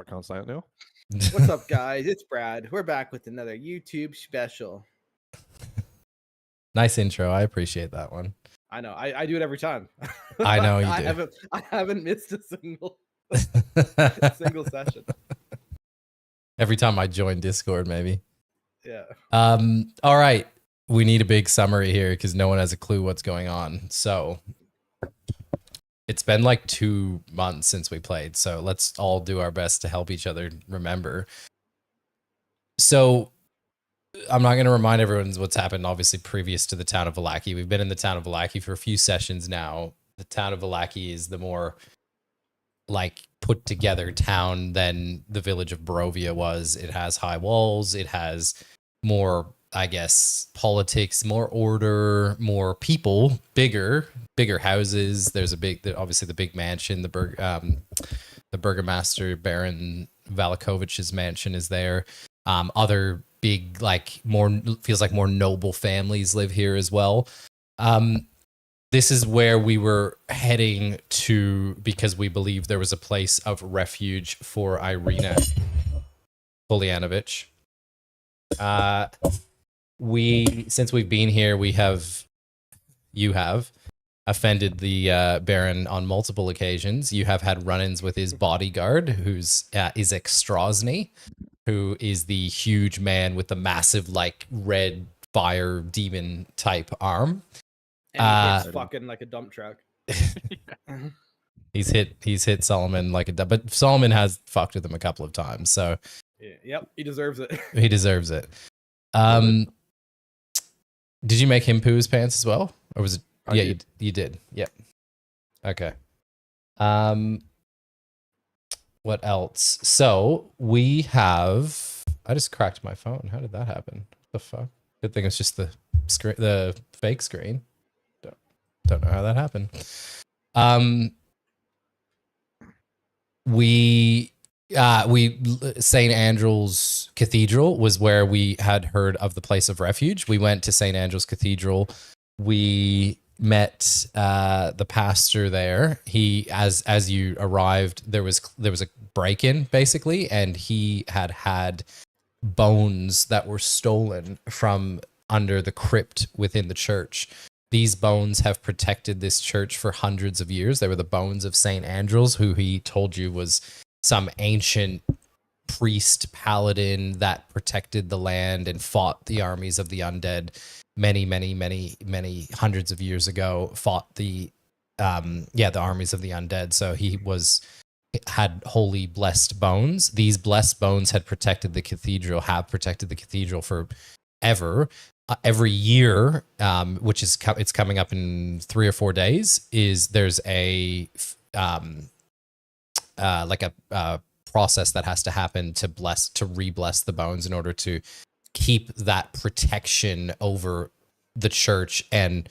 I can't say it now. What's up, guys? It's Brad. We're back with another YouTube special. Nice intro. I appreciate that one. I know. I do it every time. I know you do. I haven't missed a single session. Every time I join Discord, maybe. Yeah. All right. We need a big summary here because no one has a clue what's going on. So it's been like 2 months since we played. So let's all do our best to help each other remember. So I'm not going to remind everyone what's happened, obviously, previous to the town of Vallaki. We've been in the town of Vallaki for a few sessions now. The town of Vallaki is the more like put together town than the village of Barovia was. It has high walls. It has more, I guess, politics, more order, more people, bigger houses. There's obviously the big mansion, the burgomaster Baron Valakovich's mansion is there. Other big, like feels like more noble families live here as well. This is where we were heading to because we believed there was a place of refuge for Irina Polyanovich. Since we've been here, you have offended the Baron on multiple occasions. You have had run-ins with his bodyguard, who's Izek Strahd, who is the huge man with the massive, like, red fire demon type arm. And he hits fucking like a dump truck. He's hit Solomon like but Solomon has fucked with him a couple of times, so yeah, yep, he deserves it. He deserves it. Did you make him poo his pants as well, or was it? Yeah, you did. Yep. Okay. What else? So we have. I just cracked my phone. How did that happen? What the fuck? Good thing it's just the screen, the fake screen. Don't know how that happened. St. Andrew's Cathedral was where we had heard of the place of refuge. We went to St. Andrew's Cathedral. We met the pastor there. He, as you arrived, there was a break-in basically, and he had bones that were stolen from under the crypt within the church. These bones have protected this church for hundreds of years. They were the bones of St. Andrew's, who he told you was some ancient priest paladin that protected the land and fought the armies of the undead many hundreds of years ago, fought the armies of the undead. So he had holy blessed bones. These blessed bones have protected the cathedral forever. Every year, which is it's coming up in 3 or 4 days, there's a process that has to happen to re-bless the bones in order to keep that protection over the church and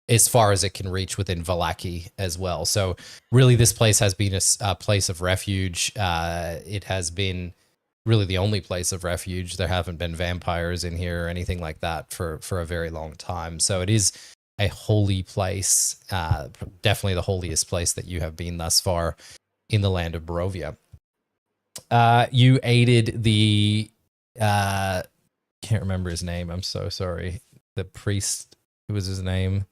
as far as it can reach within Vallaki as well. So really this place has been a place of refuge. It has been really the only place of refuge. There haven't been vampires in here or anything like that for a very long time. So it is a holy place, definitely the holiest place that you have been thus far in the land of Barovia. You aided the, can't remember his name. I'm so sorry. The priest, who was his name?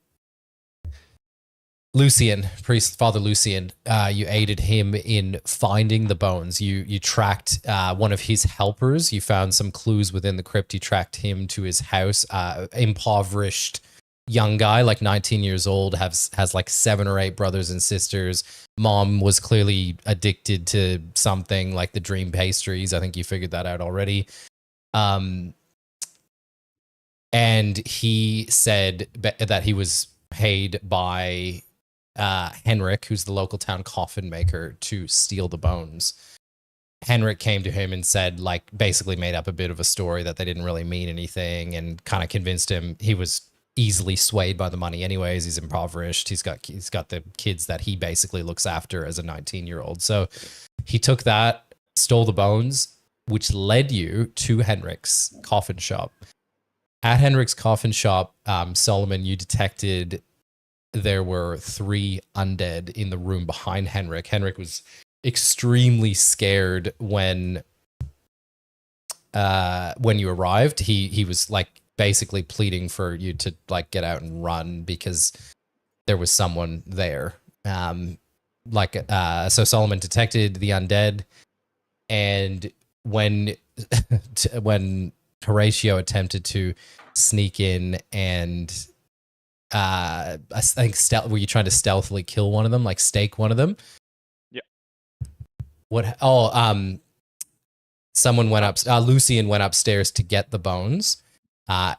Father Lucian. You aided him in finding the bones. You tracked one of his helpers. You found some clues within the crypt. You tracked him to his house. Impoverished young guy, like 19 years old, has like 7 or 8 brothers and sisters. Mom was clearly addicted to something like the dream pastries. I think you figured that out already. And he said that he was paid by Henrik, who's the local town coffin maker, to steal the bones. Henrik came to him and said, like, basically made up a bit of a story that they didn't really mean anything, and kind of convinced him. He was easily swayed by the money anyways. He's impoverished. He's got the kids that he basically looks after as a 19-year-old. So he took that, stole the bones, which led you to Henrik's coffin shop. At Henrik's coffin shop, Solomon, you detected there were 3 undead in the room behind Henrik. Henrik was extremely scared when you arrived. He was like basically pleading for you to like get out and run because there was someone there. So Solomon detected the undead, and when when Horatio attempted to sneak in and I think were you trying to stealthily kill one of them, like stake one of them? Yeah. What? Oh, someone went up. Lucian went upstairs to get the bones.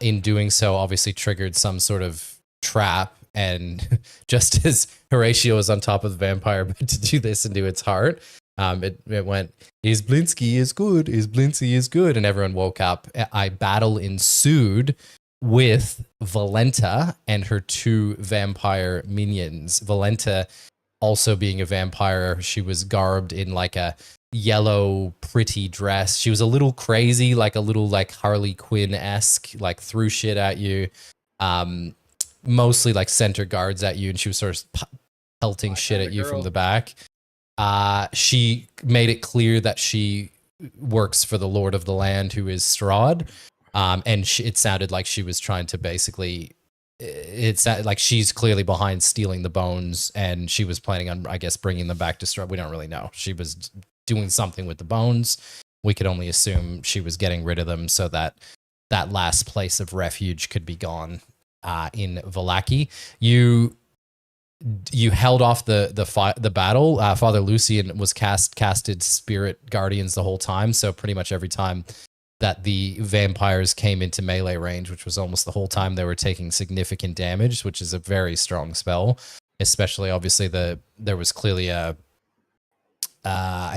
In doing so, obviously triggered some sort of trap. And just as Horatio was on top of the vampire about to do this into its heart, it went, "Is Blinsky is good, is Blinsky is good," and everyone woke up. A battle ensued with Valenta and her 2 vampire minions. Valenta, also being a vampire, she was garbed in like a yellow pretty dress. She was a little crazy, like a little like Harley Quinn-esque, like threw shit at you. Mostly like center guards at you, and she was sort of pelting shit at you from the back. She made it clear that she works for the Lord of the Land, who is Strahd. And it sounded like she was trying to basically, it sounded like she's clearly behind stealing the bones, and she was planning on, I guess, bringing them back to Strahd. We don't really know. She was doing something with the bones. We could only assume she was getting rid of them so that that last place of refuge could be gone. In Vallaki, you held off the battle. Father Lucian was casted spirit guardians the whole time, so pretty much every time that the vampires came into melee range, which was almost the whole time, they were taking significant damage, which is a very strong spell. Especially, obviously, there was clearly an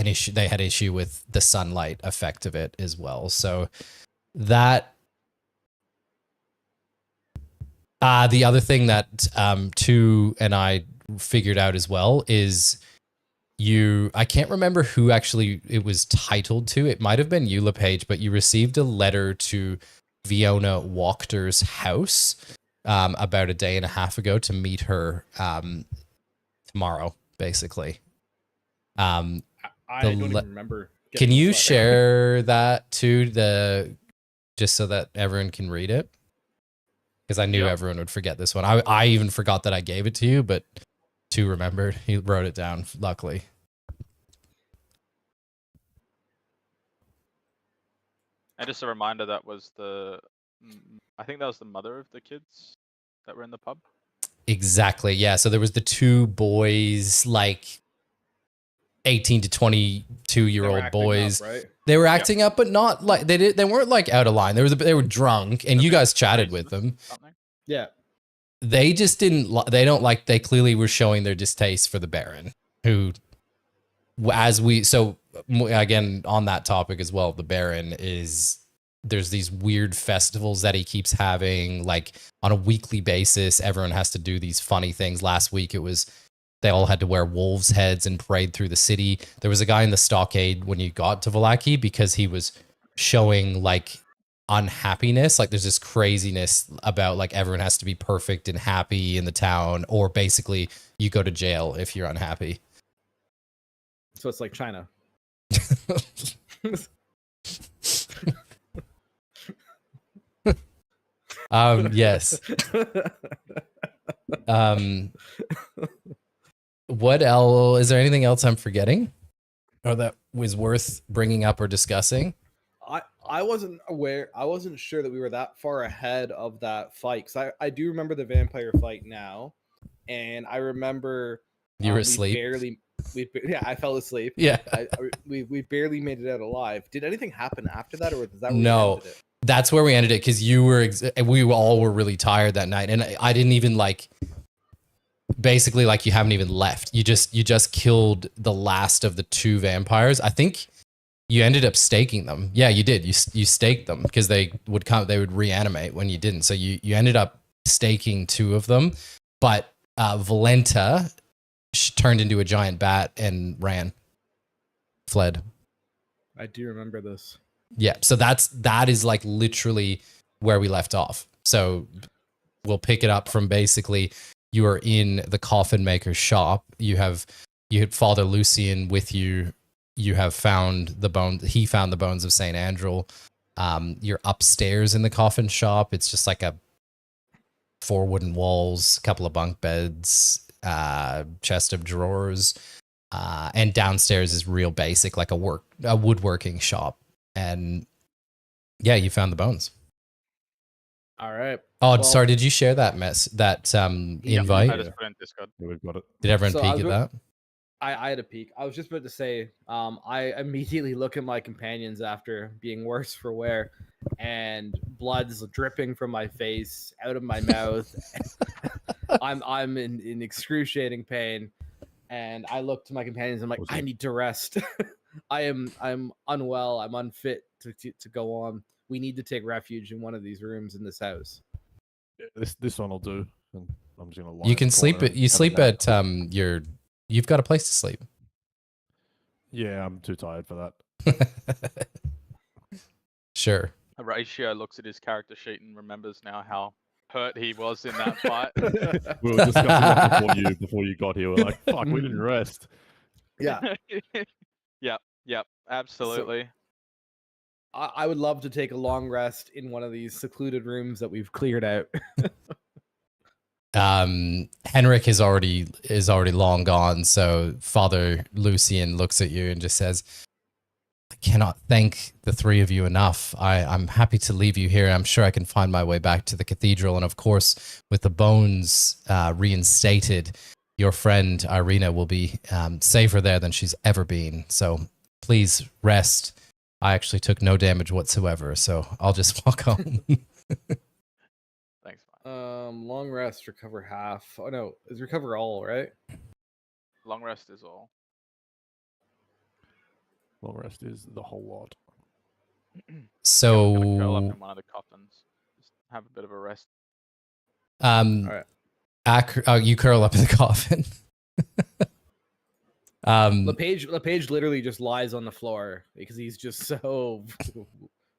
issue. They had issue with the sunlight effect of it as well. So that. The other thing that Tu and I figured out as well is I can't remember who actually it was titled to. It might have been you, LePage, but you received a letter to Fiona Wachter's house about a day and a half ago to meet her tomorrow, basically. I don't even remember. Can you share that to just so that everyone can read it? Because I knew everyone would forget this one. I even forgot that I gave it to you, but Tu remembered. He wrote it down, luckily. And just a reminder, that was I think that was the mother of the kids that were in the pub. Exactly, yeah. So there was the 2 boys, like 18 to 22-year-old boys. Up, right? They were acting up, but not like they weren't like out of line. They were drunk, and you guys chatted with them. Yeah. They just they clearly were showing their distaste for the Baron, who, again, on that topic as well, the Baron there's these weird festivals that he keeps having, like on a weekly basis. Everyone has to do these funny things. Last week, they all had to wear wolves' heads and parade through the city. There was a guy in the stockade when you got to Vallaki because he was showing like unhappiness. Like there's this craziness about like everyone has to be perfect and happy in the town, or basically you go to jail if you're unhappy. So it's like China. Yes. What else? Is there anything else I'm forgetting, or that was worth bringing up or discussing? I wasn't aware. I wasn't sure that we were that far ahead of that fight, because I do remember the vampire fight now, and I remember you were asleep. I fell asleep. Yeah, we barely made it out alive. Did anything happen after that, or was that no? That's where we ended it, because we all were really tired that night, and I didn't even like. Basically, like, you haven't even left. You just killed the last of the 2 vampires. I think you ended up staking them. Yeah, you did. You staked them because they would reanimate when you didn't. So you ended up staking 2 of them. But Valenta turned into a giant bat and fled. I do remember this. Yeah, so that is like literally where we left off. So we'll pick it up from basically you are in the coffin maker's shop. You have you had Father Lucian with you. You have found the bones. He found the bones of Saint Andrew. You're upstairs in the coffin shop. It's just like 4 wooden walls, a couple of bunk beds, chest of drawers, and downstairs is real basic, like a woodworking shop. And yeah, you found the bones. All right. Oh, Well, sorry. Did you share that invite? I just put in Discord. Yeah, we've got it. Did everyone So peek at that? I had a peek. I was just about to say, I immediately look at my companions after being worse for wear, and blood's dripping from my face, out of my mouth. I'm in excruciating pain, and I look to my companions. I'm like, I need to rest. I'm unwell. I'm unfit to go on. We need to take refuge in one of these rooms in this house. Yeah, this one will do. And I'm just gonna lie You in can the sleep corner at. You and have a sleep nap. at You've got a place to sleep. Yeah, I'm too tired for that. Sure. Horatio looks at his character sheet and remembers now how hurt he was in that fight. We were discussing that before you got here. We're like, fuck, we didn't rest. Yeah. Yep, absolutely. I would love to take a long rest in one of these secluded rooms that we've cleared out. Henrik is already long gone, so Father Lucian looks at you and just says, I cannot thank the 3 of you enough. I'm happy to leave you here. I'm sure I can find my way back to the cathedral, and of course, with the bones reinstated, your friend Irina will be safer there than she's ever been. So please rest. I actually took no damage whatsoever, so I'll just walk home. Thanks, mate. Long rest, recover half. Oh no, is recover all, right? Long rest is all. Long rest is the whole lot. So, I'm gonna curl up in one of the coffins. Just have a bit of a rest. All right. You curl up in the coffin. LePage literally just lies on the floor because he's just so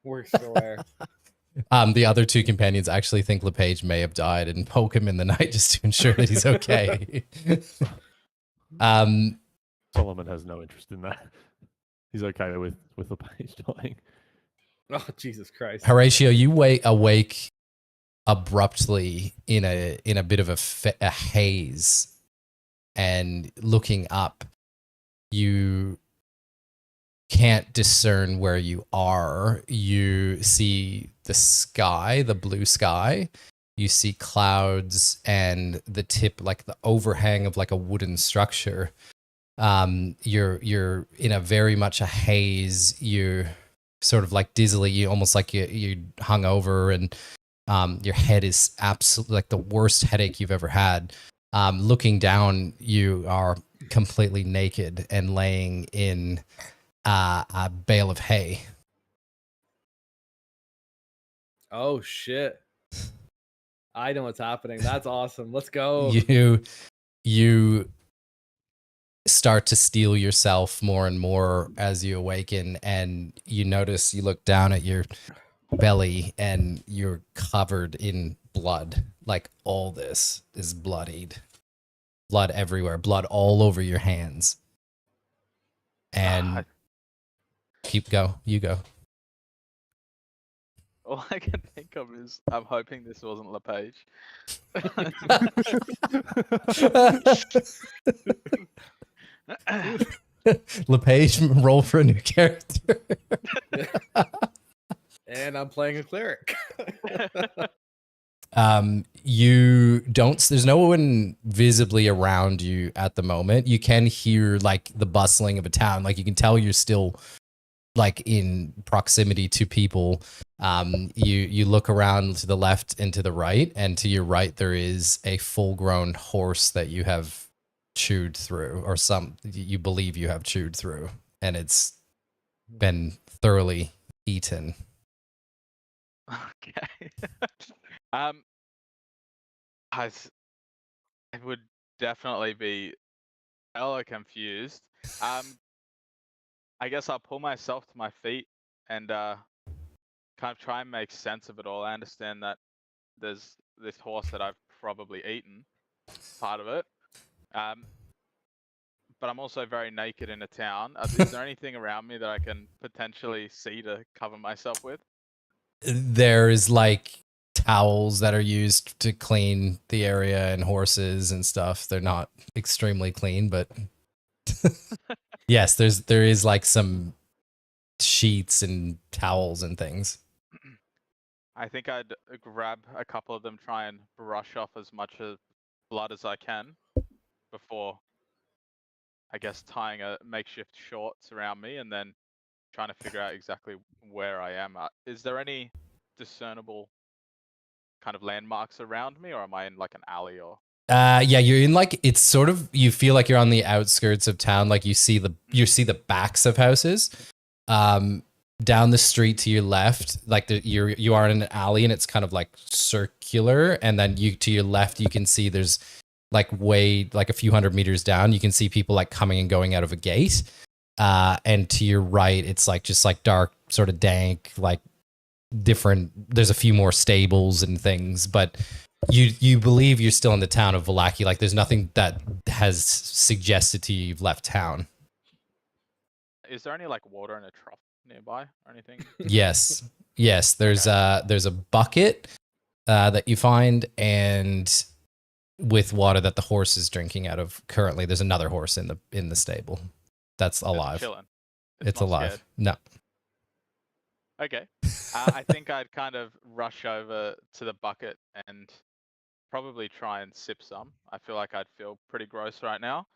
worse for wear. The other 2 companions actually think LePage may have died and poke him in the night just to ensure that he's okay. Solomon has no interest in that. He's okay with LePage dying. Oh Jesus Christ! Horatio, you awake abruptly in a bit of a haze, and looking up, you can't discern where you are. You see the sky, the blue sky. You see clouds and the tip, like the overhang of like a wooden structure. You're in a very much a haze. You're sort of like dizzily. You almost like you hung over, and your head is absolutely like the worst headache you've ever had. Looking down, you are completely naked and laying in a bale of hay. Oh shit! I know what's happening. That's awesome. Let's go. You start to steel yourself more and more as you awaken, and you notice, you look down at your belly and you're covered in blood. Like all this is bloodied. Blood everywhere. Blood all over your hands. And you go. All I can think of is I'm hoping this wasn't LePage. LePage, roll for a new character. And I'm playing a cleric. You don't, there's no one visibly around you at the moment. You can hear like the bustling of a town. Like you can tell you're still like in proximity to people. You look around to the left and to the right, and to your right there is a full-grown horse that you have chewed through, or you believe you have chewed through, and it's been thoroughly eaten. Okay. I would definitely be hella confused. I guess I'll pull myself to my feet and kind of try and make sense of it all. I understand that there's this horse that I've probably eaten, part of it. but I'm also very naked in a town. Is there anything around me that I can potentially see to cover myself with? There's like towels that are used to clean the area and horses and stuff. They're not extremely clean, but yes, there is like some sheets and towels and things. I think I'd grab a couple of them, try and brush off as much of blood as I can before, I guess, tying a makeshift shorts around me and then trying to figure out exactly where I am. Is there any discernible kind of landmarks around me, or am I in like an alley or? Yeah, you're in like, it's sort of, you feel like you're on the outskirts of town. Like you see the backs of houses. Down the street to your left, like you are in an alley and it's kind of like circular, and then to your left you can see there's like a few hundred meters down you can see people like coming and going out of a gate, and to your right it's like just like dark, sort of dank, like different. There's a few more stables and things, but you believe you're still in the town of Vallaki. Like there's nothing that has suggested to you you've left town. Is there any like water in a trough nearby or anything? Yes. There's a bucket that you find, and with water that the horse is drinking out of currently. There's another horse in the stable that's alive. Chilling. It's not alive. scared. No. Okay. I think I'd kind of rush over to the bucket and probably try and sip some. I feel like I'd feel pretty gross right now.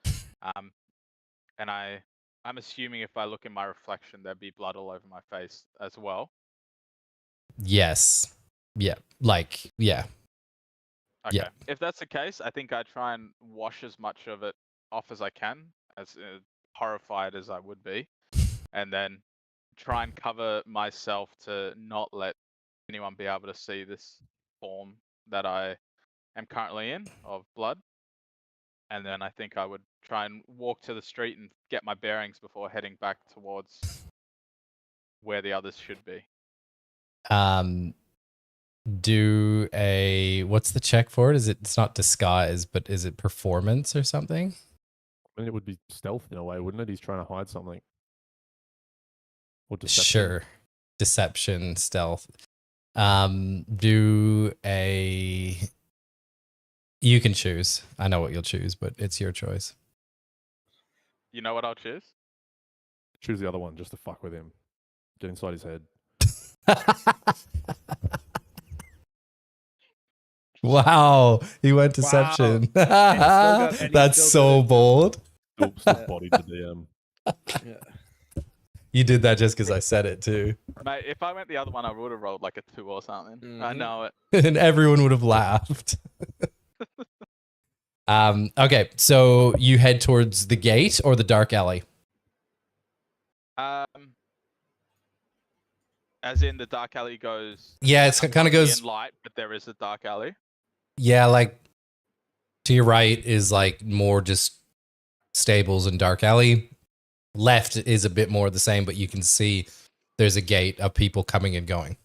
And I'm assuming if I look in my reflection, there'd be blood all over my face as well. Yes. Yeah. Like, yeah. Okay. Yeah. If that's the case, I think I'd try and wash as much of it off as I can, as horrified as I would be, and then try and cover myself to not let anyone be able to see this form that I am currently in of blood. And then I think I would try and walk to the street and get my bearings before heading back towards where the others should be. Do what's the check for it? It's not disguise, but is it performance or something? I mean, it would be stealth in a way, wouldn't it? He's trying to hide something. Or deception. Sure. Deception, stealth. Do you can choose. I know what you'll choose, but it's your choice. You know what I'll choose? Choose the other one just to fuck with him. Get inside his head. Wow, he went deception. Wow. That's so bold. Still body to DM. Yeah. You did that just because I said it too. Mate, if I went the other one, I would have rolled like a 2 or something. I know it. And everyone would have laughed. Okay, so you head towards the gate or the dark alley? As in the dark alley goes. Yeah, it's kind of goes in light, but there is a dark alley. Yeah, like to your right is like more just stables and dark alley. Left is a bit more the same, but you can see there's a gate of people coming and going.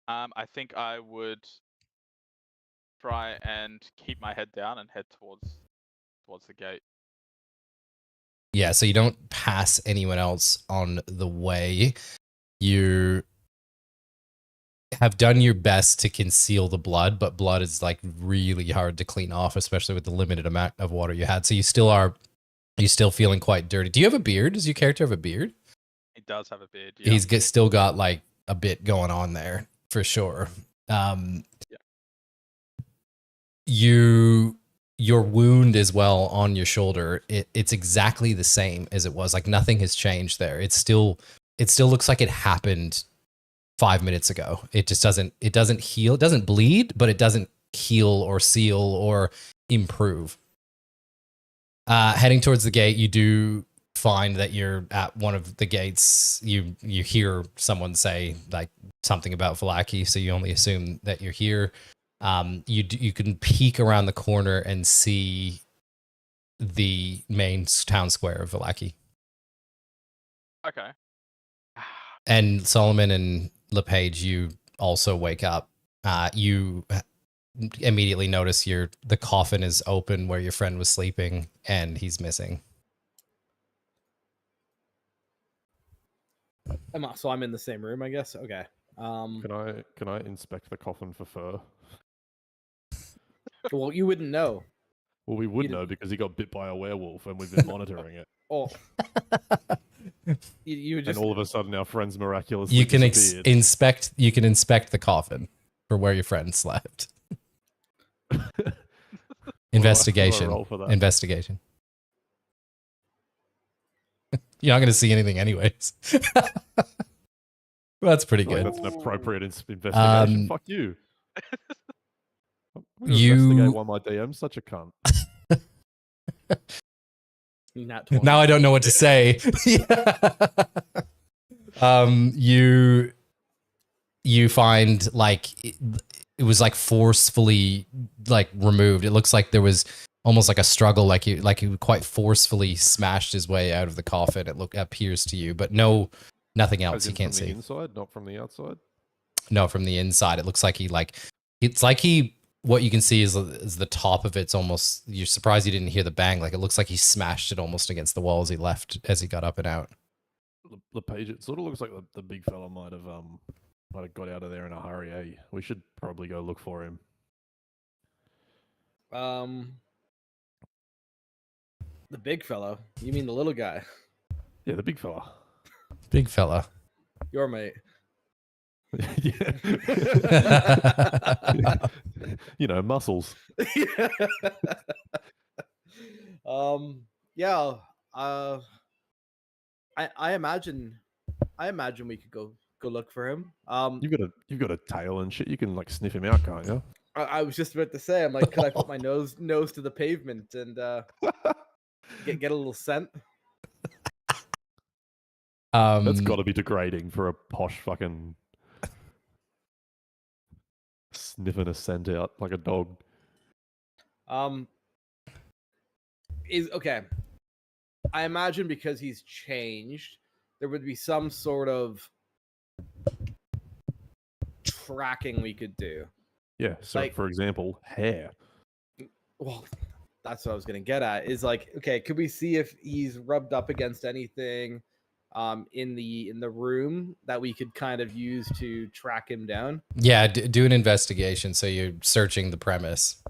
I think I would try and keep my head down and head towards the gate. Yeah, so you don't pass anyone else on the way. You have done your best to conceal the blood, but blood is like really hard to clean off, especially with the limited amount of water you had. So you're still feeling quite dirty. Do you have a beard? Does your character have a beard? He does have a beard. Yeah. He's still got like a bit going on there for sure. Your wound as well on your shoulder, it's exactly the same as it was. Like nothing has changed there. It still looks like it happened 5 minutes ago. It just doesn't heal. It doesn't bleed, but it doesn't heal or seal or improve. Heading towards the gate, you do find that you're at one of the gates. You hear someone say like something about Vallaki, so you only assume that you're here. You can peek around the corner and see the main town square of Vallaki. Okay. And Solomon and LePage, you also wake up. You immediately notice the coffin is open where your friend was sleeping and he's missing. So I'm in the same room, I guess. Okay. Can I inspect the coffin for fur? Well, you wouldn't know. Well, we would You know didn't- because he got bit by a werewolf and we've been monitoring it. Oh, you would just And all of a sudden, our friend's miraculously You can disappeared. inspect the coffin for where your friend slept. Investigation. roll for that? Investigation. You're not going to see anything anyways. That's pretty Like, good. that's an appropriate investigation. Fuck you. I'm gonna You- investigate why my DM's such a cunt. not 20. Now I don't know what to say. You find like it was like forcefully like removed. It looks like there was almost like a struggle, like he quite forcefully smashed his way out of the coffin. It appears to you, but nothing else As you in can't from the see. inside, not from the outside. No, from the inside, it looks like what you can see is the top of it's almost. You're surprised you didn't hear the bang. Like it looks like he smashed it almost against the wall as he left, as he got up and out. The page, it sort of looks like the big fella might have got out of there in a hurry. Eh? We should probably go look for him. The big fellow. You mean the little guy? Yeah, the big fella. Big fella. Your mate. Yeah. You know, muscles. Yeah. I imagine we could go look for him. You've got a tail and shit. You can like sniff him out, can't you? I was just about to say, I'm like, could I put my nose to the pavement and get a little scent? That's got to be degrading for a posh fucking sniffing a scent out like a dog. Is okay. I imagine because he's changed, there would be some sort of tracking we could do. Yeah. So, Like- for example, hair. Well, that's what I was gonna get at. Is like, okay, could we see if he's rubbed up against anything in the room that we could kind of use to track him down? Yeah, do an investigation. So you're searching the premise.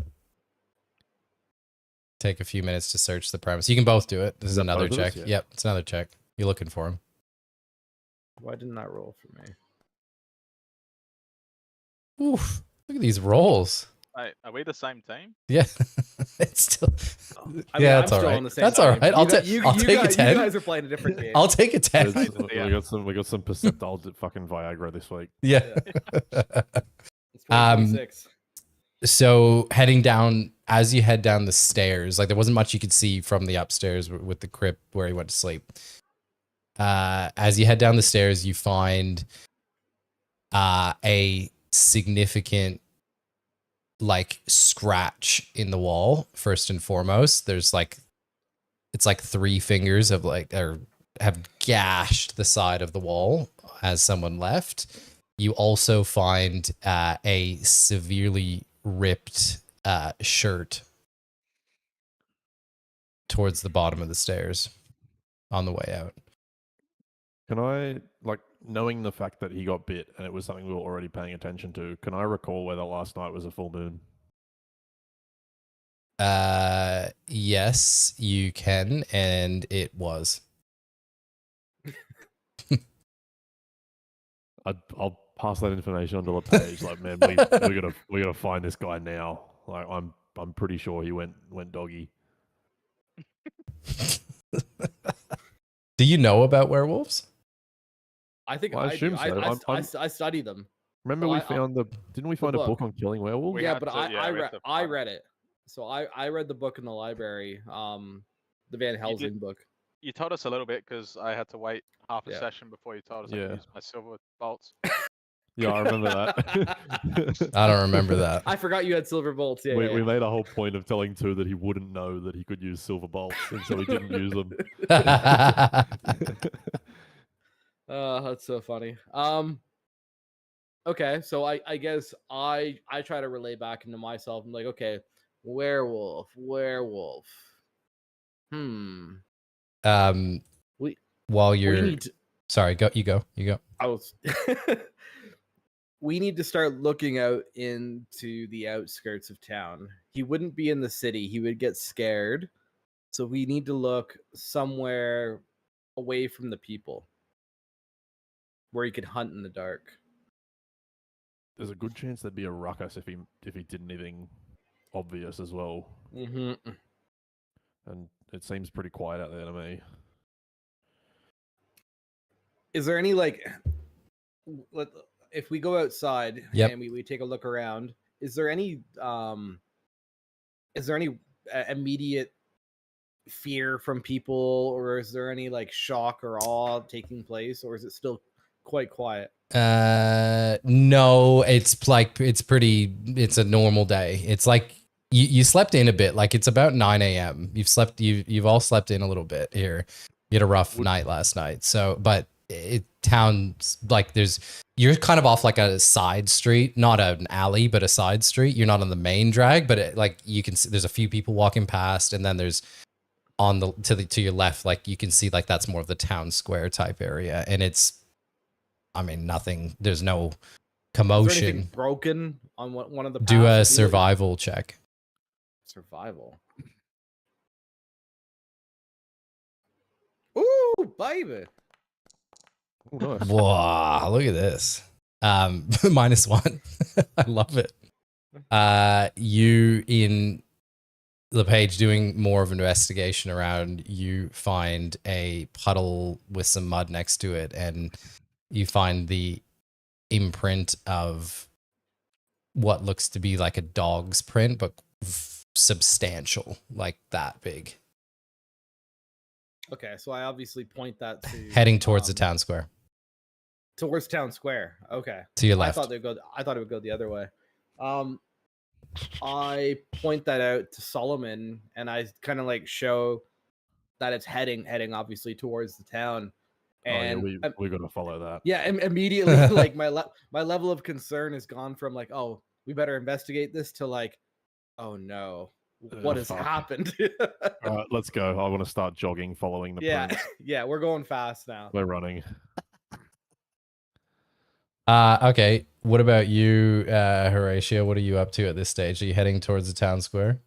Take a few minutes to search the premise. You can both do it. This is that another both of us? check. Yeah. Yep, it's another check. You're looking for him. Why didn't that roll for me? Oof! Look at these rolls. Hey, are we the same team? Yeah, it's still. I mean, Yeah, I'm that's all still right. on the same That's all team. right. I'll take You a guys, 10. You guys are playing a different game. I'll take a 10. We got some perceptiles at fucking Viagra this week. Yeah. It's 2026. So heading down, as you head down the stairs, like there wasn't much you could see from the upstairs with the crypt where he went to sleep. As you head down the stairs, you find a significant like scratch in the wall. First and foremost, there's like it's like 3 fingers of like or have gashed the side of the wall as someone left. You also find a severely ripped shirt towards the bottom of the stairs on the way out. Can I, like, knowing the fact that he got bit and it was something we were already paying attention to, can I recall whether last night was a full moon? Yes, you can, and it was. I'll pass that information onto the page. Like, man, we gotta find this guy now. Like, I'm pretty sure he went doggy. Do you know about werewolves? I think Well, I I assume do. so. I study them. Remember So we I- found didn't we find a book book. on killing werewolves? We Yeah, had but to- yeah, we had to I find- read it. So I read the book in the library, the Van Helsing book. You told us a little bit because I had to wait half a Yeah. session before you told us I Yeah. could use my silver bolts. Yeah, I remember that. I don't remember that. I forgot you had silver bolts. Yeah, we yeah. made a whole point of telling Tu that he wouldn't know that he could use silver bolts, and so he didn't use them. Oh, that's so funny. Okay, so I guess I try to relay back into myself. I'm like, okay, werewolf. Um, We while we you're need to, sorry, you go. I was we need to start looking out into the outskirts of town. He wouldn't be in the city. He would get scared. So we need to look somewhere away from the people where he could hunt in the dark. There's a good chance there'd be a ruckus if he did anything obvious as well. Mm-hmm. And it seems pretty quiet out there to me. Is there any if we go outside Yep. and we take a look around, is there any immediate fear from people, or is there any like shock or awe taking place, or is it still quite quiet? No, it's a normal day. It's like you slept in a bit. Like it's about 9 a.m. You've all slept in a little bit here. You had a rough night last night. So, but town's like you're kind of off like a side street, not an alley, but a side street. You're not on the main drag, but like you can see there's a few people walking past, and then there's to your left, like you can see like that's more of the town square type area, and it's, I mean, nothing. There's no commotion. Is there anything broken on one of the Do a paths? survival check. Survival. Ooh, baby. Oh, nice. Wow, look at this. -1. I love it. You in LePage doing more of an investigation around, you find a puddle with some mud next to it, and you find the imprint of what looks to be like a dog's print, but substantial, like that big. Okay, so I obviously point that to Heading towards the town square. Towards town square. Okay. To your left. I thought it would go the other way. I point that out to Solomon, and I kind of like show that it's heading obviously towards the town. And we got to follow that. Yeah, immediately like my level of concern has gone from like, oh, we better investigate this, to like, oh no, what has happened? All right, let's go. I want to start jogging, following the prints. Yeah, we're going fast now. We're running. Okay. What about you, Horatio? What are you up to at this stage? Are you heading towards the town square?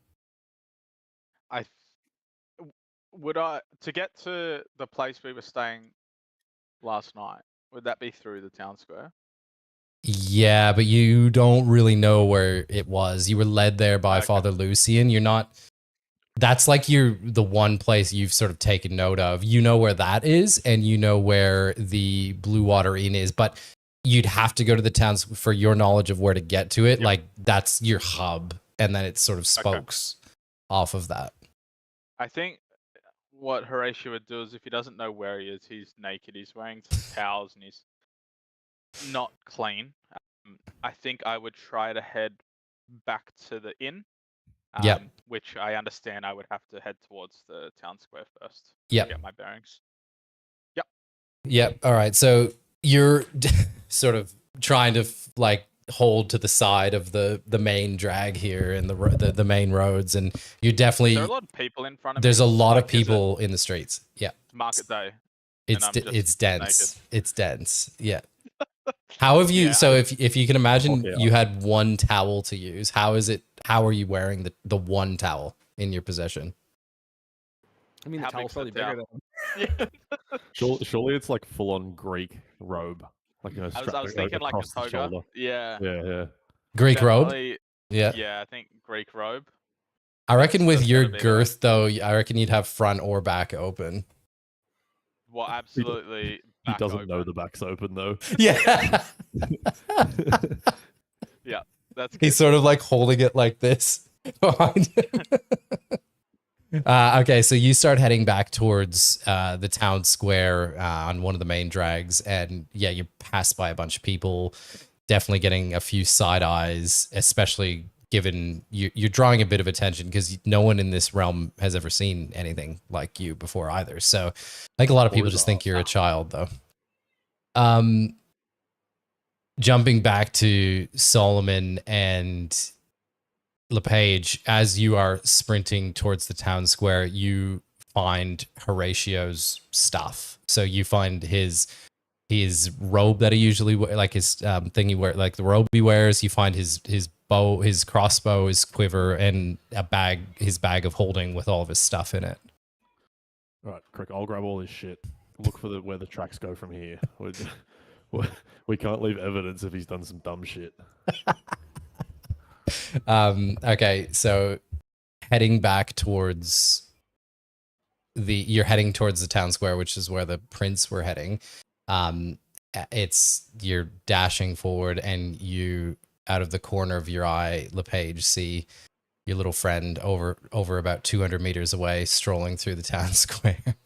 To get to the place we were staying last night, would that be through the town square? Yeah, but you don't really know where it was. You were led there by Father Lucian. You're not. That's like the one place you've sort of taken note of. You know where that is, and you know where the Blue Water Inn is, but you'd have to go to the towns for your knowledge of where to get to it. Yep. Like that's your hub, and then it sort of spokes off of that. I think what Horatio would do is, if he doesn't know where he is, he's naked, he's wearing some towels, and he's not clean. I think I would try to head back to the inn. Which I understand I would have to head towards the town square first. Yeah. To get my bearings. Yep. All right. So you're sort of trying to like hold to the side of the main drag here and the main roads, and you're definitely. There are a lot of people in front of. There's a lot of people in the streets. Yeah. Market day. It's dense. Naked. It's dense. Yeah. How have you? So if you can imagine, you had one towel to use. How is it? How are you wearing the one towel in your possession? I mean, the towel's probably bigger than. Surely it's like full on Greek robe. Like, you know, I was thinking like a toga. Yeah. Greek robe. Yeah, I think Greek robe. I reckon with your girth though, I reckon you'd have front or back open. Well, absolutely. He doesn't know the back's open though. Yeah. Yeah, that's good. He's sort of like holding it like this behind him. Okay, so you start heading back towards the town square on one of the main drags, and yeah, you pass by a bunch of people, definitely getting a few side eyes, especially given you're drawing a bit of attention because no one in this realm has ever seen anything like you before either. So I think a lot of people just think you're a child, though. jumping back to Solomon and LePage, as you are sprinting towards the town square, you find Horatio's stuff. So you find his robe that he usually like his thing he wear, like the robe he wears. You find his bow, his crossbow, his quiver, and his bag of holding with all of his stuff in it. All right, Crick, I'll grab all this shit. Look for where the tracks go from here. We can't leave evidence if he's done some dumb shit. Okay, so heading back towards you're heading towards the town square, which is where the prince were heading. You're dashing forward, and you, out of the corner of your eye, LePage, see your little friend over about 200 meters away, strolling through the town square.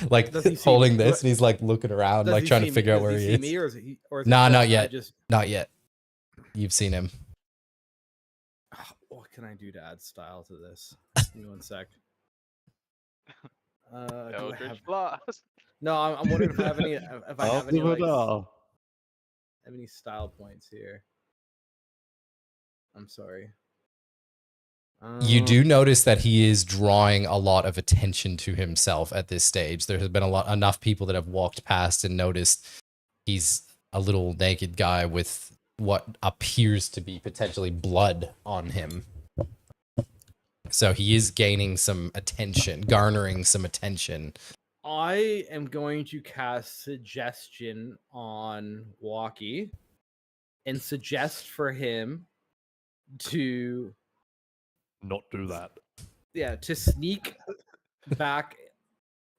Like holding this, and he's like looking around, like trying to figure out where he is. Me, or is he? Nah, not yet. Not yet. You've seen him. What can I do to add style to this? Give me one sec. Blast. No, I'm wondering if I have any. If I have any, have any style points here. I'm sorry. You do notice that he is drawing a lot of attention to himself at this stage. There has been enough people that have walked past and noticed he's a little naked guy with what appears to be potentially blood on him. So he is gaining some attention, garnering some attention. I am going to cast Suggestion on Walkie and suggest for him to not do that. Yeah, to sneak back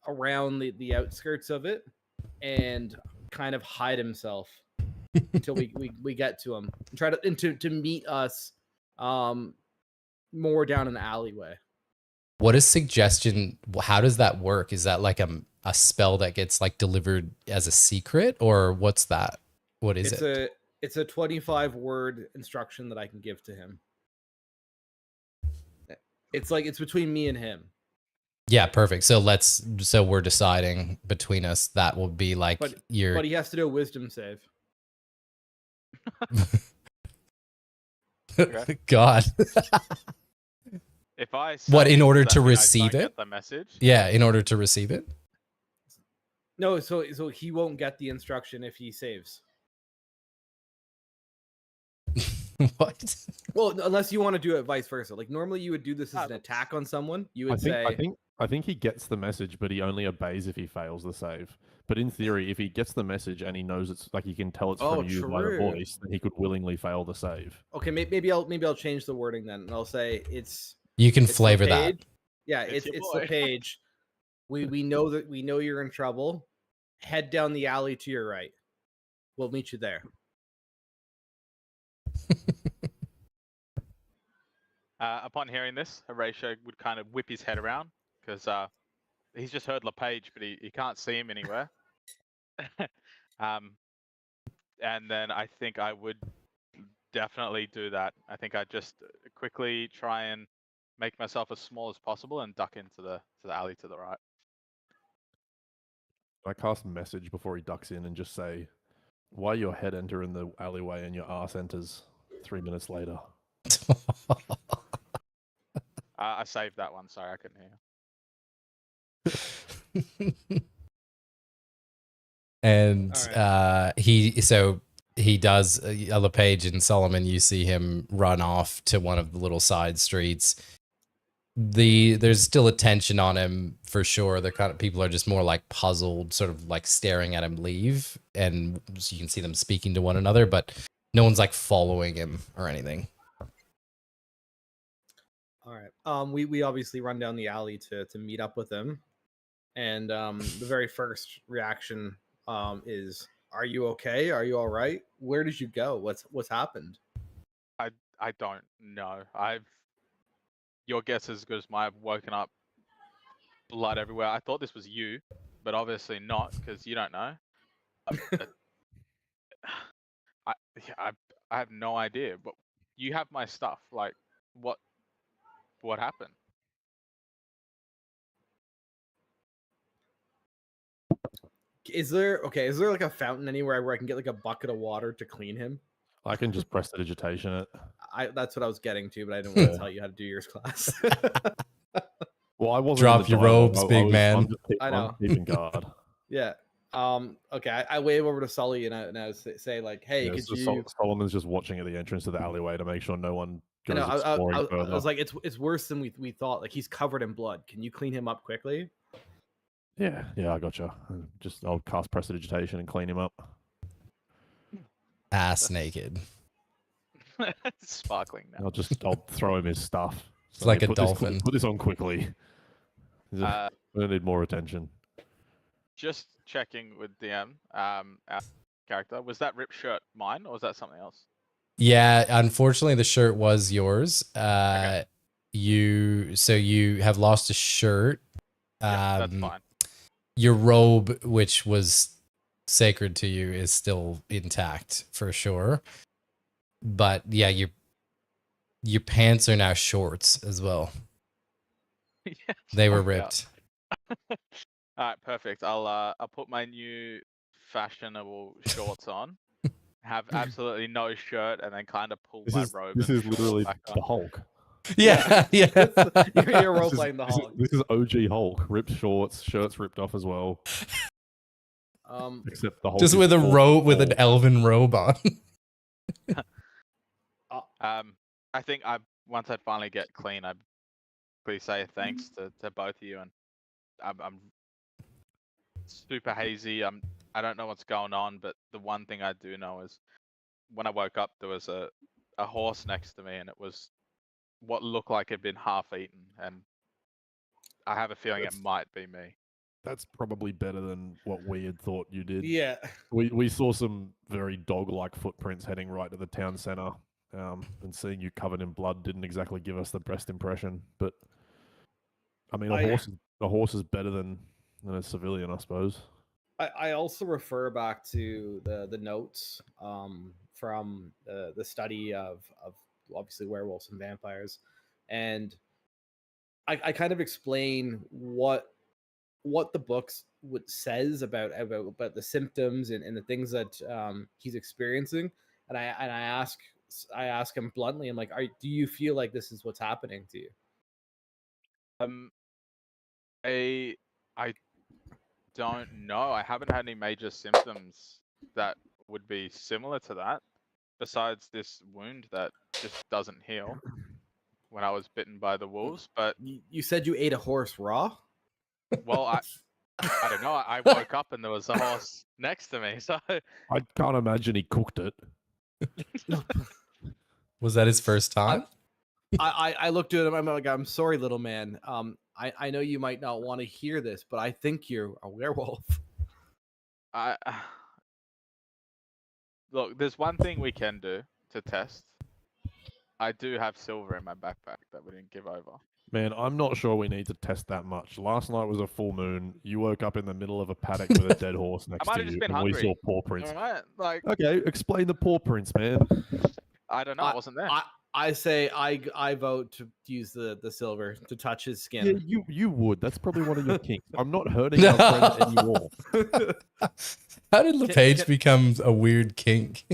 around the outskirts of it and kind of hide himself until we get to him. And try to meet us more down an alleyway. What is Suggestion? How does that work? Is that like a spell that gets like delivered as a secret, or what's that? What is it? It's a 25-word instruction that I can give to him. It's like it's between me and him. Yeah, perfect. So we're deciding between us. That will be like but he has to do a wisdom save. God. If I in order to receive it? The message? Yeah, in order to receive it. No, so he won't get the instruction if he saves. What? Well, unless you want to do it vice versa. Like normally you would do this as an attack on someone. You would I think he gets the message, but he only obeys if he fails the save. But in theory, if he gets the message and he knows it's like he can tell it's from you by the voice, then he could willingly fail the save. Okay, maybe I'll change the wording then, and I'll say it's. You can flavor that. Yeah, it's LePage. We know that you're in trouble. Head down the alley to your right. We'll meet you there. Upon hearing this, Horatio would kind of whip his head around because he's just heard LePage, but he can't see him anywhere. And then I think I would definitely do that. I think I'd just quickly try and make myself as small as possible and duck into the alley to the right. I cast message before he ducks in and just say, "Why your head enter in the alleyway and your ass enters 3 minutes later." I saved that one. Sorry, I couldn't hear. And he does LePage and Solomon. You see him run off to one of the little side streets. There's still attention on him for sure. The kind of people are just more like puzzled, sort of like staring at him leave, and you can see them speaking to one another, but no one's like following him or anything. All right. We obviously run down the alley to meet up with him, and the very first reaction is, "Are you okay? Are you all right? Where did you go? What's happened?" I don't know. Your guess is as good as mine. I've woken up, blood everywhere. I thought this was you, but obviously not because you don't know. I have no idea. But you have my stuff. Like what happened? Is there like a fountain anywhere where I can get like a bucket of water to clean him? I can just press the digitation it. That's what I was getting to, but I didn't want to tell you how to do yours class. Well, I wasn't. Drop in the your dialogue. robes, big man. I know. I'm keeping guard. Yeah. Okay. I wave over to Sully and I say like, "Hey, could you?" Solomon's just watching at the entrance to the alleyway to make sure no one goes I exploring further. I was like, "It's worse than we thought. Like he's covered in blood. Can you clean him up quickly?" Yeah, I gotcha. I'll cast prestidigitation and clean him up. Ass naked. Sparkling now. I'll throw him his stuff. It's like a put dolphin. Put this on quickly. I need more attention. Just checking with DM, our character. Was that ripped shirt mine, or was that something else? Yeah, unfortunately, the shirt was yours. Okay. You have lost a shirt. Yeah, that's fine. Your robe, which was sacred to you, is still intact for sure. But yeah, your pants are now shorts as well. Yeah, They were ripped. All right, perfect. I'll put my new fashionable shorts on. Have absolutely no shirt, and then kind of pull my robe. This and is literally back the on. Hulk. Yeah. You're role playing the Hulk. This is OG Hulk. Ripped shorts, shirts ripped off as well. Except the Hulk Just is with a full- robe, with an elven robe on. I think once I finally get clean, I'd please say thanks to both of you, and I'm super hazy. I don't know what's going on, but the one thing I do know is when I woke up, there was a horse next to me, and it was what looked like it had been half eaten, and I have a feeling it might be me. That's probably better than what we had thought you did. Yeah. We saw some very dog-like footprints heading right to the town center, and seeing you covered in blood didn't exactly give us the best impression. But I mean, a horse is better than a civilian, I suppose. I also refer back to the notes from the study of obviously werewolves and vampires, and I kind of explain what the books says about the symptoms and the things that he's experiencing, and I ask him bluntly, I'm like, do you feel like this is what's happening to you? I don't know. I haven't had any major symptoms that would be similar to that, besides this wound that just doesn't heal when I was bitten by the wolves. But you said you ate a horse raw? Well, I don't know. I woke up and there was a horse next to me, so I can't imagine he cooked it. Was that his first time? I looked at him. I'm like, I'm sorry, little man. I know you might not want to hear this, but I think you're a werewolf. Look, there's one thing we can do to test. I do have silver in my backpack that we didn't give over. Man, I'm not sure we need to test that much. Last night was a full moon. You woke up in the middle of a paddock with a dead horse next to you, and we saw paw prints. All right, like, okay, explain the paw prints, man. I don't know. I wasn't there. I say I vote to use the silver to touch his skin. Yeah, you would. That's probably one of your kinks. I'm not hurting our friend anymore. How did LePage become a weird kink?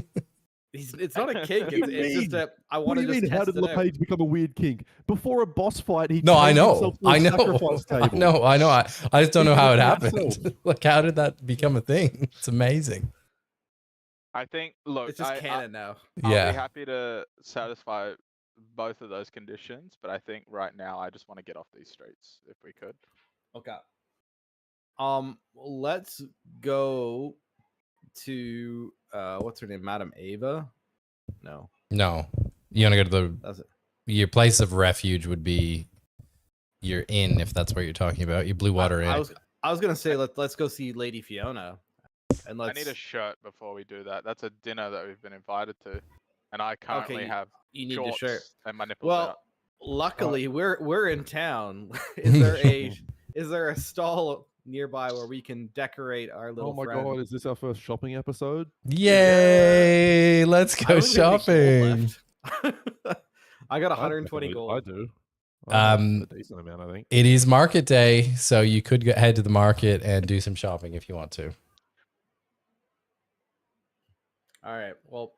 It's not a kink. It's just that I want to just test how did LePage become a weird kink? Before a boss fight, he I know. himself to a sacrifice table. I know. I just don't know how it happened. Like, how did that become a thing? It's amazing. I think, look, it's just canon now. I'll be happy to satisfy both of those conditions, but I think right now I just want to get off these streets if we could. Okay. Let's go to what's her name, Madam Ava? No. You want to go to your place of refuge would be your inn, if that's what you're talking about. Your Blue Water Inn. I was gonna say let's go see Lady Fiona. And I need a shirt before we do that. That's a dinner that we've been invited to, and I currently have you need shorts the shirt and my nipples out. Luckily we're in town. Is there a stall nearby where we can decorate our little friend? God, is this our first shopping episode? Yay! Let's go shopping. I got 120 gold. I do. A decent amount, I think. It is market day, so you could head to the market and do some shopping if you want to. All right. Well,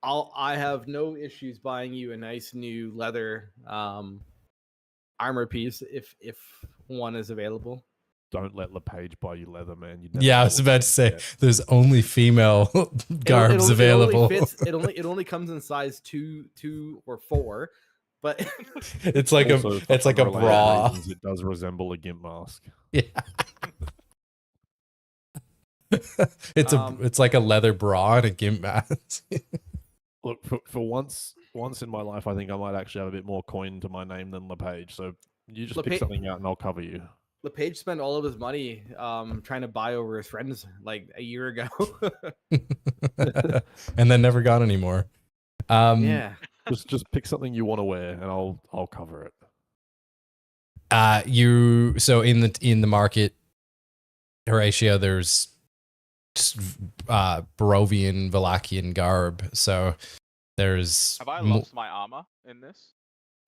I have no issues buying you a nice new leather armor piece if one is available. Don't let LePage buy you leather, man. Yeah, I was about to say there's only female garbs available. It only comes in size 2 or 4, but it's like Also, for it's like a unrelated bra. reasons, it does resemble a gimp mask. Yeah. It's like a leather bra and a gimp mask. Look, for once in my life, I think I might actually have a bit more coin to my name than LePage. So you just pick something out and I'll cover you. LePage spent all of his money trying to buy over his friends like a year ago. And then never got any more. Yeah. Just pick something you want to wear and I'll cover it. So in the market, Horatio, there's Barovian Vallakian garb. So there's Have I lost my armor in this?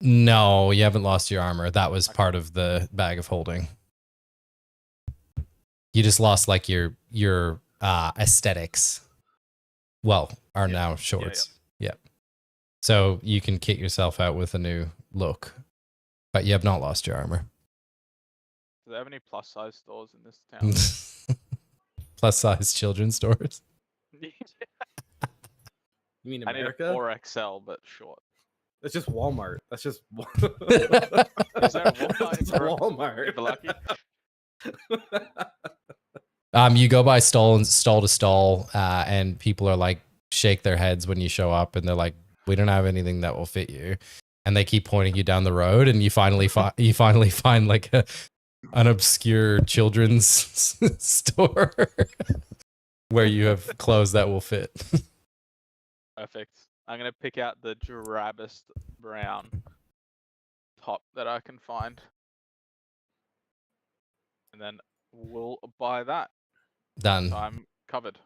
No, you haven't lost your armor. That was part of the bag of holding. You just lost like your aesthetics. Well, are now shorts. Yeah. So you can kit yourself out with a new look, but you have not lost your armor. Do they have any plus size stores in this town? Plus size children's stores. You mean I need a America? 4XL, but short. That's just Walmart. That's just Is there a Walmart? It's Walmart. Vallaki? You go by stall to stall, and people are like shake their heads when you show up, and they're like, "We don't have anything that will fit you," and they keep pointing you down the road, and you finally find like an obscure children's store where you have clothes that will fit. Perfect. I'm gonna pick out the drabbest brown top that I can find, and then we'll buy that. Done. So I'm covered.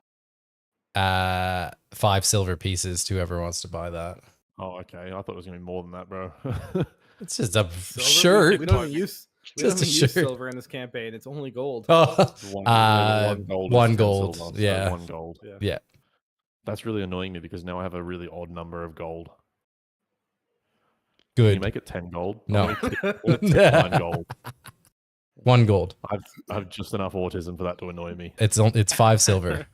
5 silver pieces to whoever wants to buy that. Oh, okay. I thought it was gonna be more than that, bro. It's just a Silver? shirt. We don't even use Just a use shirt. silver in this campaign. It's only gold. Oh, one one gold. gold. Silver, so Yeah. 1 gold. Yeah. That's really annoying me because now I have a really odd number of gold. Good. Can you make it 10 gold? No. We'll tip 9 gold. 1 gold. I have just enough autism for that to annoy me. It's 5 silver.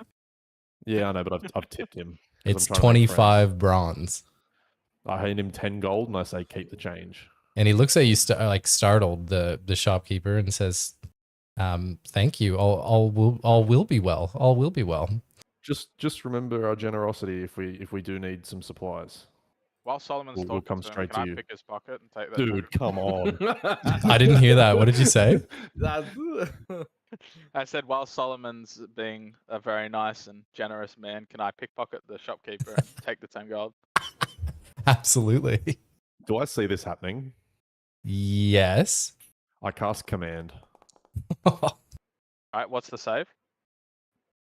Yeah, I know, but I've tipped him. 'cause It's I'm trying to make friends. 25 bronze. I hand him 10 gold and I say keep the change. And he looks at you startled, the shopkeeper, and says, "Thank you. All will be well. All will be well." Just remember our generosity if we do need some supplies. While Solomon's We'll talking come to him, straight can to I you. pick his pocket and take that? Dude, come on. I didn't hear that. What did you say? I said, while Solomon's being a very nice and generous man, can I pickpocket the shopkeeper and take the 10 gold? Absolutely. Do I see this happening? Yes. I cast command. Alright, what's the save?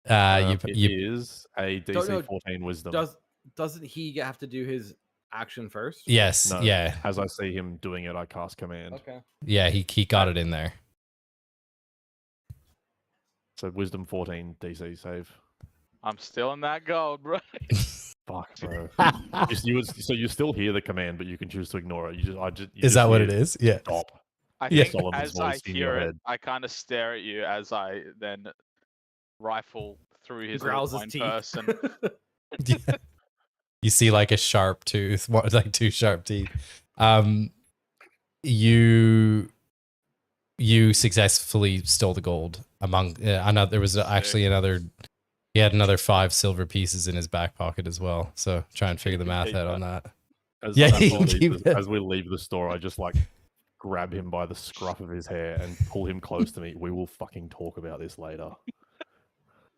It is a DC 14 wisdom. Doesn't he have to do his action first? Yes. No, Yeah. As I see him doing it, I cast command. Okay. Yeah. He got it in there. So wisdom 14 DC save. I'm still in that gold, bro. Fuck, bro. So you still hear the command, but you can choose to ignore it. Is that what it is? Yeah. Stop. I Yeah. think Solomon's as I voice in hear your it, head. I kind of stare at you as I then rifle through his Growls little his wine purse and Yeah. You see like a sharp tooth, like 2 sharp teeth. You successfully stole the gold among another. There was actually another. He had another 5 silver pieces in his back pocket as well. So try and figure the math out on that. As, Yeah, as, you I can leave keep the, it. as we leave the store, I just like grab him by the scruff of his hair and pull him close to me. We will fucking talk about this later.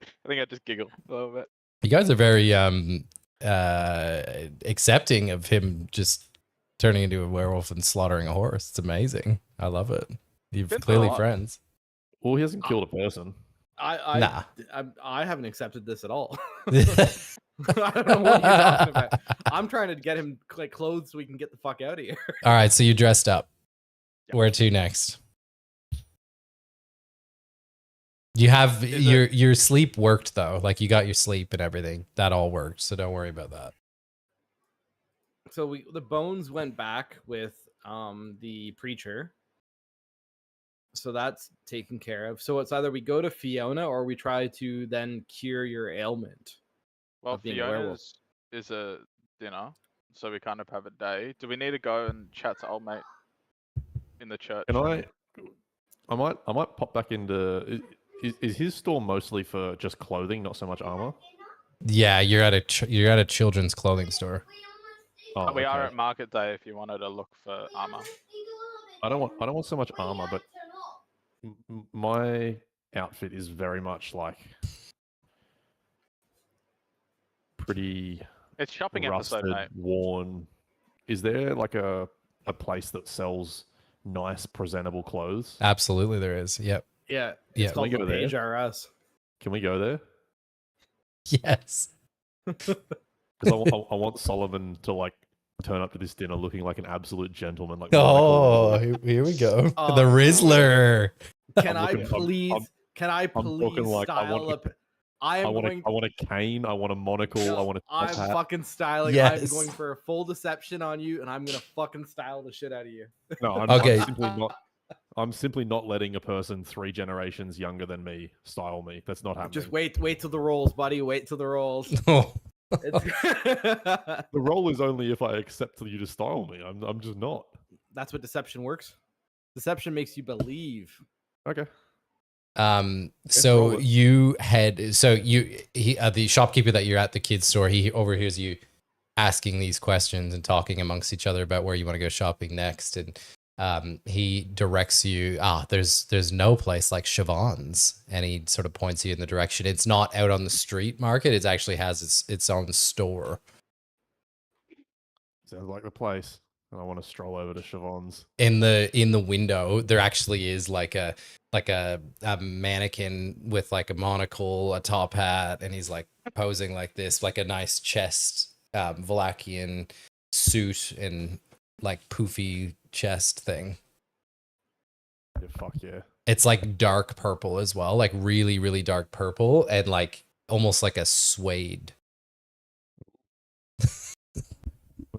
I think I just giggle a little bit. You guys are very accepting of him just turning into a werewolf and slaughtering a horse. It's amazing. I love it. You've Been clearly a lot. friends. Well, he hasn't killed a person. I haven't accepted this at all. I don't know what you're talking about. I'm trying to get him like clothes so we can get the fuck out of here. All right, so you dressed up. Yeah. Where to next? You have Is your sleep worked though. Like you got your sleep and everything. That all worked. So don't worry about that. So the bones went back with the preacher. So that's taken care of. So it's either we go to Fiona or we try to then cure your ailment. Well, of being a werewolf. Fiona's is a dinner, so we kind of have a day. Do we need to go and chat to old mate in the church? Can I might pop back into. Is his store mostly for just clothing, not so much armor? Yeah, you're at a children's clothing store. Oh, We are okay. at market day if you wanted to look for armor. I don't want so much armor, but my outfit is very much like pretty It's shopping rusted, episode, mate. worn. Is there like a place that sells nice, presentable clothes? Absolutely, there is. Yep. Yeah, Yeah, it's called we go the there? Page RS. Can we go there? Yes. Because I want Solomon to like turn up to this dinner looking like an absolute gentleman. Like Oh, here we go. The Rizzler. Can I looking- I'm- please? I'm- Can I talking please like I style want up? I want going. a cane. I want a monocle. No, I want a top I'm hat. fucking styling. I'm Yes. going for a full deception on you, and I'm gonna fucking style the shit out of you. No, Okay. I'm simply not letting a person 3 generations younger than me style me. That's not happening. Just wait till the rolls, buddy. Wait till the rolls. Oh. The role is only if I accept you to style me. I'm just not. That's what deception works. Deception makes you believe. Okay. So roll it. you head. So the shopkeeper that you're at the kids store, he overhears you asking these questions and talking amongst each other about where you want to go shopping next, and he directs you. There's no place like Siobhan's, and he sort of points you in the direction. It's not out on the street market. It actually has its own store. Sounds like the place. And I want to stroll over to Siobhan's. In the window, there actually is like a mannequin with like a monocle, a top hat, and he's like posing like this, like a nice chest, Vallakian suit and like poofy chest thing. Yeah, fuck yeah. It's like dark purple as well, like really, really dark purple, and like almost like a suede.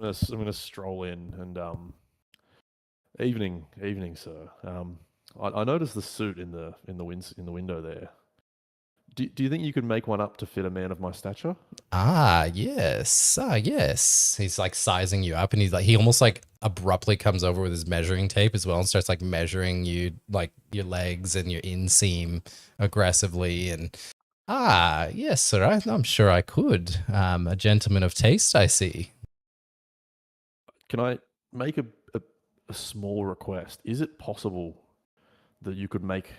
I'm gonna stroll in and evening, sir. I noticed the suit in the window there. Do you think you could make one up to fit a man of my stature? Yes. Yes. He's like sizing you up, and he almost like abruptly comes over with his measuring tape as well and starts like measuring you, like your legs and your inseam aggressively. And yes, sir. I'm sure I could. A gentleman of taste, I see. Can I make a small request? Is it possible that you could make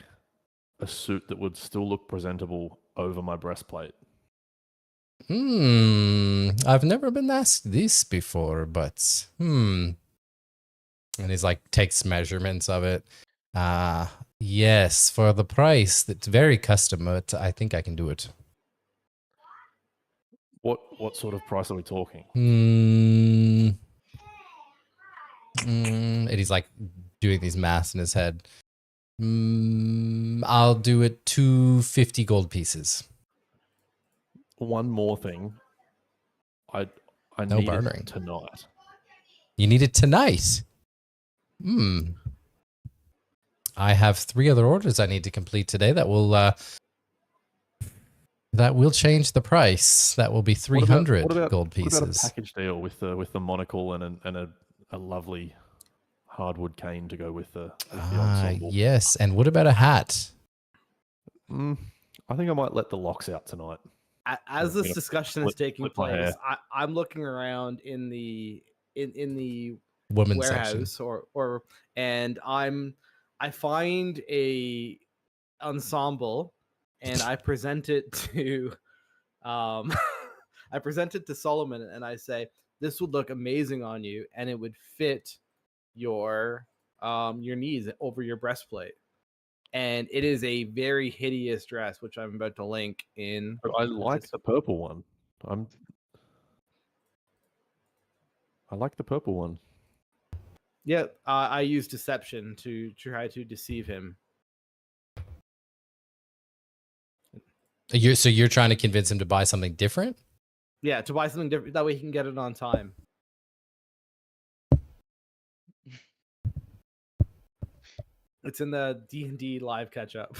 a suit that would still look presentable over my breastplate? I've never been asked this before, but And he's like takes measurements of it. Yes, for the price that's very custom, but I think I can do it. What sort of price are we talking? And he's like doing these maths in his head. I'll do it 250 gold pieces. One more thing. I No need bartering. it tonight. You need it tonight. I have 3 other orders I need to complete today that will change the price. That will be 300 what about gold What about a pieces. package deal with the monocle and a lovely hardwood cane to go with the ensemble? Yes. And what about a hat? I think I might let the locks out tonight. As this discussion is taking flip my hair. place, I'm looking around in the Women's warehouse section. and I find a ensemble and I present it to I present it to Solomon and I say this would look amazing on you and it would fit your knees over your breastplate. And it is a very hideous dress, which I'm about to link in. But I like the purple one. I like the purple one. Yeah, I use deception to try to deceive him. So you're trying to convince him to buy something different? Yeah, to buy something different. That way he can get it on time. It's in the D&D live catch up.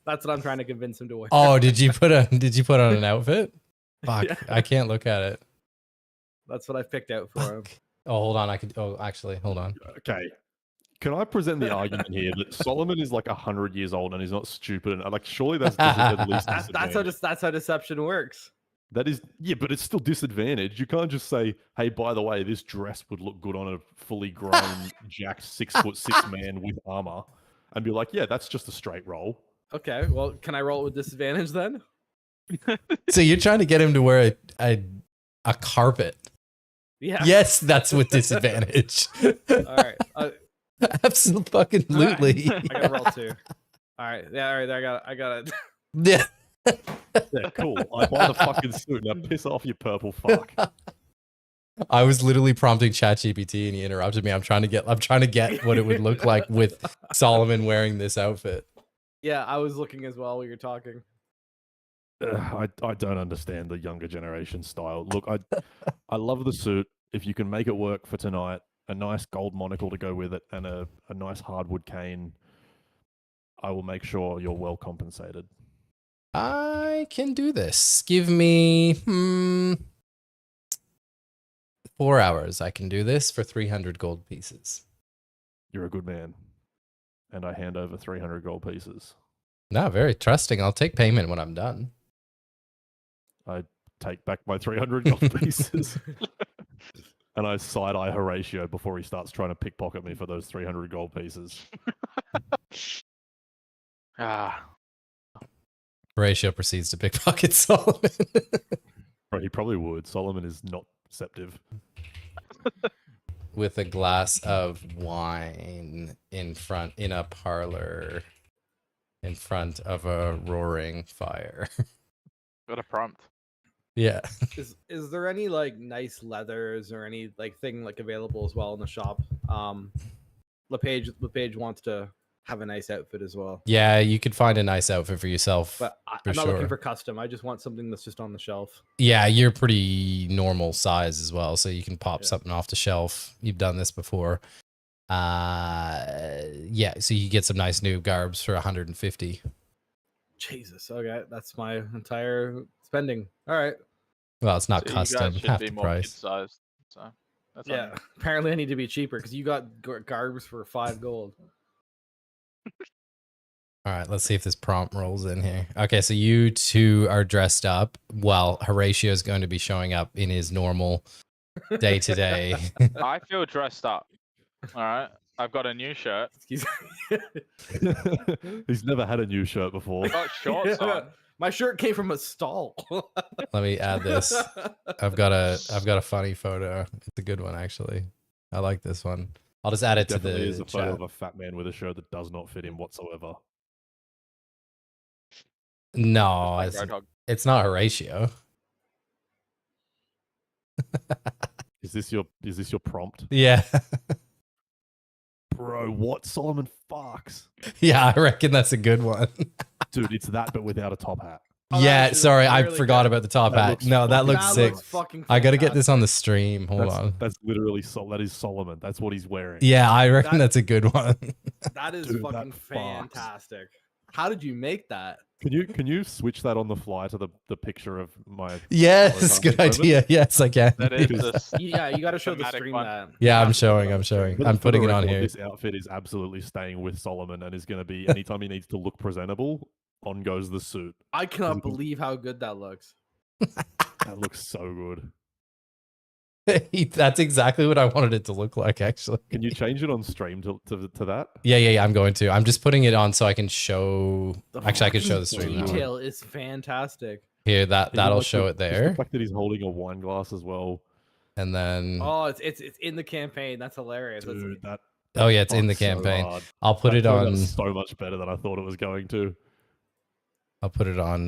That's what I'm trying to convince him to wear. Oh, did you put on an outfit? Fuck, Yeah. I can't look at it. That's what I picked out for him. Fuck. Oh, hold on. Actually, hold on. Okay. Can I present the argument here that Solomon is like 100 years old and he's not stupid? And like, surely that's at least That's how deception works. That is, yeah, but it's still disadvantage. You can't just say, "Hey, by the way, this dress would look good on a fully grown, jacked 6'6" man with armor," and be like, "Yeah, that's just a straight roll." Okay, well, can I roll it with disadvantage then? So you're trying to get him to wear a carpet? Yeah. Yes, that's with disadvantage. All right. Absolutely. I gotta roll 2. All right. Yeah. All right. I got it. Yeah. Yeah, cool. I buy the fucking suit. Now piss off, you purple fuck. I was literally prompting ChatGPT and he interrupted me. I'm trying to get what it would look like with Solomon wearing this outfit. Yeah, I was looking as well while you're talking. I don't understand the younger generation style. Look, I love the suit. If you can make it work for tonight, a nice gold monocle to go with it, and a nice hardwood cane, I will make sure you're well compensated. I can do this. Give me 4 hours. I can do this for 300 gold pieces. You're a good man. And I hand over 300 gold pieces. No, very trusting. I'll take payment when I'm done. I take back my 300 gold pieces. And I side-eye Horatio before he starts trying to pickpocket me for those 300 gold pieces. Horatio proceeds to pickpocket Solomon. Right, he probably would. Solomon is not deceptive. With a glass of wine in a parlor in front of a roaring fire. Got a prompt. Yeah. Is there any like nice leathers or any like thing like available as well in the shop? LePage wants to have a nice outfit as well. Yeah, you could find a nice outfit for yourself. But I'm not looking for custom. I just want something that's just on the shelf. Yeah, you're pretty normal size as well, so you can pop something off the shelf. You've done this before. Yeah, so you get some nice new garbs for 150. Jesus, okay, that's my entire spending. All right. Well, it's not So custom, you guys half should the be more price. kid-sized. So that's Yeah, apparently I need to be cheaper because you got garbs for 5 gold. All right, let's see if this prompt rolls in here. Okay, so you two are dressed up while Horatio is going to be showing up in his normal day-to-day. I feel dressed up. All right, I've got a new shirt. Excuse me. He's never had a new shirt before. I've got shorts on. My shirt came from a stall. Let me add this. I've got a funny photo. It's a good one, actually. I like this one. I'll just add it to the Definitely is a photo chat. of a fat man with a shirt that does not fit him whatsoever. No, Like Roadhog. it's not Horatio. Is this your prompt? Yeah. Bro, what? Solomon fucks. Yeah, I reckon that's a good one. Dude, it's that but without a top hat. Oh, Yeah, that sorry, I really forgot good. about the top That hat. looks No, that fucking- looks That sick. looks fucking I gotta get this fantastic. on the stream. Hold on. That's literally that is Solomon. That's what he's wearing. Yeah, I reckon That- that's a good one. That is Dude, that fucking fucks. fantastic. How did you make that? Can you switch that on the fly to the picture of my Yes, good idea. Yes, I can. That is Because- the Yeah, you got to show the Thematic stream one. that. Yeah, You I'm have to put showing. it on I'm the stream. showing. For I'm the putting it on record, here. This outfit is absolutely staying with Solomon and is going to be anytime he needs to look presentable, on goes the suit. I cannot Physical- believe how good that looks. That looks so good. That's exactly what I wanted it to look like, actually. Can you change it on stream to that? Yeah, I'm going to. I'm just putting it on so I can show. The Actually, I can show the fucking stream now. detail is fantastic. Here, Even that'll like show the- it just The there, fact that he's holding a wine glass as well. and then Oh, it's in the campaign. That's hilarious. That's- Dude, that oh yeah, it's in the fucks so campaign. hard. I'll put That it turned out on. so much better than I thought it was going to. I'll put it on.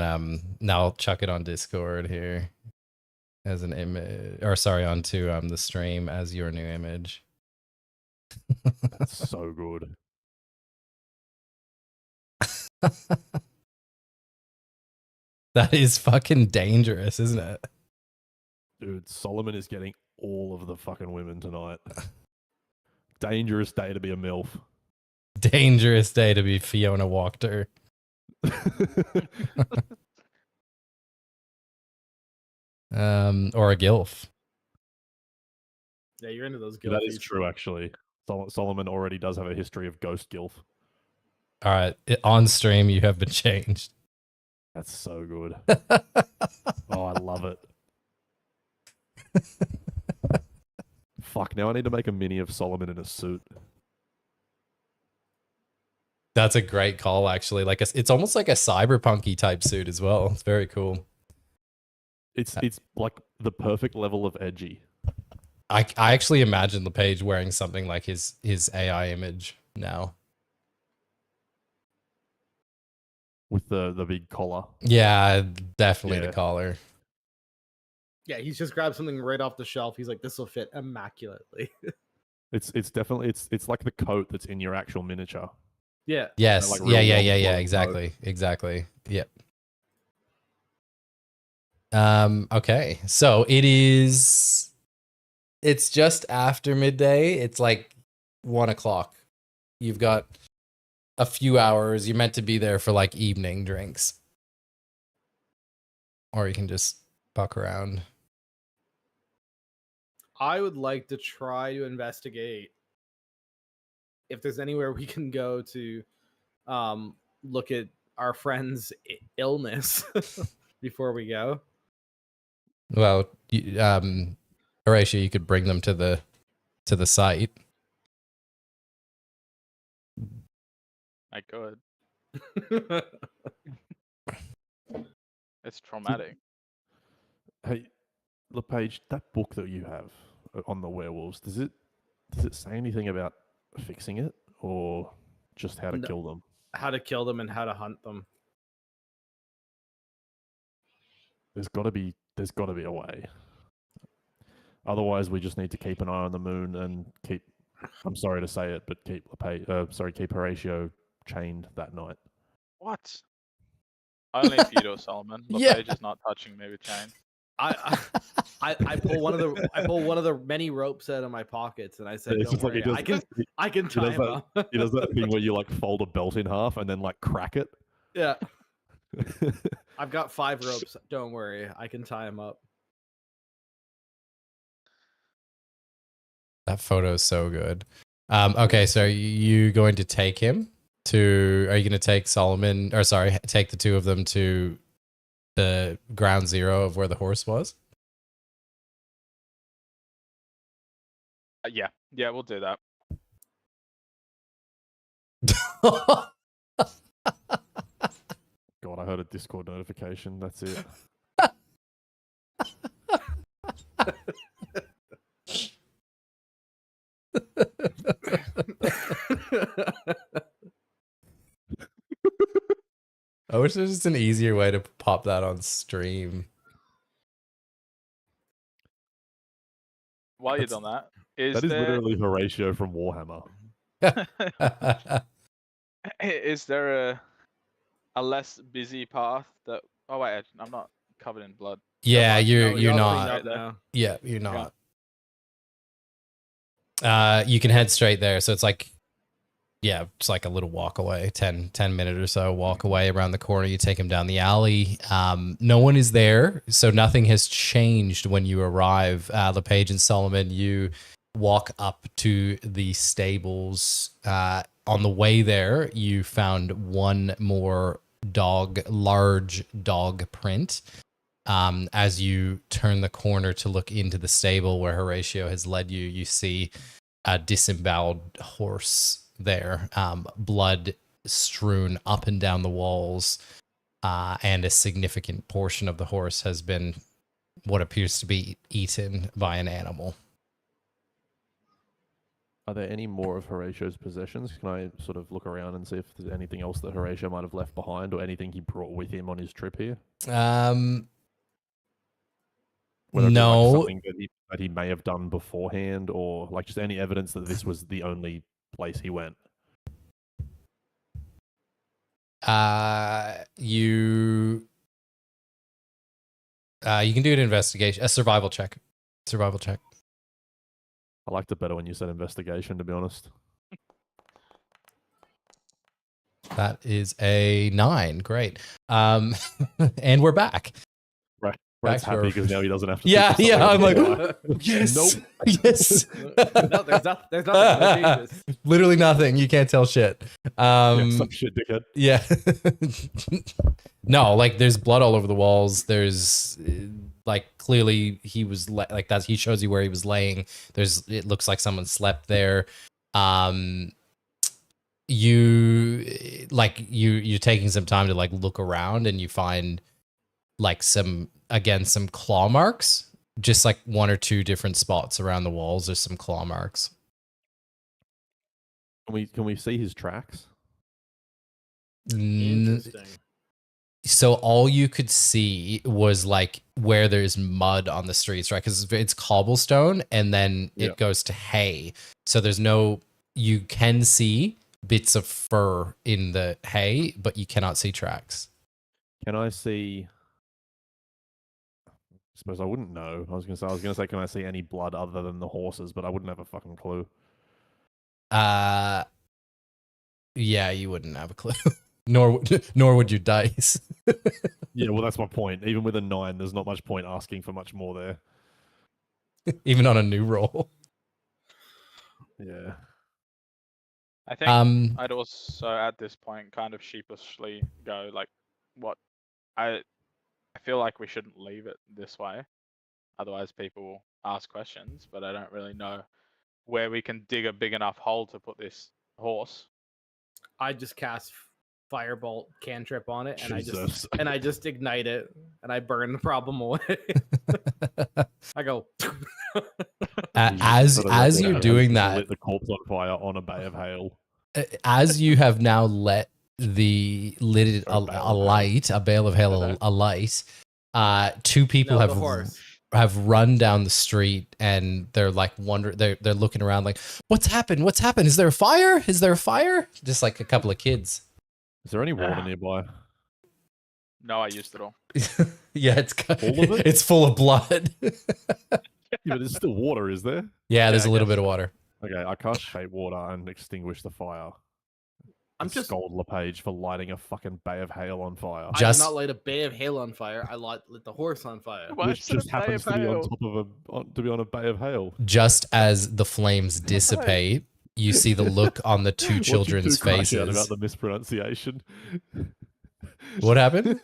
Now I'll chuck it on Discord here as an image, or sorry, onto the stream as your new image. That's so good. That is fucking dangerous, isn't it? Dude, Solomon is getting all of the fucking women tonight. Dangerous day to be a MILF. Dangerous day to be Fiona Wachter. Or a GILF. Yeah, you're into those That is guilfies. true, actually. Solomon already does have a history of ghost gilf. All right, on stream you have been changed. That's so good. Oh, I love it. Fuck, now I need to make a mini of Solomon in a suit. That's a great call, actually. Like it's almost like a cyberpunky type suit as well. It's very cool. It's like the perfect level of edgy. I actually imagine LePage wearing something like his AI image now. With the big collar. Yeah, definitely Yeah. the collar. Yeah, he's just grabbed something right off the shelf. He's like, this will fit immaculately. It's definitely it's like the coat that's in your actual miniature. Yeah. Yes. Like Yeah. real long Yeah. coat. Exactly. Yep. Okay. So it's just after midday. It's like 1 o'clock. You've got a few hours. You're meant to be there for like evening drinks. Or you can just fuck around. I would like to try to investigate if there's anywhere we can go to look at our friend's illness before we go. Well, Horatio, you could bring them to the site. I could. It's traumatic. Hey, LePage, that book that you have on the werewolves, does it say anything about fixing it or just how to No. kill them? How to kill them and how to hunt them. There's got to be a way. Otherwise, we just need to keep an eye on the moon and keep. I'm sorry to say it, but keep keep Horatio chained that night. What? Only if you do it, Solomon. Yeah. LePage is not touching me with chain. I pull one of the many ropes out of my pockets and I said, It's "Don't just like worry, I can tie him up." He does that thing where you like fold a belt in half and then like crack it. Yeah, I've got 5 ropes. Don't worry, I can tie him up. That photo is so good. Okay, so are you going to take him to? Are you going to take Solomon? Or sorry, take the two of them to the ground zero of where the horse was? Yeah, we'll do that. God, I heard a Discord notification. That's it. I wish there was just an easier way to pop that on stream. While you're doing that, is That is there literally Horatio from Warhammer. is there a less busy path that? Oh wait, I'm not covered in blood. Yeah, mind. you're No, you're all not. cleaned up now. Yeah, you're not. You can head straight there. So it's like, yeah, it's like a little walk away, 10 minute or so walk away around the corner. You take him down the alley. No one is there. So nothing has changed when you arrive. LePage and Solomon, you walk up to the stables. On the way there, you found one more large dog print. As you turn the corner to look into the stable where Horatio has led you, you see a disemboweled horse there, blood strewn up and down the walls, and a significant portion of the horse has been what appears to be eaten by an animal. Are there any more of Horatio's possessions? Can I sort of look around and see if there's anything else that Horatio might have left behind or anything he brought with him on his trip here? Whether it be, No. like, something that he may have done beforehand, or like just any evidence that this was the only place he went. You You can do an investigation, a survival check. Survival check. I liked it better when you said investigation, to be honest. That is a 9. Great. And we're back. Right. Back Brett's to our- happy because now he doesn't have to. Yeah, think of yeah. I'm something like, else. yes, Nope. yes. No, there's nothing. No changes. Literally nothing. You can't tell shit. Yeah, some shit, dickhead. Yeah. No, like there's blood all over the walls. There's like clearly he was like that. He shows you where he was laying. It looks like someone slept there. You're taking some time to like look around and you find like some claw marks. Just like 1 or 2 different spots around the walls. There's some claw marks. Can we see his tracks? Interesting. So all you could see was like where there's mud on the streets, right? Because it's cobblestone and then it goes to hay. So you can see bits of fur in the hay, but you cannot see tracks. Can I see? I suppose I wouldn't know. I was gonna say, can I see any blood other than the horses? But I wouldn't have a fucking clue. Yeah, you wouldn't have a clue. Nor would your dice. Yeah, well, that's my point. Even with a 9, there's not much point asking for much more there. Even on a new roll. Yeah. I think I'd also at this point kind of sheepishly go like, what? I feel like we shouldn't leave it this way, otherwise people will ask questions. But I don't really know where we can dig a big enough hole to put this horse. I just cast firebolt cantrip on it, and Jesus. I just ignite it, and I burn the problem away. I go. As you're doing that, lit the corpse on fire on a bay of hail. As you have now let a bale of hail alight, 2 people No, the horse. have run down the street and they're like they're looking around like, what's happened? Is there a fire? Just like a couple of kids. Is there any water nearby? No, I used it all. Yeah, it's All of it? it's full of blood. Yeah, but there's still water, is there? Yeah, there's I a little guess. bit of water. Okay, I cast Shape Water and extinguish the fire. I'm And just. scold LePage for lighting a fucking bay of hail on fire. I Just- did not light a bay of hail on fire. I lit the horse on fire. Why Which is it a just bay happens of to be on hail? top of a bay of hail. Just as the flames dissipate, you see the look on the 2 Watching children's two crash out faces. about the mispronunciation. What happened?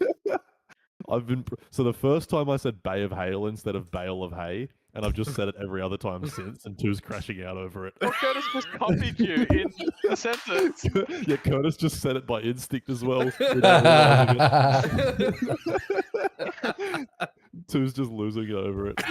So the first time I said bay of hail instead of bale of hay, and I've just said it every other time since, and 2's crashing out over it. Well, Curtis just copied you in the sentence. Yeah, Curtis just said it by instinct as well. Without realizing it. 2's just losing it over it.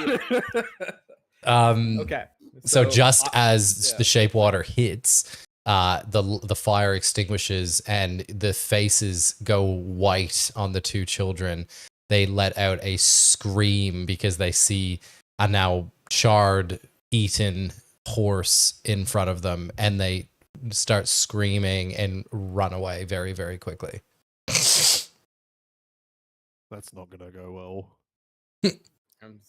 Okay. So just as yeah. the shape water hits, the fire extinguishes and the faces go white on the 2 children. They let out a scream because they see a now charred, eaten horse in front of them, and they start screaming and run away very, very quickly. That's not gonna go well. I'm-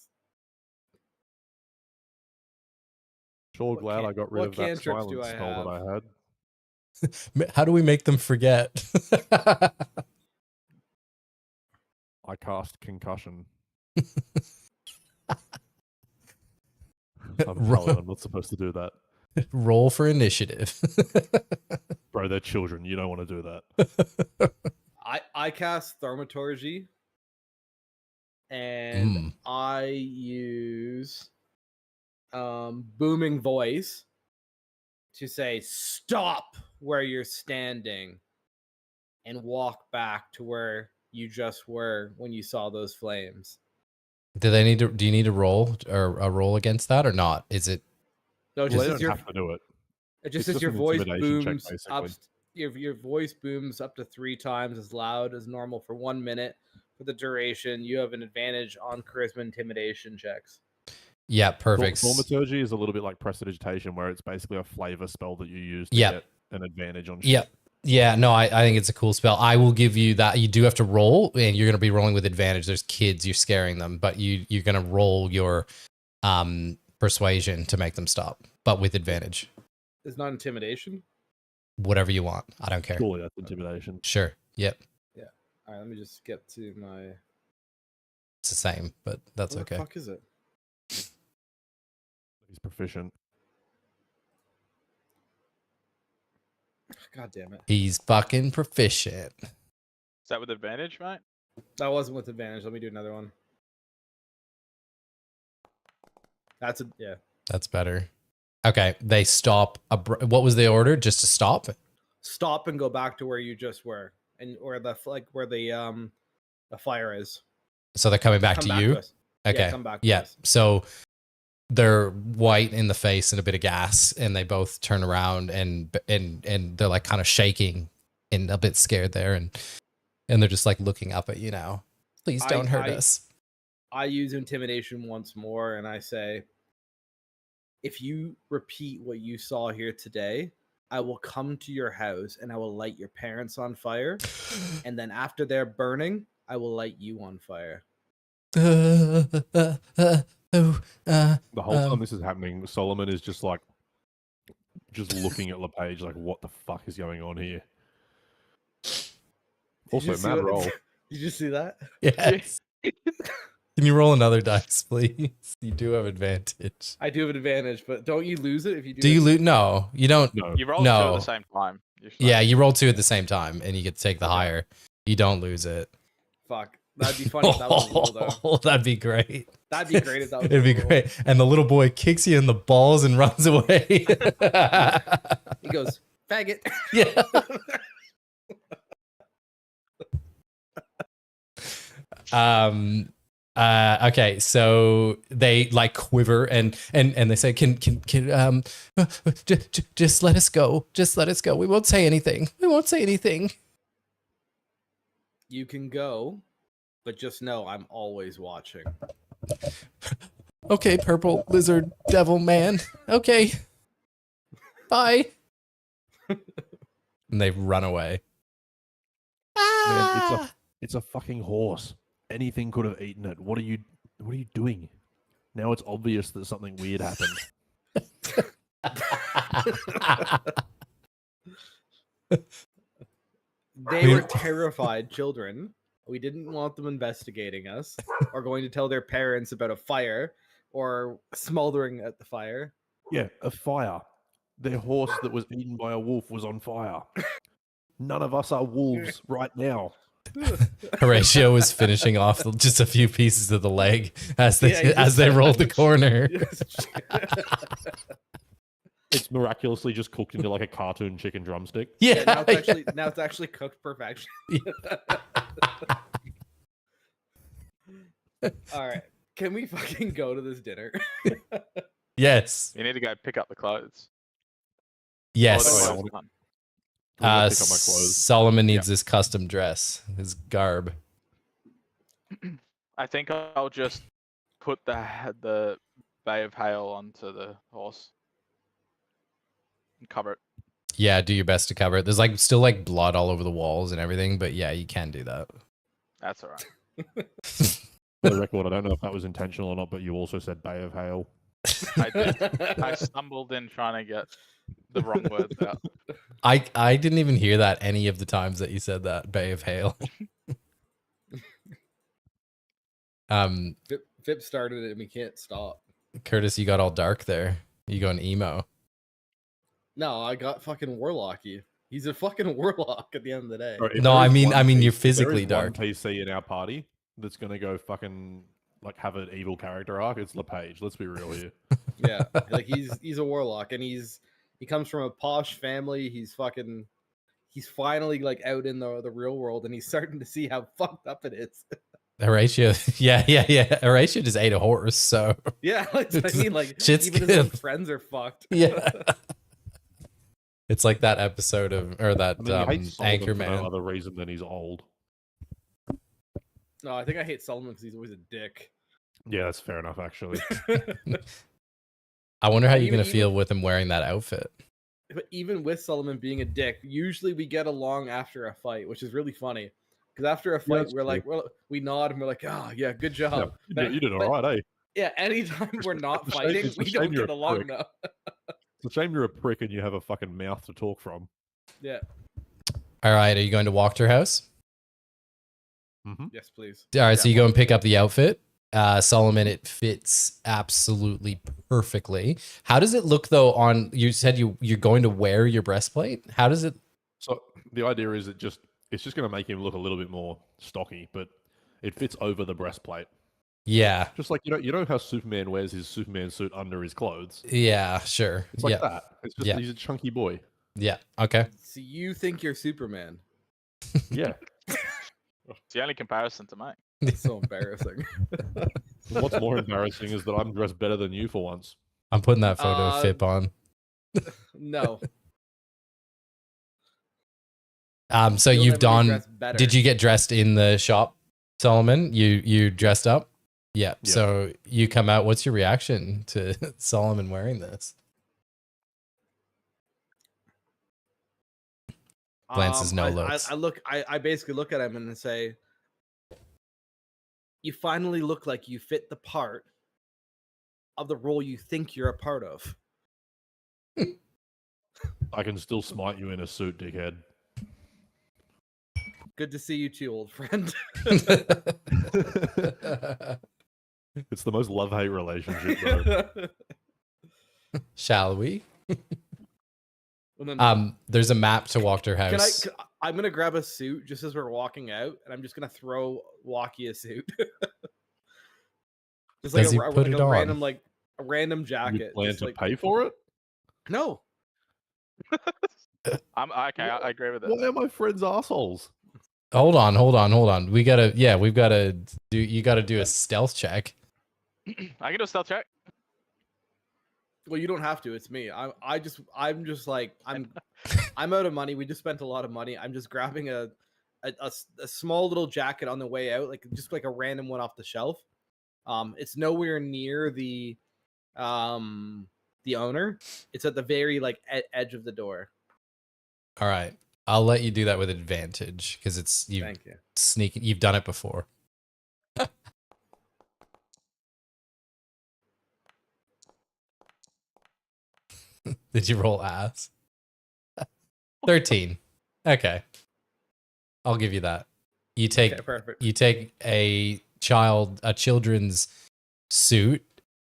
Sure What glad I got rid what of that cantrips do silence I spell that I had. How do we make them forget? I cast concussion. I'm not supposed to do that. Roll for initiative. Bro, they're children. You don't want to do that. I cast thaumaturgy, and Mm. I use booming voice to say stop where you're standing and walk back to where you just were when you saw those flames. Do you need to roll or a roll against that or not? Is it No, Well, just they as don't have to do it. it just it's as your just an voice intimidation check, booms up, basically. your voice booms up to 3 times as loud as normal for 1 minute. For the duration, you have an advantage on charisma intimidation checks. yeah, perfect. Thaumaturgy is a little bit like prestidigitation, where it's basically a flavor spell that you use to Yep. get an advantage on shit. Yep. Yeah, no, I think it's a cool spell. I will give you that. You do have to roll, and you're going to be rolling with advantage. There's kids, you're scaring them, but you're going to roll your persuasion to make them stop, but with advantage. It's not intimidation. Whatever you want. I don't care. Surely that's intimidation. Sure. Yep. All right, let me just get to my. It's the same, but that's What okay. the fuck is it? He's proficient. God damn it! He's fucking proficient. Is that with advantage, mate? That wasn't with advantage. Let me do another one. That's a yeah. That's better. Okay, they stop. What was the order? Just to stop? Stop and go back to where you just were, and or the where the fire is. So they're coming back Come to back you? to us. Okay. Yeah, come back to Yeah. us. So they're white in the face and a bit of gas, and they both turn around and they're like kind of shaking and a bit scared there, and they're just like looking up at you now. Please don't hurt us. I use intimidation once more, and I say, if you repeat what you saw here today, I will come to your house and I will light your parents on fire, and then after they're burning, I will light you on fire. The whole time this is happening, Solomon is just looking at LePage like, what the fuck is going on here? Also, mad roll. Did you see that? Yes. Can you roll another dice, please? You do have advantage. I do have an advantage, but don't you lose it if you do? Do you loot? No, you don't. No. You roll two No. at the same time. Yeah, you roll two at the same time, and you get to take the higher. You don't lose it. Fuck, that'd be funny if that was a roll, though. That'd be great. That'd be great if that was. It'd be a roll. great. And the little boy kicks you in the balls and runs away. He goes, faggot. Yeah. Okay, so they like quiver and they say, can just let us go. Just let us go. We won't say anything. We won't say anything. You can go, but just know I'm always watching. Okay, purple lizard devil man. Okay. Bye. And they run away. Man, it's a fucking horse. Anything could have eaten it. What are you doing? Now it's obvious that something weird happened. They were terrified children. We didn't want them investigating us or going to tell their parents about a fire or smoldering at the fire. Yeah, a fire. Their horse that was eaten by a wolf was on fire. None of us are wolves right now. Horatio was finishing off just a few pieces of the leg as they rolled the corner. It's miraculously just cooked into like a cartoon chicken drumstick. Yeah, now it's actually cooked perfection. All right, can we fucking go to this dinner? Yes. You need to go pick up the clothes. Yes. Oh, Can we go pick up my clothes? Solomon needs this custom dress, his garb. I think I'll just put the Bay of Hail onto the horse and cover it. Yeah, do your best to cover it. There's like still like blood all over the walls and everything, but yeah, you can do that. That's all right. For the record, I don't know if that was intentional or not, but you also said Bay of Hail. I did. I stumbled in trying to get the wrong words out. I didn't even hear that any of the times that you said that, Bay of Hail. Vip started it and we can't stop. Curtis, you got all dark there. You going emo. No, I got fucking warlocky. He's a fucking warlock at the end of the day. Bro, if No, there I is mean one you're if there physically is dark. One PC in our party that's gonna go fucking like have an evil character arc. It's LePage. Let's be real here. Yeah, like he's a warlock and he comes from a posh family. He's finally like out in the real world and he's starting to see how fucked up it is. Horatio, yeah. Horatio just ate a horse, so Yeah, I mean, like Shit's even his own good. friends are fucked. yeah. It's like that episode of that I mean, you hate Solomon for Anchorman. no other reason than he's old. No, I think I hate Solomon because he's always a dick. Yeah, that's fair enough, actually. I wonder how you're Even- gonna feel with him wearing that outfit. but even with Solomon being a dick, usually we get along after a fight, which is really funny. Because after a fight, that's we're true. like, we nod and we're like, oh yeah, good job. You did all right, eh? Yeah, anytime we're not It's a shame- fighting, it's a we shame don't you're get a along prick. though. It's a shame you're a prick and you have a fucking mouth to talk from. Yeah. All right, are you going to walk to her house? Yes, please. All right, so Yeah, you go and pick up the outfit. Solomon, it fits absolutely perfectly. How does it look though? On you said you're going to wear your breastplate. How does it? So the idea is it's just going to make him look a little bit more stocky, but it fits over the breastplate. Yeah, Just like you know how Superman wears his Superman suit under his clothes. yeah, sure. It's like yeah, that. It's just he's a chunky boy. yeah. Okay. So you think you're Superman? Yeah. It's the only comparison to make. That's so embarrassing. What's more embarrassing is that I'm dressed better than you for once. I'm putting that photo of Fip on. No. So You'll you've never be done. dressed better. Did you get dressed in the shop, Solomon? You dressed up? Yeah. Yeah. So you come out. What's your reaction to Solomon wearing this? Glances no looks. I basically look at him and say, you finally look like you fit the part of the role you think you're a part of. I can still smite you in a suit, dickhead. Good to see you too, old friend. It's the most love-hate relationship, though. Shall we? And then, There's a map to walk to her house. I'm gonna grab a suit just as we're walking out, and I'm just gonna throw Waki a suit. Just Does he put it on? random a random You jacket. plan just to like, pay for it? no. I'm okay. I agree with it. Why are my friends assholes? Hold on. We gotta do. You gotta do a stealth check. I can do a stealth check. Well, you don't have to. It's me. I'm just like I'm out of money. We just spent a lot of money. I'm just grabbing a small little jacket on the way out, just like a random one off the shelf. It's nowhere near the owner. It's at the very edge of the door. All right, I'll let you do that with advantage because Thank you. sneaking. You've done it before. Did you roll ass? 13. Okay. I'll give you that. You take Okay, perfect. you take a children's suit.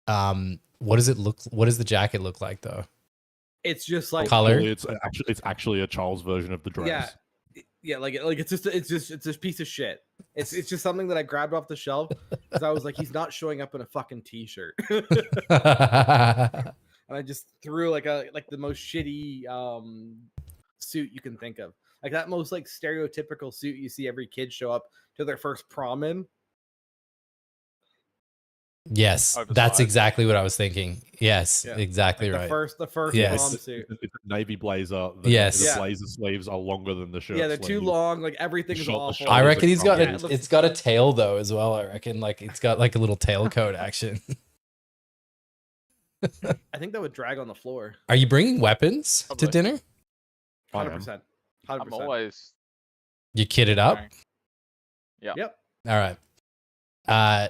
What does the jacket look like though? It's just like Color? It's actually a child's version of the dress. Yeah, it's just a piece of shit. It's just something that I grabbed off the shelf because I was like, he's not showing up in a fucking t-shirt. And I just threw the most shitty suit you can think of, like that most stereotypical suit you see every kid show up to their first prom in. Yes, Oversized. that's exactly what I was thinking. Yes, Yeah. exactly right. The first Yes. prom suit. It's a navy blazer. Yes. The Yeah. blazer sleeves are longer than the shirt. Yeah, they're too sleeves. long. Everything's The awful. shoulders I are reckon he's got crumpled. it's got a tail though as well. I reckon it's got a little tailcoat action. I think that would drag on the floor. Are you bringing weapons to Probably. dinner? I am. 100%. I'm always. You kitted up? Yep. All right.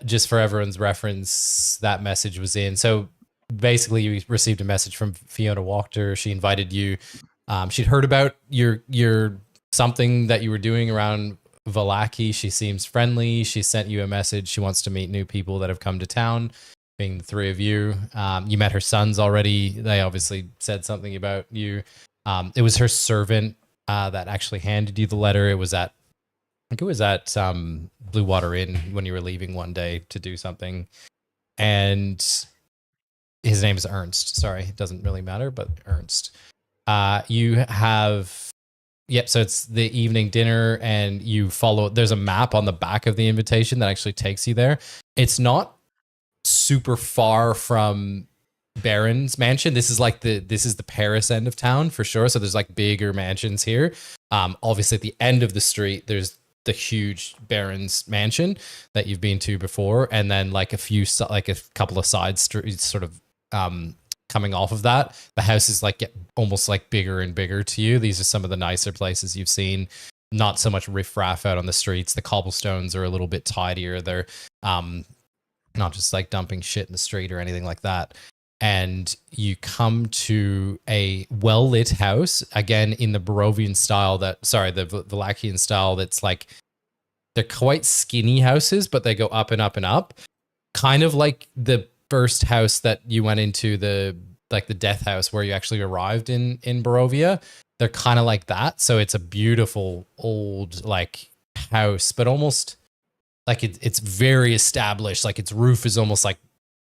Just for everyone's reference, that message was in. So basically, you received a message from Fiona Wachter. She invited you. She'd heard about your something that you were doing around Vallaki. She seems friendly. She sent you a message. She wants to meet new people that have come to town, being the three of you. You met her sons already. They obviously said something about you. It was her servant that actually handed you the letter. I think it was at Blue Water Inn when you were leaving one day to do something. And his name is Ernst. Sorry, it doesn't really matter, but Ernst. You have, so it's the evening dinner and you follow, there's a map on the back of the invitation that actually takes you there. It's not super far from Baron's mansion. This is the Paris end of town for sure. So there's bigger mansions here. Obviously at the end of the street, there's the huge Baron's mansion that you've been to before, and then a couple of side streets, sort of coming off of that, the houses like get almost like bigger and bigger to you. These are some of the nicer places you've seen. Not so much riffraff out on the streets. The cobblestones are a little bit tidier. They're not just like dumping shit in the street or anything like that. And you come to a well-lit house, again in the Barovian style the Vallakian style, that's like, they're quite skinny houses, but they go up and up and up. Kind of like the first house that you went into, the death house where you actually arrived in Barovia. They're kind of like that. So it's a beautiful old like house, but almost like it's very established. Like its roof is almost like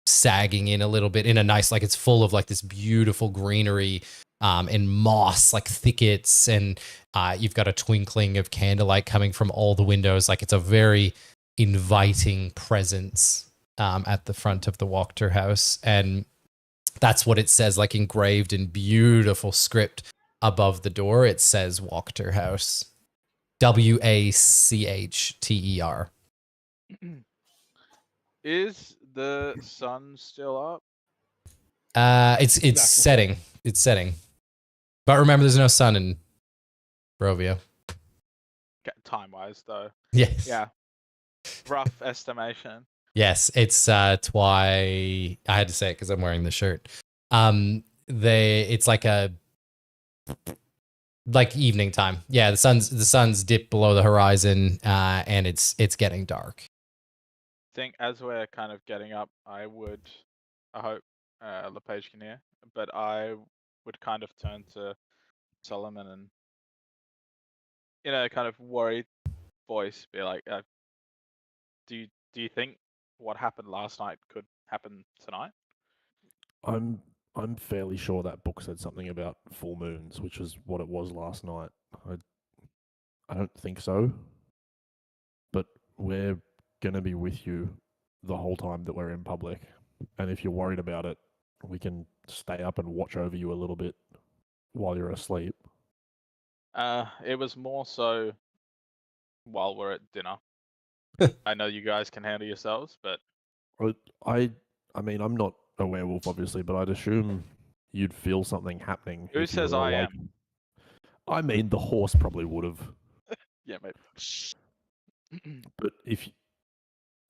sagging in a little bit in a nice, like it's full of like this beautiful greenery and moss, like thickets, and you've got a twinkling of candlelight coming from all the windows. Like it's a very inviting presence at the front of the Wachter house. And that's what it says, like engraved in beautiful script above the door. It says Wachter House. Wachter. Is the sun still up? It's setting. It's setting. But remember, there's no sun in Barovia. Time wise though. Yes. Yeah. Rough estimation. Yes, it's I had to say it because I'm wearing the shirt. It's like a evening time. Yeah, the sun's dipped below the horizon, and it's getting dark. I think as we're kind of getting up, I hope LePage can hear, but I would kind of turn to Solomon and, kind of worried voice, be like, do you think what happened last night could happen tonight? I'm fairly sure that book said something about full moons, which is what it was last night. I don't think so, but we're gonna be with you the whole time that we're in public, and if you're worried about it, we can stay up and watch over you a little bit while you're asleep. It was more so while we're at dinner. I know you guys can handle yourselves, but I mean, I'm not a werewolf, obviously, but I'd assume you'd feel something happening. Who if you says were I awake. am? I mean, the horse probably would have. Yeah, maybe. But if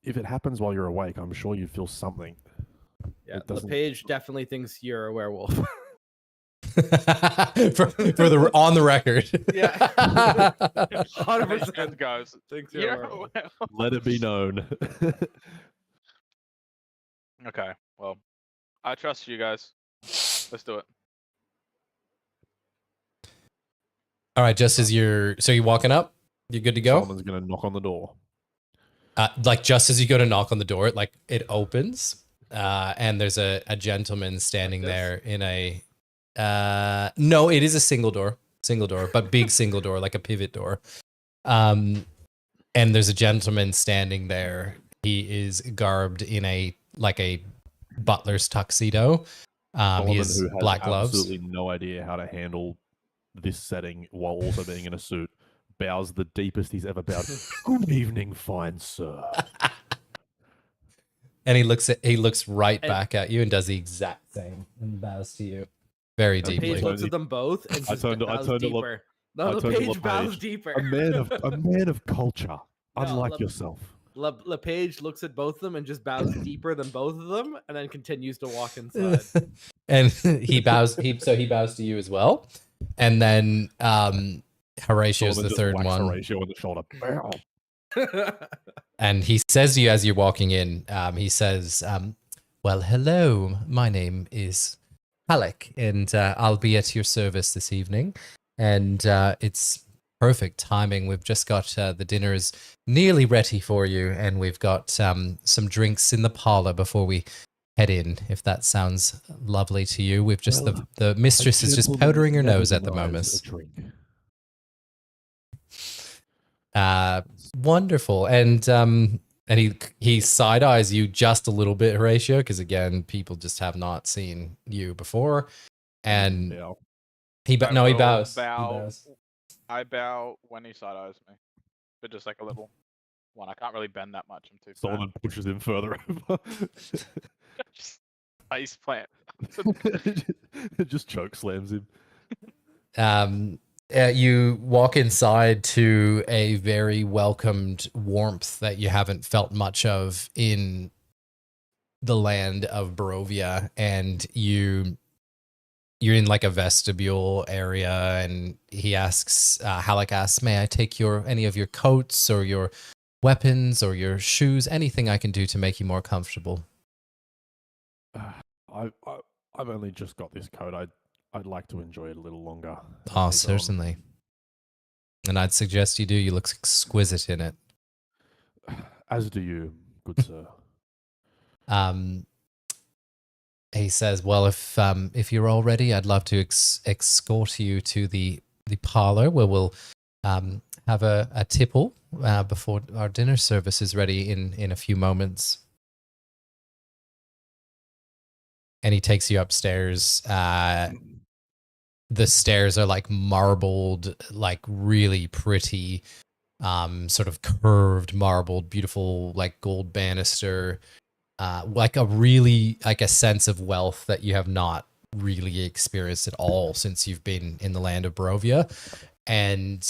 it happens while you're awake, I'm sure you'd feel something. Yeah, It doesn't- LePage definitely thinks you're a werewolf. for the on the record. Yeah. 100% And goes, thinks you're yeah, a werewolf. well. Let it be known. Okay, well, I trust you guys. Let's do it. All right, just as you're walking up, you're good to go. Solomon's gonna knock on the door. Like just as you go to knock on the door, it opens, and there's a gentleman standing Like this? there in a. No, it is a single door, but big single door, like a pivot door. And there's a gentleman standing there. He is garbed in a butler's tuxedo. He Solomon, has who has black gloves. absolutely no idea how to handle this setting while also being in a suit, bows the deepest he's ever bowed. Good evening, fine sir. And he looks right And- back at you and does the exact same and bows to you very Okay, deeply. LePage looks at them both and I just turned to- I bows turned to deeper. I No, turned to LePage bows LePage. deeper. A man of culture, unlike Le- yourself. LePage looks at both of them and just bows deeper than both of them, and then continues to walk inside. And he bows. He bows to you as well. And then Horatio's Solomon the just third whacks one, Horatio on the shoulder. Bow. and he says to you as you're walking in. He says, "Well, hello. My name is Halleck, and I'll be at your service this evening. And it's perfect timing. We've just got the dinner is nearly ready for you, and we've got some drinks in the parlor before we head in. If that sounds lovely to you, we've just Well, the mistress is just gentleman powdering her never nose at the denies moment. a drink. Wonderful, and he side eyes you just a little bit, Horatio, because again, people just have not seen you before, and Yeah. he I no he will bows. bow. He bows. I bow when he side eyes me, but just like a little one. I can't really bend that much. I'm too fat. Solomon pushes him further over. face plant. It just choke slams him. You walk inside to a very welcomed warmth that you haven't felt much of in the land of Barovia, and you're in like a vestibule area, and he asks, Halleck asks, may I take any of your coats or your weapons or your shoes, anything I can do to make you more comfortable? I've only just got this coat. I'd like to enjoy it a little longer. Oh, certainly. And I'd suggest you do. You look exquisite in it. As do you, good sir. He says, well, if you're all ready, I'd love to escort you to the parlor where we'll have a tipple before our dinner service is ready in a few moments. And he takes you upstairs. The stairs are like marbled, like really pretty, sort of curved, marbled, beautiful, like gold banister. Like a sense of wealth that you have not really experienced at all since you've been in the land of Barovia. And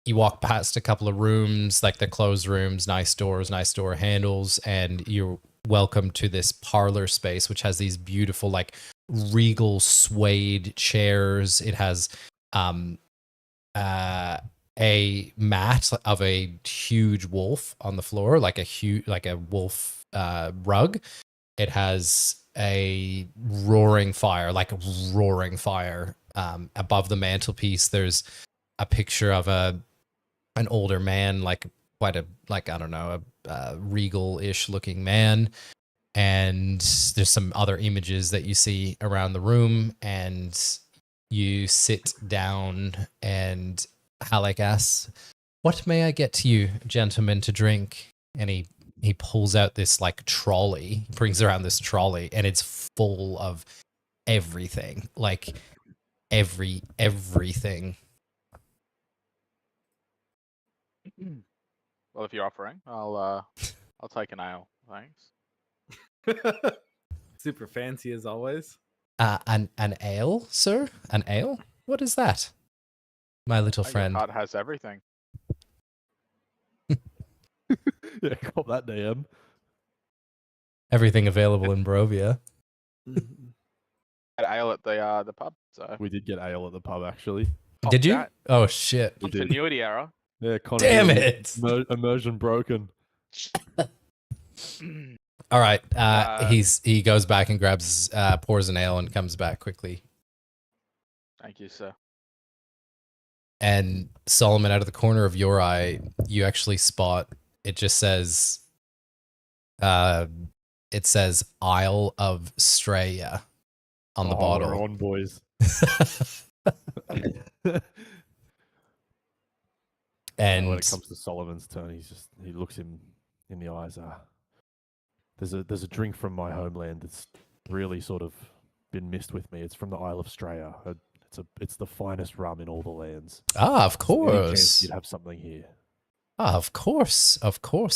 you walk past a couple of rooms, like the closed rooms, nice doors, nice door handles, and you're welcome to this parlor space, which has these beautiful, like regal suede chairs. It has a mat of a huge wolf on the floor, like a wolf rug. It has a roaring fire above the mantelpiece. There's a picture of an older man, like quite a regal-ish looking man, and there's some other images that you see around the room, and you sit down, and Halleck asks, what may I get to you, gentlemen, to drink? And he pulls out this like trolley, brings around this trolley, and it's full of everything, like everything. Well, if you're offering, I'll take an ale, thanks. Super fancy as always. An ale, sir? An ale? What is that, my little friend? Your cart has everything. Yeah, cop that DM. Everything available in Barovia. Had ale at the pub, so. We did get ale at the pub, actually. Did you? That. Oh shit! Continuity error. Yeah, Damn it! Immersion broken. All right. He goes back and grabs, pours an ale and comes back quickly. Thank you, sir. And Solomon, out of the corner of your eye, you actually spot, it just says, Isle of Strahd on the bottle. We're on, boys. And when it comes to Solomon's turn, he looks him in the eyes. There's a drink from my homeland that's really sort of been missed with me. It's from the Isle of Strahd. It's the finest rum in all the lands. Ah, of Any chance course. you'd have something here. Ah, of course,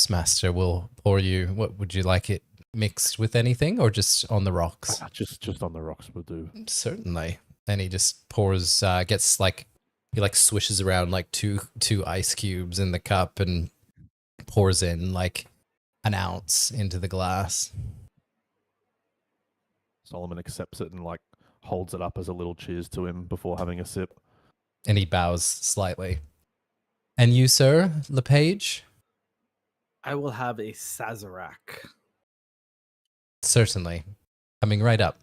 master. We'll pour you. What would you like it mixed with anything, or just on the rocks? Just on the rocks will do. Certainly. And he just pours, gets like, he like swishes around like two ice cubes in the cup and pours in like an ounce into the glass. Solomon accepts it and like holds it up as a little cheers to him before having a sip. And he bows slightly. And you, sir, LePage? I will have a Sazerac. Certainly. Coming right up.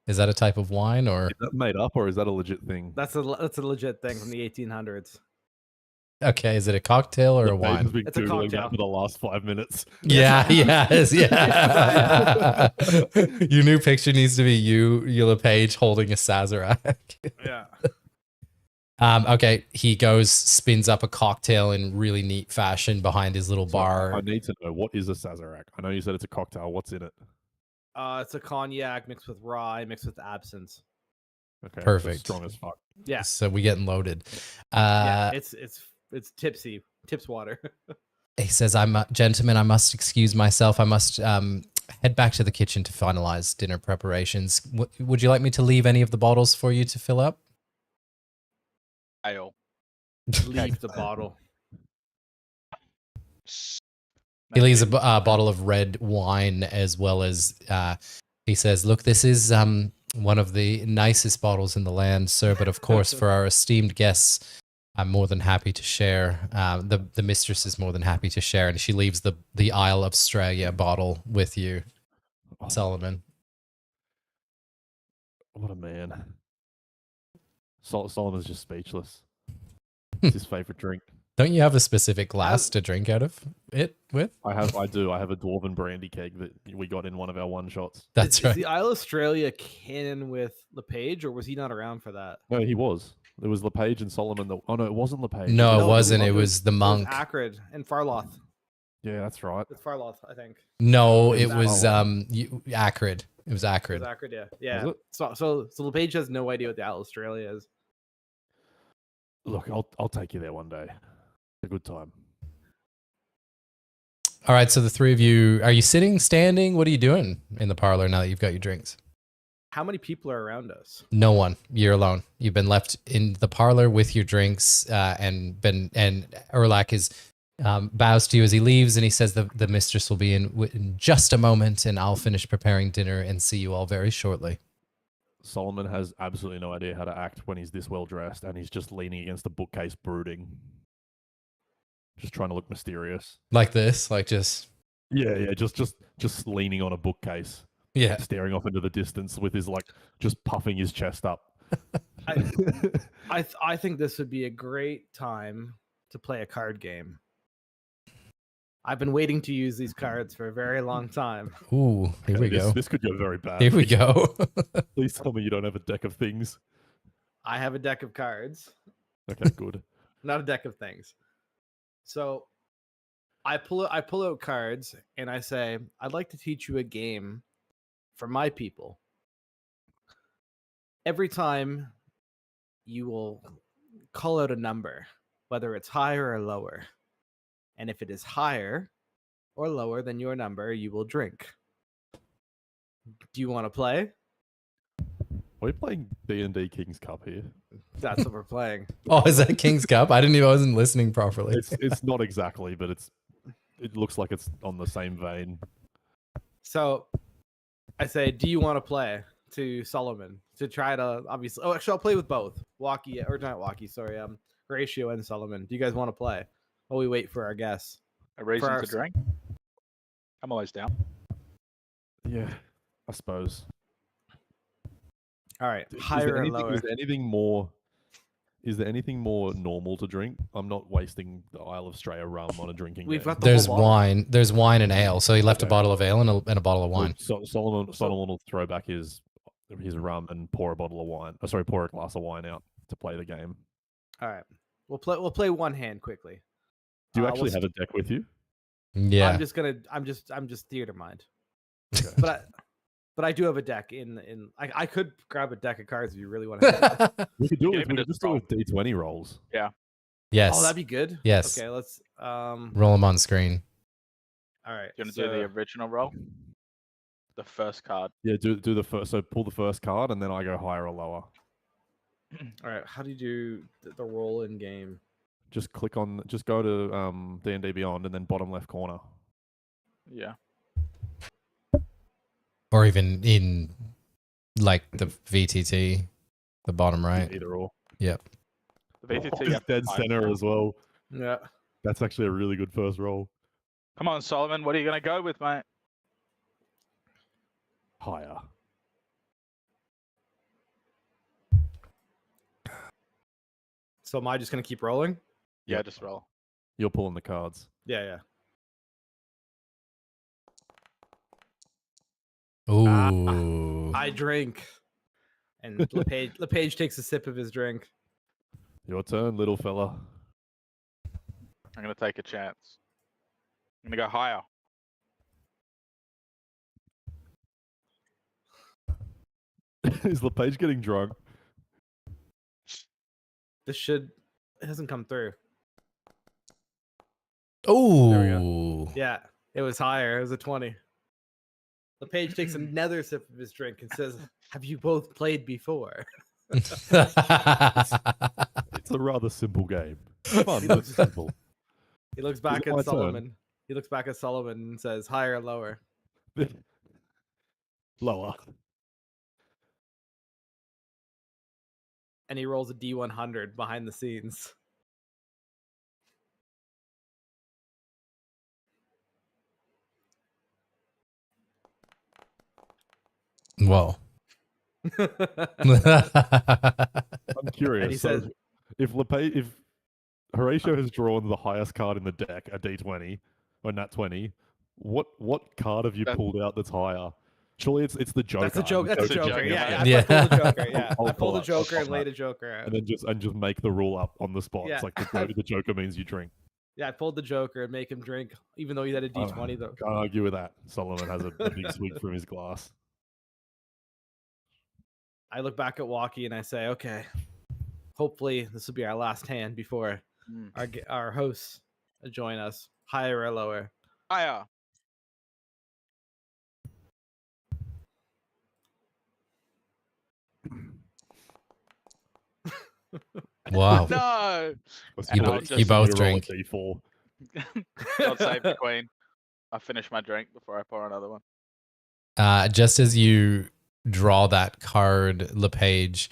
Is that a type of wine, or? Is that made up, or is that a legit thing? That's a legit thing from the 1800s. Okay, is it a cocktail or a LePage has wine? been It's a Googling cocktail. that for the last 5 minutes. Yeah, yeah. Your new picture needs to be you LePage, holding a Sazerac. Yeah. Okay, he goes, spins up a cocktail in really neat fashion behind his little So bar. I need to know, what is a Sazerac? I know you said it's a cocktail. What's in it? It's a cognac mixed with rye, mixed with absinthe. Okay, so Perfect. strong as fuck. Yeah. So we getting loaded. Yeah, it's tipsy. Tips water. He says, gentlemen, I must excuse myself. I must head back to the kitchen to finalize dinner preparations. Would you like me to leave any of the bottles for you to fill up? Ale. Leave the bottle. He leaves a bottle of red wine as well as he says, "Look, this is one of the nicest bottles in the land, sir. But of course, for our esteemed guests, I'm more than happy to share. The mistress is more than happy to share, and she leaves the Isle of Australia bottle with you, Solomon." What a man. Solomon's just speechless. It's his favorite drink. Don't you have a specific glass to drink out of it with? I do. I have a dwarven brandy keg that we got in one of our one shots. That's Is right. the Isle of Australia canon with LePage, or was he not around for that? No, he was. It was LePage and Solomon. Oh no, it wasn't LePage. No, it No, wasn't. it It was- was the It was monk. Acrid and Farloth. Yeah, that's right. It's Farloth, I think. No, It it was was Acrid. It was It Acrid. was Acrid, yeah. Yeah. Was it? So LePage has no idea what the Isle of Australia is. Look, I'll take you there one day. It's a good time. All right, so the three of you, are you sitting, standing? What are you doing in the parlor now that you've got your drinks? How many people are around us? No one. You're alone. You've been left in the parlor with your drinks, and Erlak is bows to you as he leaves, and he says the mistress will be in just a moment, and I'll finish preparing dinner and see you all very shortly. Solomon has absolutely no idea how to act when he's this well dressed, and he's just leaning against the bookcase, brooding, just trying to look mysterious. Like this, like just Yeah, just leaning on a bookcase, yeah. staring off into the distance with his just puffing his chest up. I think this would be a great time to play a card game. I've been waiting to use these cards for a very long time. Ooh, here we go. This could go very bad. Here we go. Please tell me you don't have a deck of things. I have a deck of cards, Okay, good. not a deck of things. So I pull out cards and I say, I'd like to teach you a game for my people. Every time you will call out a number, whether it's higher or lower. And if it is higher or lower than your number, you will drink. Do you want to play? Are we playing D&D King's Cup here? That's what we're playing. Oh, is that King's Cup? I wasn't listening properly. It's not exactly, but it looks like it's on the same vein. So I say, do you want to play to Solomon to try to obviously? Oh, actually, I'll play with both Waki or not Waki. Sorry, Horatio and Solomon. Do you guys want to play? While we wait for our guests. A reason our- to drink? I'm always down. Yeah, I suppose. All right, Is higher there or anything, lower? is there anything more normal to drink? I'm not wasting the Isle of Australia rum on a drinking We've game. got the There's whole bottle. wine. There's wine and ale. So he left a Okay. bottle of ale and a bottle of wine. So Solomon will throw back his rum and pour a bottle of wine. Pour a glass of wine out to play the game. All right, we'll play one hand quickly. Do you we'll actually have a deck with you? Yeah. I'm just theater mind. Okay. But I do have a deck in. I could grab a deck of cards if you really want to. We could do Give it. We it a could just do it with D20 rolls. Yes. Oh, that'd be good. Yes. Okay, let's. Roll them on screen. All right. You want to do the original roll? The first card. Yeah, do the first. So pull the first card, and then I go higher or lower. All right. How do you do the roll in game? Just go to D&D Beyond, and then bottom left corner. Yeah. Or even in like the VTT, the bottom right. Either or. The VTT. Just you have to dead find center now. as well. Yeah. That's actually a really good first roll. Come on, Solomon. What are you going to go with, mate? Higher. So am I just gonna keep rolling? Yeah, Yep. just roll. You're pulling the cards. Yeah. Ooh. I drink, and LePage takes a sip of his drink. Your turn, little fella. I'm going to take a chance. I'm going to go higher. Is LePage getting drunk? It hasn't come through. Ooh. Yeah, it was higher. It was a 20. LePage takes another sip of his drink and says, "Have you both played before?" It's a rather simple game. Fun, but simple. He looks back it my at turn? Solomon. He looks back at Solomon and says, "Higher or lower?" Lower. And he rolls a D100 behind the scenes. Whoa. I'm curious. he So says- if Horatio has drawn the highest card in the deck, a D20 or nat 20, what card have you pulled out that's higher? Surely it's the Joker. That's a joke. That's a Joker, Joker. yeah. Yeah, I pulled the Joker. Yeah, I'll I pulled the pull Joker and laid a Joker out. and just make the rule up on the spot. Yeah. It's like the Joker means you drink. Yeah, I pulled the Joker and make him drink, even though he had a D20 though. Can't argue with that. Solomon has a big swig from his glass. I look back at Walkie and I say, "Okay, hopefully this will be our last hand before our hosts join us. Higher or lower?" Higher. Wow. No. You And I'll both- just- you both roll a drink. D4. God save the queen. I finish my drink before I pour another one. Just as you draw that card, LePage,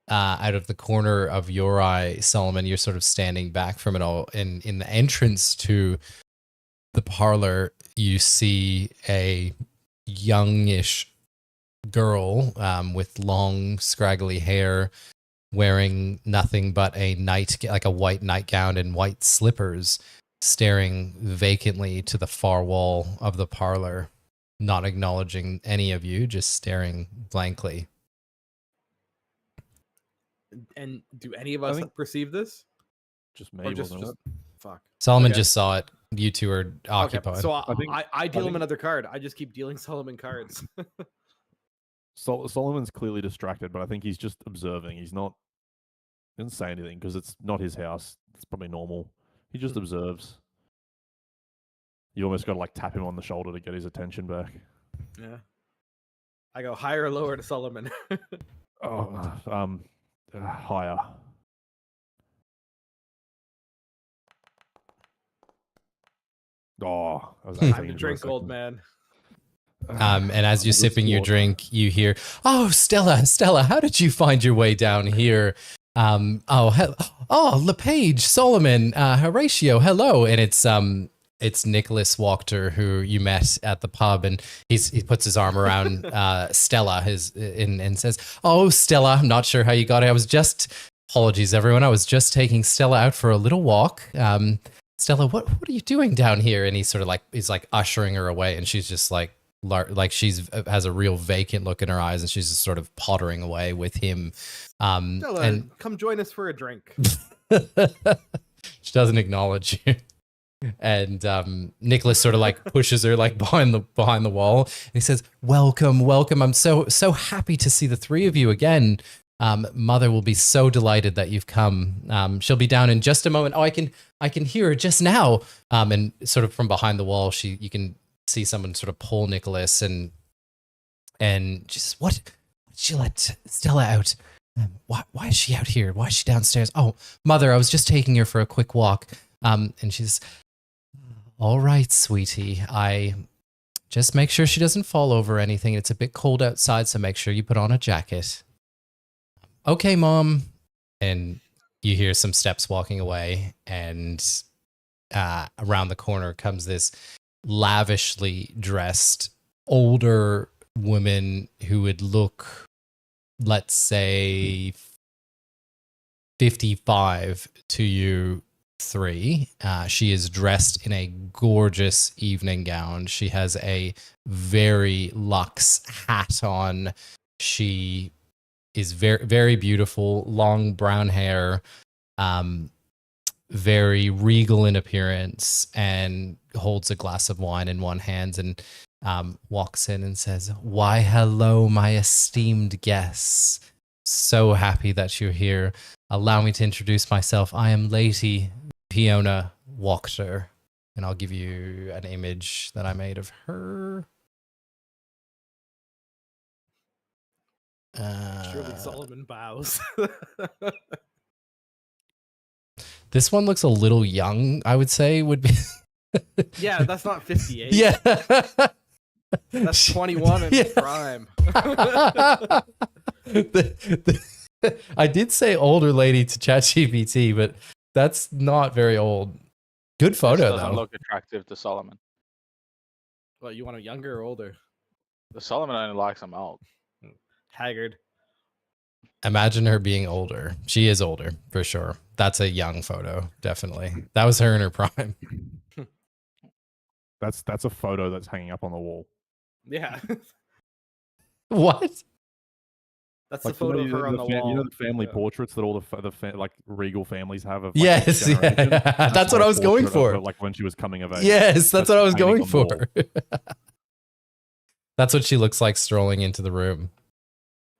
out of the corner of your eye, Solomon, you're sort of standing back from it all. In the entrance to the parlor, you see a youngish girl with long, scraggly hair, wearing nothing but a white nightgown and white slippers, staring vacantly to the far wall of the parlor, not acknowledging any of you, just staring blankly. And do any of us think- perceive this? Just me, Or just, wasn't it? fuck. Solomon Okay. just saw it. You two are occupied. Okay, so I think- I deal him think- another card. I just keep dealing Solomon cards. Solomon's clearly distracted, but I think he's just observing. He doesn't say anything because it's not his house. It's probably normal. He just observes. You almost got to like tap him on the shoulder to get his attention back. Yeah. I go higher or lower to Solomon. Higher. Oh, I was Time 18 to for a drink, old second. man. And as you're Good sipping your sport. drink, you hear, "Oh, Stella, how did you find your way down here?" LePage, Solomon, Horatio, hello. And it's Nicholas Wachter, who you met at the pub, and he puts his arm around Stella and says, "Oh, Stella, I'm not sure how you got it. Apologies, everyone. I was just taking Stella out for a little walk. Stella, what are you doing down here?" And he's like ushering her away, and she's just like she's has a real vacant look in her eyes, and she's just sort of pottering away with him. Stella, come join us for a drink. She doesn't acknowledge you. And Nicholas sort of like pushes her like behind the wall, and he says, welcome. I'm so happy to see the three of you again. Mother will be so delighted that you've come. She'll be down in just a moment. Oh, I can hear her just now. And sort of from behind the wall, you can see someone sort of pull Nicholas and just, what? She let Stella out. Why is she out here? Why is she downstairs? Oh, Mother, I was just taking her for a quick walk. And she's, all right, sweetie. I just make sure she doesn't fall over or anything. It's a bit cold outside, so make sure you put on a jacket. Okay, Mom. And you hear some steps walking away, and around the corner comes this lavishly dressed older woman who would look, let's say, 55 to you three. She is dressed in a gorgeous evening gown. She has a very luxe hat on. She is very, very beautiful, long brown hair, very regal in appearance, and holds a glass of wine in one hand and walks in and says, "Why, hello, my esteemed guests. So happy that you're here. Allow me to introduce myself. I am Lady Fiona Wachter." And I'll give you an image that I made of her. Surely Solomon bows. This one looks a little young, I would say, would be. Yeah, that's not 58. Yeah. That's 21 in Yeah. prime. I did say older lady to ChatGPT, but that's not very old. Good This photo, doesn't though. look attractive to Solomon. Well, you want him younger or older? The Solomon only likes them old. Haggard. Imagine her being older. She is older, for sure. That's a young photo, definitely. That was her in her prime. That's a photo that's hanging up on the wall. Yeah. What? That's Like the photo of her on the wall. You know the family Yeah. portraits that all the like regal families have of like, Yes, each yeah, generation? yeah. That's what her I was going portrait of her, for. like when she was coming of age. Yes, that's what I was hanging going on the wall. for. That's what she looks like strolling into the room.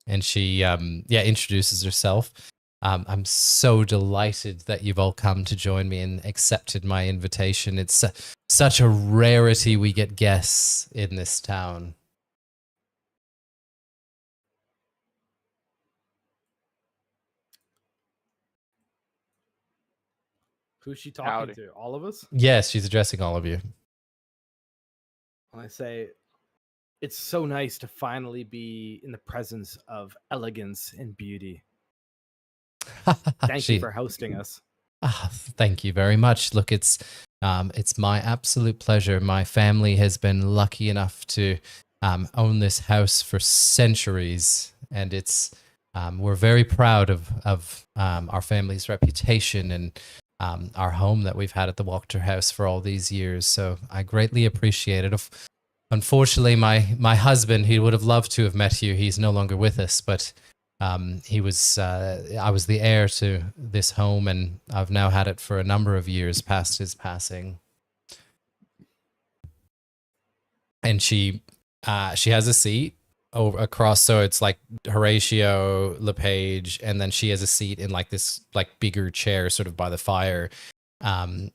And she introduces herself. I'm so delighted that you've all come to join me and accepted my invitation. It's such a rarity we get guests in this town. Who's she talking Howdy. to? All of us? Yes, she's addressing all of you. And I say, it's so nice to finally be in the presence of elegance and beauty. Thank you for hosting us. Thank you very much. Look, it's my absolute pleasure. My family has been lucky enough to own this house for centuries, and it's we're very proud of our family's reputation and our home that we've had at the Wachter House for all these years. So I greatly appreciate it. Unfortunately, my husband, he would have loved to have met you. He's no longer with us, but I was the heir to this home, and I've now had it for a number of years past his passing. And she has a seat over across, so it's like Horatio, LePage, and then she has a seat in like this like bigger chair sort of by the fire. And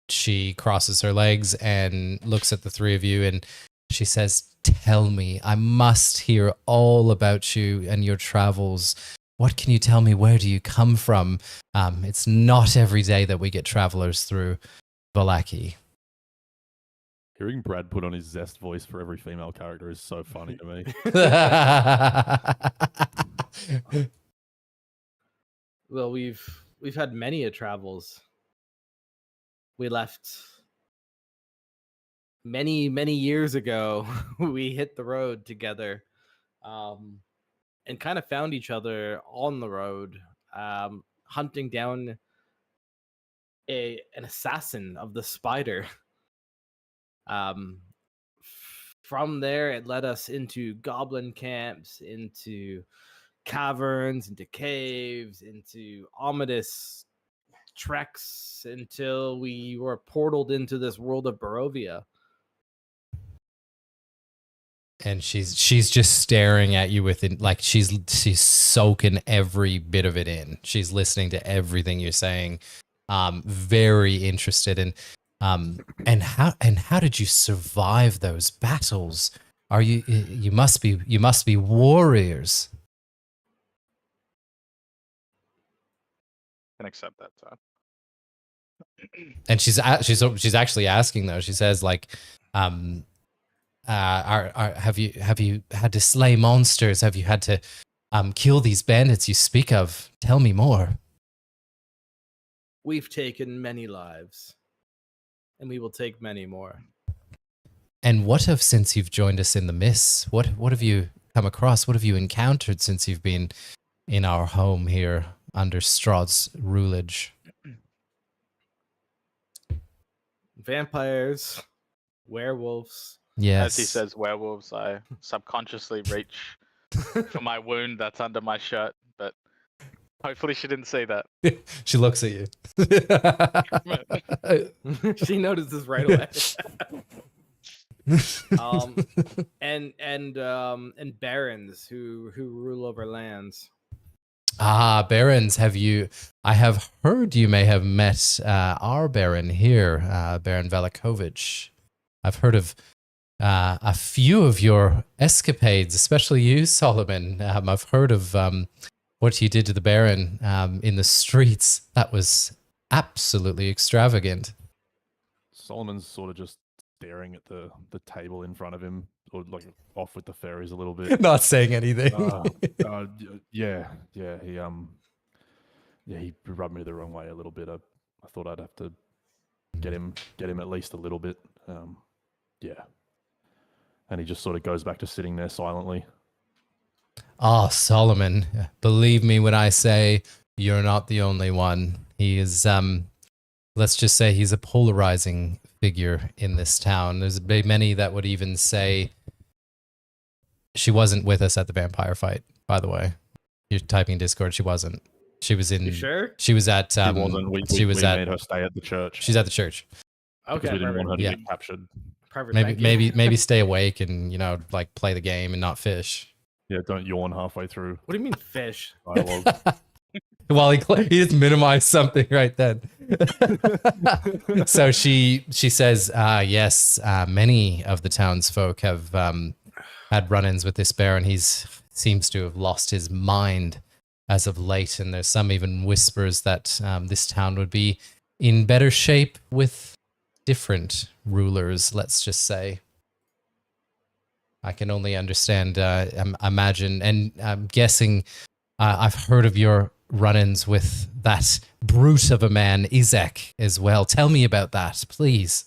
she crosses her legs and looks at the three of you, and she says, "Tell me, I must hear all about you and your travels. What can you tell me? Where do you come from? It's not every day that we get travelers through Vallaki." Hearing Brad put on his zest voice for every female character is so funny to me. Well, we've had many a travels. We left many years ago. We hit the road together, and kind of found each other on the road, hunting down an assassin of the spider. From there, it led us into goblin camps, into caverns, into caves, into ominous treks, until we were portaled into this world of Barovia. And she's just staring at you with it, like she's soaking every bit of it in. She's listening to everything you're saying. Very interested in and how did you survive those battles? Are you must be warriors. Can accept that, Todd. And she's actually asking though. She says like, have you had to slay monsters? Have you had to kill these bandits you speak of? Tell me more. We've taken many lives, and we will take many more. And what of since you've joined us in the mists? What have you come across? What have you encountered since you've been in our home here under Strahd's rulage? Vampires, werewolves. Yes. As he says werewolves, I subconsciously reach for my wound that's under my shirt, but hopefully she didn't say that. She looks at you. She notices right away. And barons who rule over lands. Barons, I have heard you may have met our baron here, Baron Valakovich. I've heard of a few of your escapades, especially you, Solomon. I've heard of what you did to the Baron in the streets. That was absolutely extravagant. Solomon's sort of just staring at the table in front of him, or like off with the fairies a little bit. Not saying anything. Yeah, he rubbed me the wrong way a little bit. I thought I'd have to get him at least a little bit. Yeah. And he just sort of goes back to sitting there silently. Oh, Solomon, believe me when I say you're not the only one. He is, let's just say he's a polarizing figure in this town. There's many that would even say she wasn't with us at the vampire fight, by the way. You're typing Discord, she wasn't. She was in. You sure? She was at. She wasn't. We made her stay at the church. She's at the church. Okay, we didn't perfect. want her to get captured. Perfect. Maybe stay awake and like play the game and not fish. Yeah, don't yawn halfway through What do you mean fish? dialogue. Well, he just minimized something right then. So she says, yes, many of the townsfolk have had run-ins with this bear, and seems to have lost his mind as of late. And there's some even whispers that this town would be in better shape with different rulers, let's just say. I can only understand, imagine, and I'm guessing I've heard of your run-ins with that brute of a man, Izek, as well. Tell me about that, please.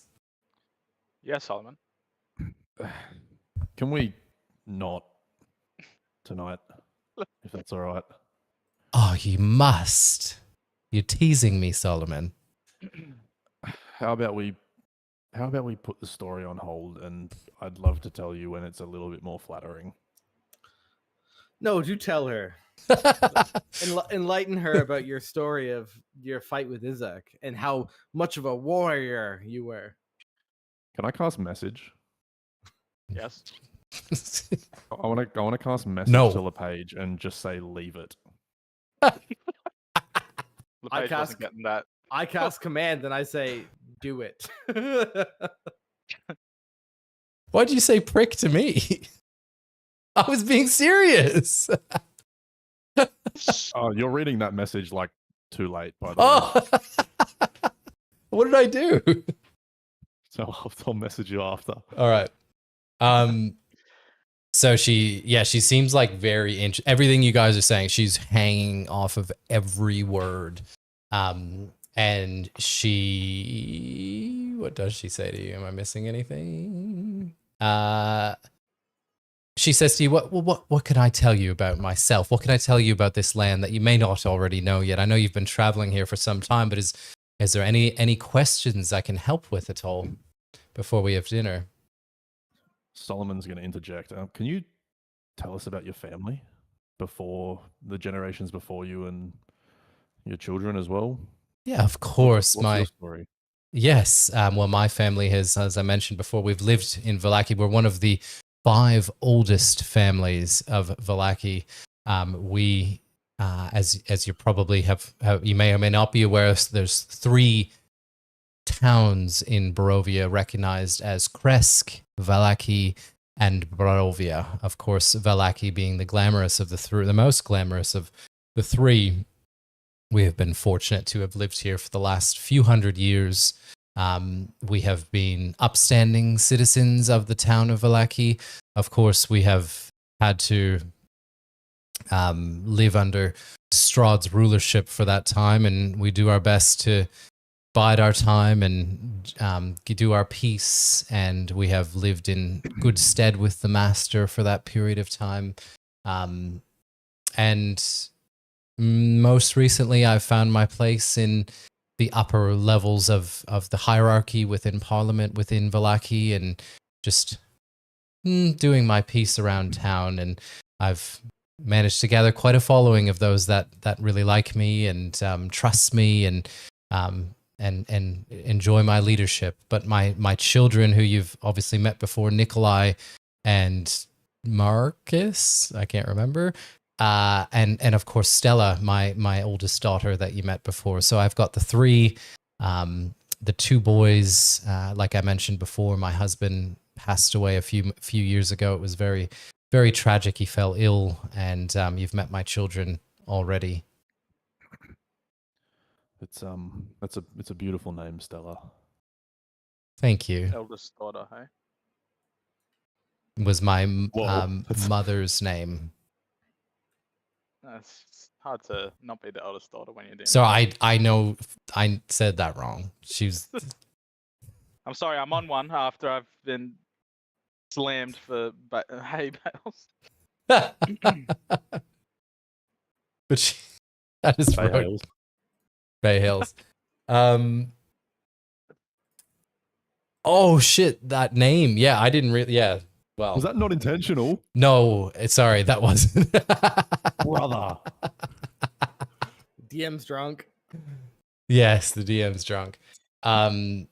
Yeah, Solomon. Can we not tonight, if that's all right? Oh, you must. You're teasing me, Solomon. How about we put the story on hold, and I'd love to tell you when it's a little bit more flattering. No, do tell her. Enlighten her about your story of your fight with Izek and how much of a warrior you were. Can I cast message? Yes. I want to cast message No. to LePage and just say leave it. LePage wasn't getting that. I cast command and I say do it. Why'd you say prick to me? I was being serious. Oh, you're reading that message like too late, by the way. What did I do? So I'll message you after. All right. So she seems like very everything you guys are saying, she's hanging off of every word. And what does she say to you? Am I missing anything? She says to you, what can I tell you about myself? What can I tell you about this land that you may not already know yet? I know you've been traveling here for some time, but is there any questions I can help with at all before we have dinner? Solomon's going to interject. Can you tell us about your family before the generations before you and your children as well? Yeah, of course. What's your story? Yes. Well, my family has, as I mentioned before, we've lived in Vallaki. We're one of the 5 oldest families of Vallaki. We, as you probably have, you may or may not be aware, there's 3 towns in Barovia recognized as Kresk, Vallaki, and Barovia. Of course, Vallaki being the most glamorous of the 3. We have been fortunate to have lived here for the last few hundred years. We have been upstanding citizens of the town of Vallaki. Of course, we have had to live under Strahd's rulership for that time, and we do our best to bide our time and do our piece, and we have lived in good stead with the master for that period of time. And most recently, I've found my place in the upper levels of the hierarchy within Parliament, within Vallaki, and just doing my piece around town. And I've managed to gather quite a following of those that really like me and trust me and enjoy my leadership. But my children, who you've obviously met before, Nikolai and Marcus, I can't remember, and of course Stella, my oldest daughter that you met before. So I've got the 3, the 2 boys, like I mentioned before. My husband passed away a few years ago. It was very, very tragic. He fell ill, and you've met my children already. It's a beautiful name, Stella. Thank you. Eldest daughter, hey? Was my Whoa, that's- mother's name. It's hard to not be the eldest daughter when you're doing So that. I know I said that wrong. She was. I'm sorry, I'm on one after I've been slammed for hay bales. But that is Bay right. Hales. Bay Hills. Oh shit, that name. Yeah, I didn't really. Yeah. Well, Was that not intentional, no, sorry, that wasn't. brother? DM's drunk. Yes, the DM's drunk. And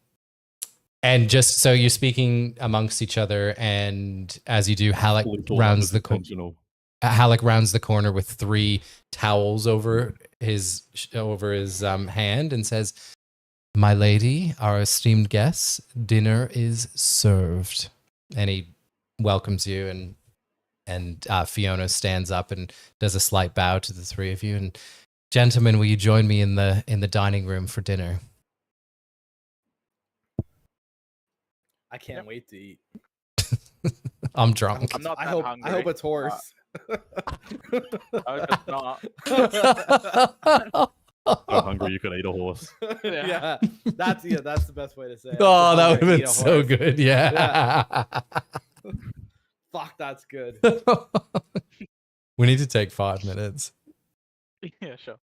just so you're speaking amongst each other, and as you do, Halleck Fully thought that rounds was the intentional. Halleck rounds the corner with 3 towels over his hand and says, "My lady, our esteemed guests, dinner is served." And he welcomes you, and Fiona stands up and does a slight bow to the 3 of you. And gentlemen, will you join me in the dining room for dinner? I can't wait to eat. I'm drunk. I'm not I that hope hungry. I hope it's horse. I hope it's not. So hungry you could eat a horse. Yeah, that's the best way to say it. Oh, If that I'm would have gonna eat been a so horse. good. Yeah. Fuck, that's good. We need to take 5 minutes. Yeah, sure.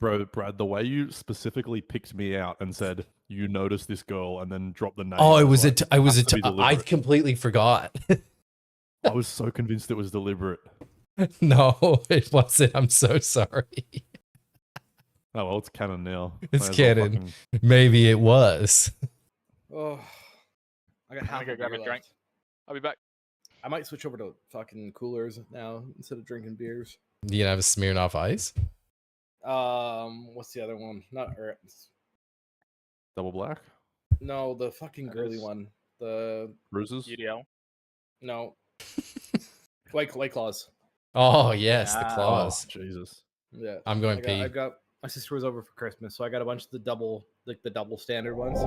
Bro, Brad, the way you specifically picked me out and said you noticed this girl and then dropped the name. Oh, it was like, has to be I deliberate. completely forgot. I was so convinced it was deliberate. No, it wasn't. I'm so sorry. Oh well, it's canon now. It's Might as well canon. fucking- Maybe it was. Oh, I got I'm half gonna a go grab beer a drink. left. I'll be back. I might switch over to fucking coolers now instead of drinking beers. You have a Smirnoff Ice? What's the other one? Not Double black? no, the fucking That girly is- one. The Bruises? UDL. no, White Claws. Oh yes, the Ah. claws. Oh, Jesus. Yeah, I'm going I pee. got my sister was over for Christmas, so I got a bunch of the double standard ones.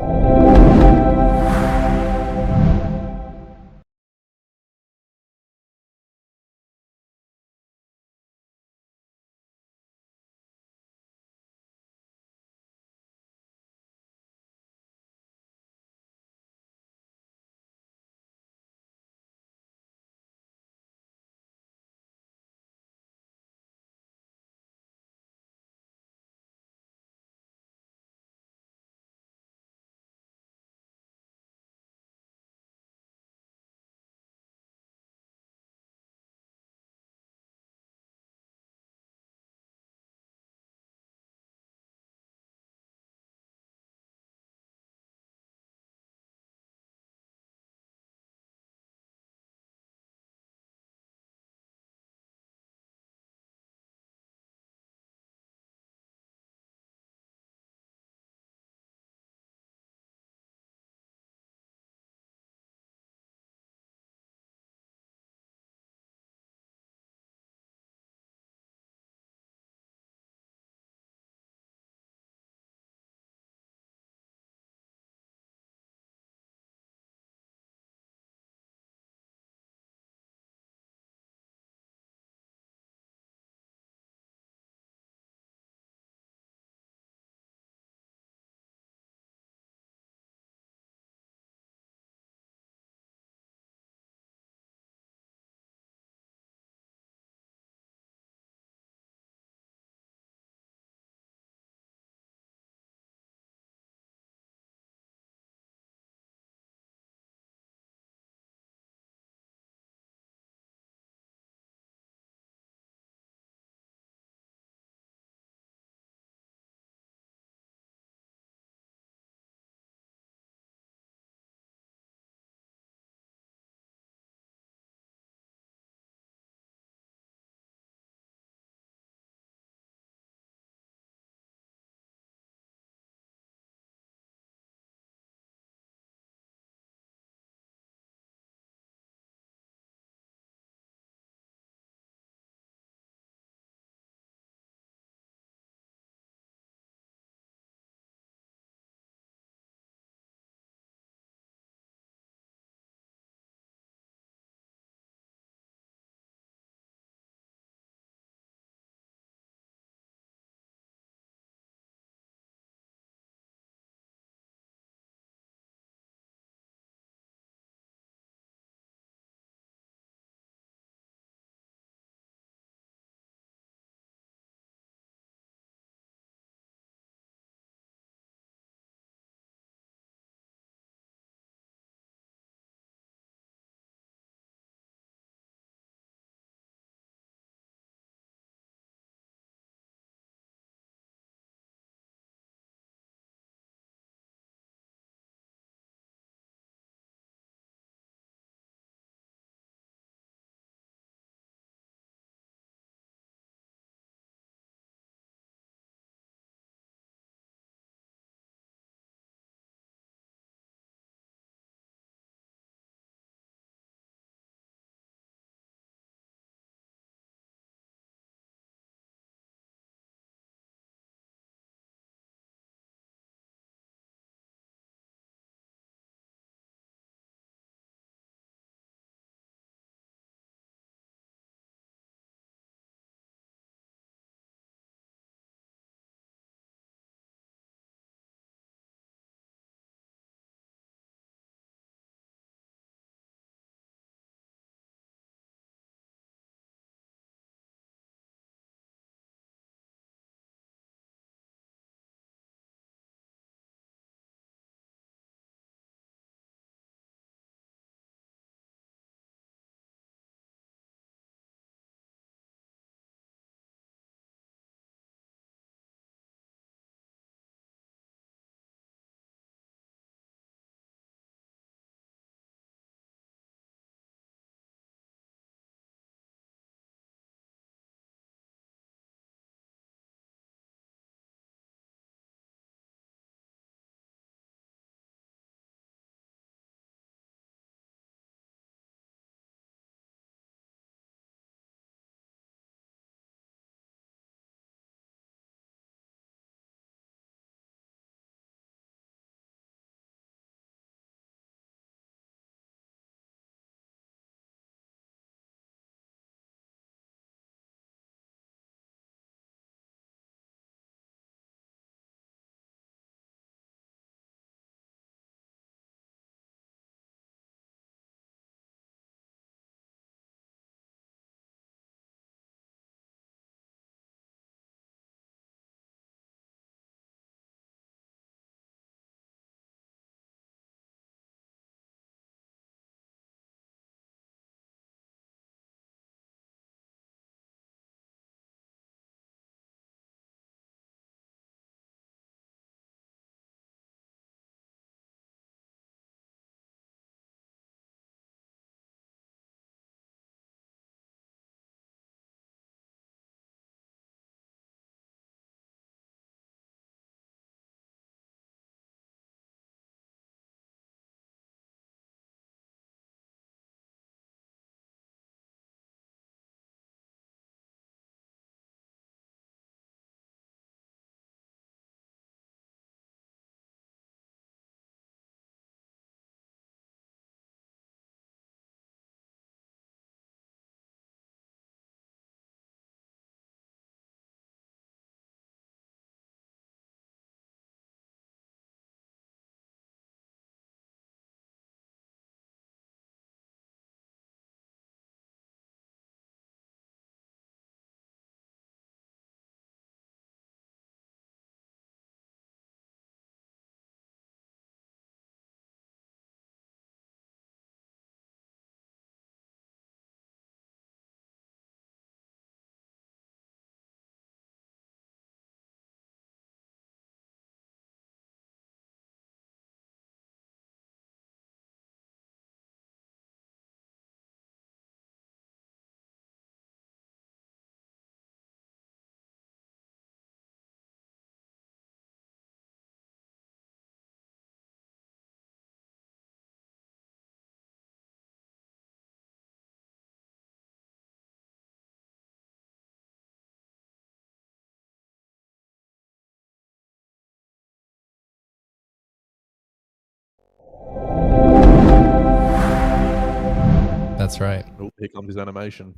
That's right. Oh, here comes his animation.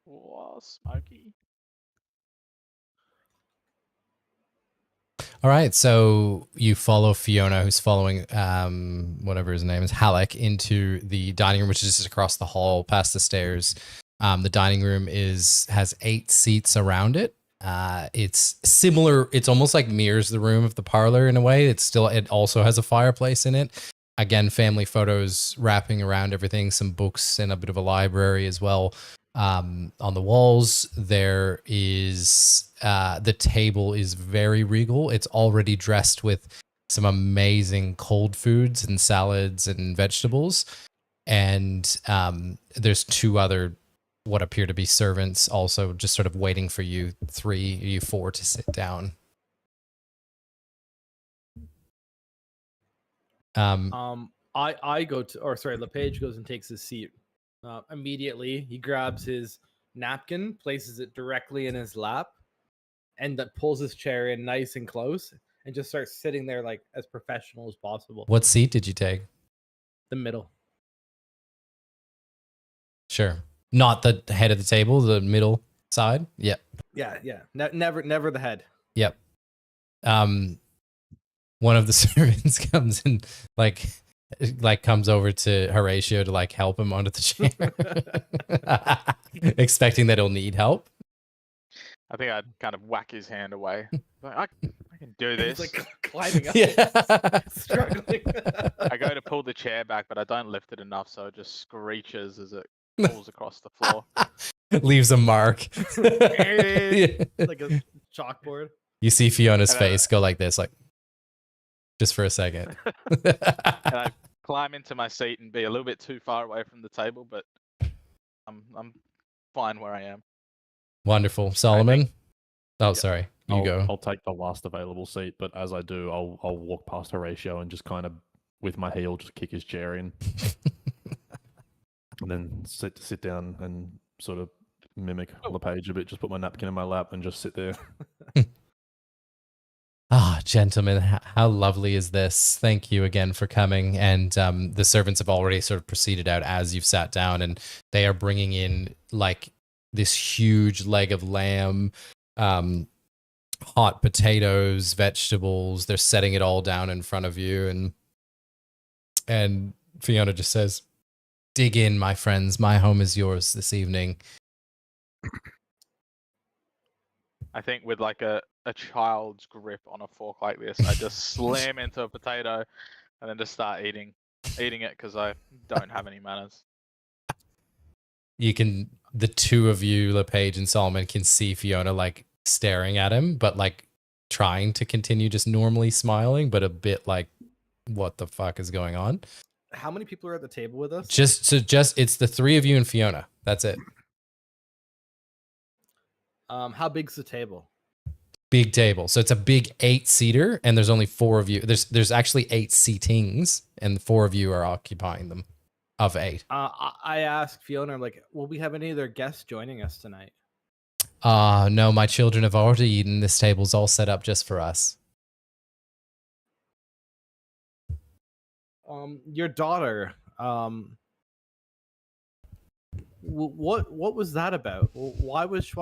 Whoa, smoky. All right, so you follow Fiona, who's following whatever his name is, Halleck, into the dining room, which is just across the hall, past the stairs. The dining room has 8 seats around it. It's similar. It's almost like mirrors the room of the parlor in a way. It also has a fireplace in it. Again, family photos wrapping around everything, some books and a bit of a library as well. On the walls, there is the table is very regal. It's already dressed with some amazing cold foods and salads and vegetables. And there's 2 other what appear to be servants also just sort of waiting for you 4 to sit down. I go to, or sorry, LePage goes and takes his seat. Immediately, he grabs his napkin, places it directly in his lap, and that pulls his chair in nice and close, and just starts sitting there like as professional as possible. What seat did you take? The middle. Sure. Not the head of the table, the middle side? Yep. Yeah. Never the head. Yep. One of the servants comes and like comes over to Horatio to like help him onto the chair, expecting that he'll need help. I think I'd kind of whack his hand away. Like, I can do this. He's like climbing up, Yeah. struggling. I go to pull the chair back, but I don't lift it enough, so it just screeches as it falls across the floor. Leaves a mark. Yeah. Like a chalkboard. You see Fiona's And face go like this, like just for a second. And I climb into my seat and be a little bit too far away from the table, but I'm fine where I am. Wonderful. Solomon? Oh, sorry. You go. I'll take the last available seat, but as I do, I'll walk past Horatio and just kind of, with my heel, just kick his chair in. And then sit down and sort of mimic LePage a bit, just put my napkin in my lap and just sit there. Ah, gentlemen, how lovely is this? Thank you again for coming. And the servants have already sort of proceeded out as you've sat down, and they are bringing in like this huge leg of lamb, hot potatoes, vegetables. They're setting it all down in front of you, and Fiona just says, "Dig in, my friends. My home is yours this evening." I think with like a child's grip on a fork like this, I just slam into a potato and then just start eating it because I don't have any manners. The 2 of you, LePage and Solomon, can see Fiona like staring at him, but like trying to continue just normally smiling, but a bit like, what the fuck is going on? How many people are at the table with us? Just it's the 3 of you and Fiona. That's it. How big's the table? Big table. So it's a big 8-seater, and there's only 4 of you. There's actually 8 seatings, and 4 of you are occupying them of 8. I asked Fiona, I'm like, will we have any other guests joining us tonight? No, my children have already eaten. This table's all set up just for us. Your daughter, what was that about? Why was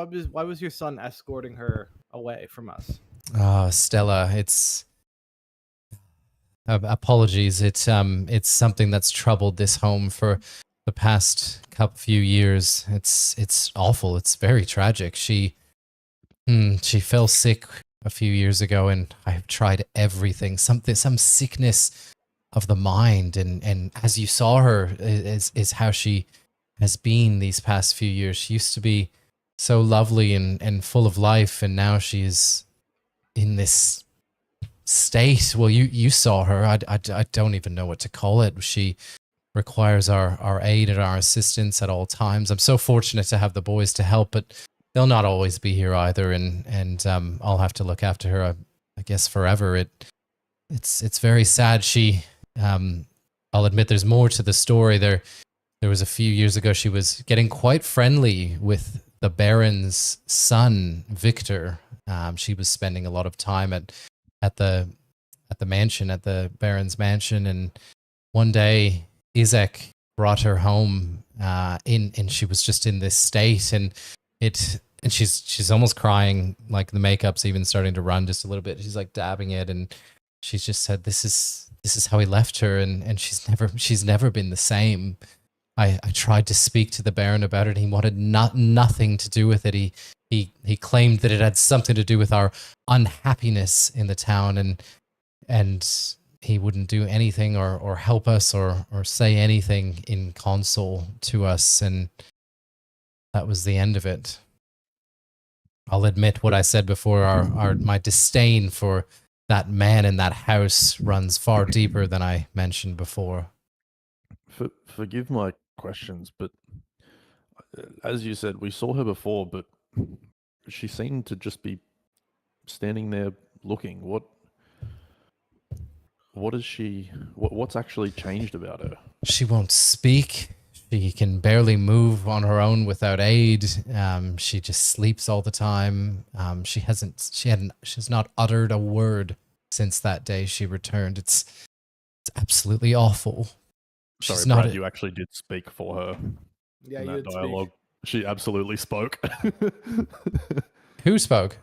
your son escorting her away from us? Stella, it's apologies. It's something that's troubled this home for the past few years. It's awful. It's very tragic. She fell sick a few years ago, and I've tried everything. Some sickness of the mind, and as you saw her is how she has been these past few years. She used to be so lovely and full of life, and now she's in this state. Well, you saw her. I don't even know what to call it. She requires our aid and our assistance at all times. I'm so fortunate to have the boys to help, but they'll not always be here either, and I'll have to look after her, I guess, forever. It's very sad. She I'll admit there's more to the story. There was a few years ago she was getting quite friendly with the Baron's son, Victor. She was spending a lot of time at the mansion, at the Baron's mansion, and one day Izek brought her home and she was just in this state, and she's almost crying, like the makeup's even starting to run just a little bit. She's like dabbing it, and she's just said this is how he left her, and she's never been the same. I tried to speak to the Baron about it. He wanted nothing to do with it. He claimed that it had something to do with our unhappiness in the town, and he wouldn't do anything or help us or say anything in console to us, and that was the end of it. I'll admit what I said before, my disdain for that man in that house runs far deeper than I mentioned before. Forgive my questions, but as you said, we saw her before, but she seemed to just be standing there looking. What is she? What's actually changed about her? She won't speak. She can barely move on her own without aid. She just sleeps all the time. She's not uttered a word since that day she returned. It's absolutely awful. Sorry, She's not. Brad, you actually did speak for her. Yeah, in you that did dialogue. She absolutely spoke. Who spoke?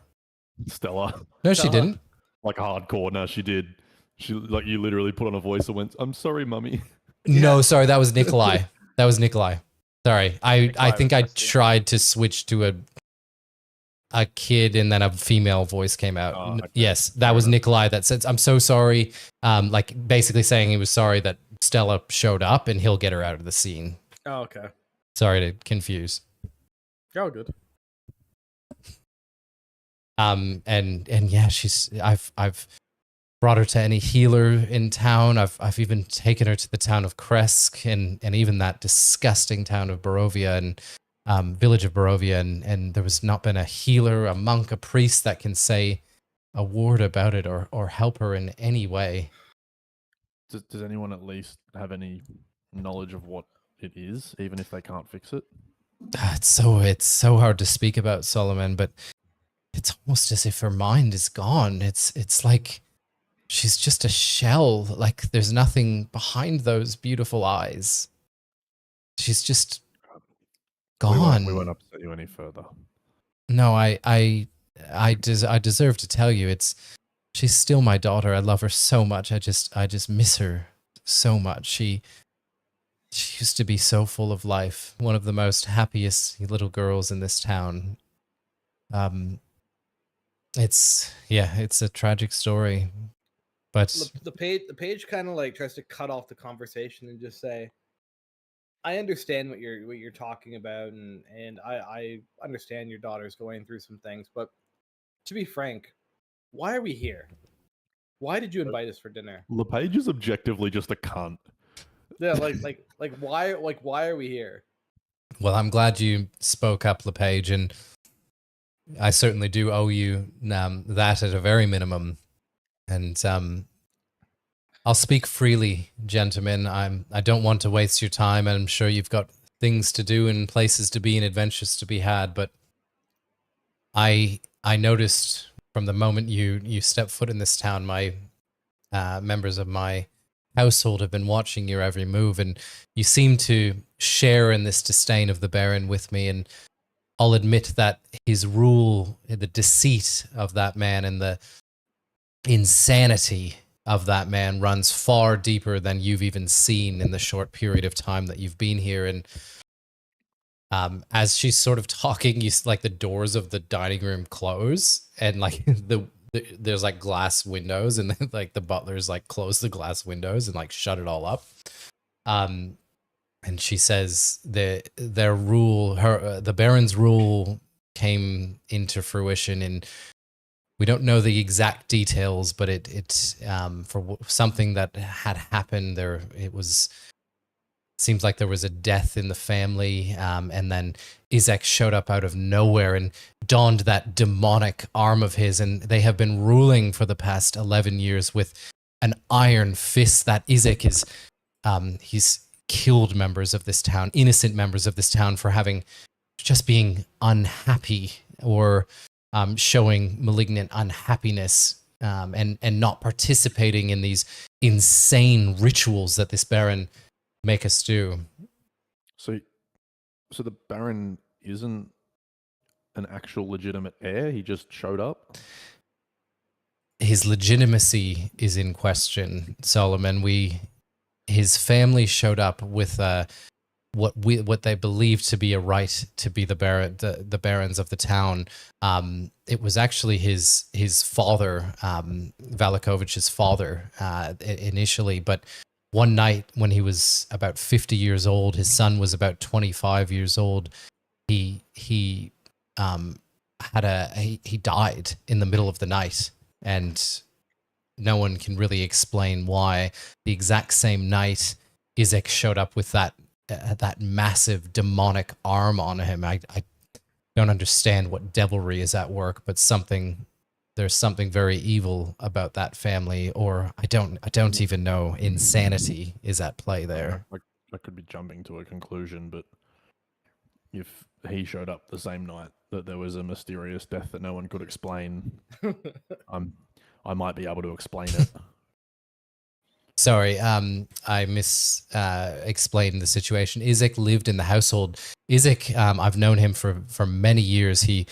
Stella. No, she Stella. didn't. Like hardcore. No, she did. She like you literally put on a voice and went, "I'm sorry, mummy." No, sorry, that was Nikolai. That was Nikolai. Sorry, I Nikolai think was I Dusty. tried to switch to a kid, and then a female voice came out. Oh, okay. Yes, that Fair was enough. Nikolai that said, "I'm so sorry." Like basically saying he was sorry that Stella showed up, and he'll get her out of the scene. Oh, okay. Sorry to confuse. Oh, good. And yeah, I've brought her to any healer in town. I've even taken her to the town of Kresk and even that disgusting town of Barovia and village of Barovia, and there was not been a healer, a monk, a priest that can say a word about it or help her in any way. Does anyone at least have any knowledge of what it is, even if they can't fix it? It's so hard to speak about, Solomon, but it's almost as if her mind is gone. It's like she's just a shell. Like there's nothing behind those beautiful eyes. She's just gone. We won't upset you any further. No, I deserve to tell you. She's still my daughter. I love her so much. I just miss her so much. She used to be so full of life. One of the most happiest little girls in this town. It's a tragic story. But The page kind of like tries to cut off the conversation and just say, I understand what you're talking about, and I understand your daughter's going through some things, but to be frank, why are we here? Why did you invite us for dinner? LePage is objectively just a cunt. Yeah, like why are we here? well, I'm glad you spoke up, LePage, and I certainly do owe you that at a very minimum. And I'll speak freely, gentlemen. I don't want to waste your time, and I'm sure you've got things to do and places to be and adventures to be had. But I noticed from the moment you stepped foot in this town, my members of my household have been watching your every move, and you seem to share in this disdain of the Baron with me. And I'll admit that his rule, the deceit of that man, and the insanity of that man runs far deeper than you've even seen in the short period of time that you've been here. And as she's sort of talking, you like the doors of the dining room close, and like there's like glass windows, and then, like the butlers like close the glass windows and like shut it all up. And she says their rule, the Baron's rule came into fruition, and we don't know the exact details, but it for something that had happened there, seems like there was a death in the family, and then Izek showed up out of nowhere and donned that demonic arm of his, and they have been ruling for the past 11 years with an iron fist. That Izek is, he's killed members of this town, innocent members of this town, for just being unhappy or showing malignant unhappiness, and not participating in these insane rituals that this Baron make a stew. So the Baron isn't an actual legitimate heir. He just showed up. His legitimacy is in question, Solomon. His family showed up with what they believed to be a right to be the barons of the town. It was actually his father, Valakovich's father, initially, but one night when he was about 50 years old, his son was about 25 years old. He died in the middle of the night, and no one can really explain why. The exact same night, Izek showed up with that massive demonic arm on him. I don't understand what devilry is at work, but there's something very evil about that family, or I don't even know. Insanity is at play there. I could be jumping to a conclusion, but if he showed up the same night that there was a mysterious death that no one could explain, I might be able to explain it. Sorry, I explained the situation. Izek lived in the household. Izek, I've known him for many years. He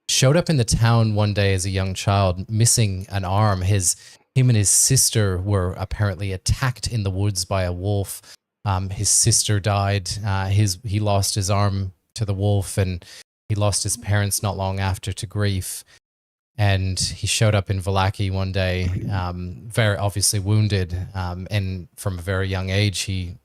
showed up in the town one day as a young child, missing an arm. Him and his sister were apparently attacked in the woods by a wolf. His sister died. He lost his arm to the wolf, and he lost his parents not long after to grief. And he showed up in Vallaki one day, very obviously wounded, and from a very young age he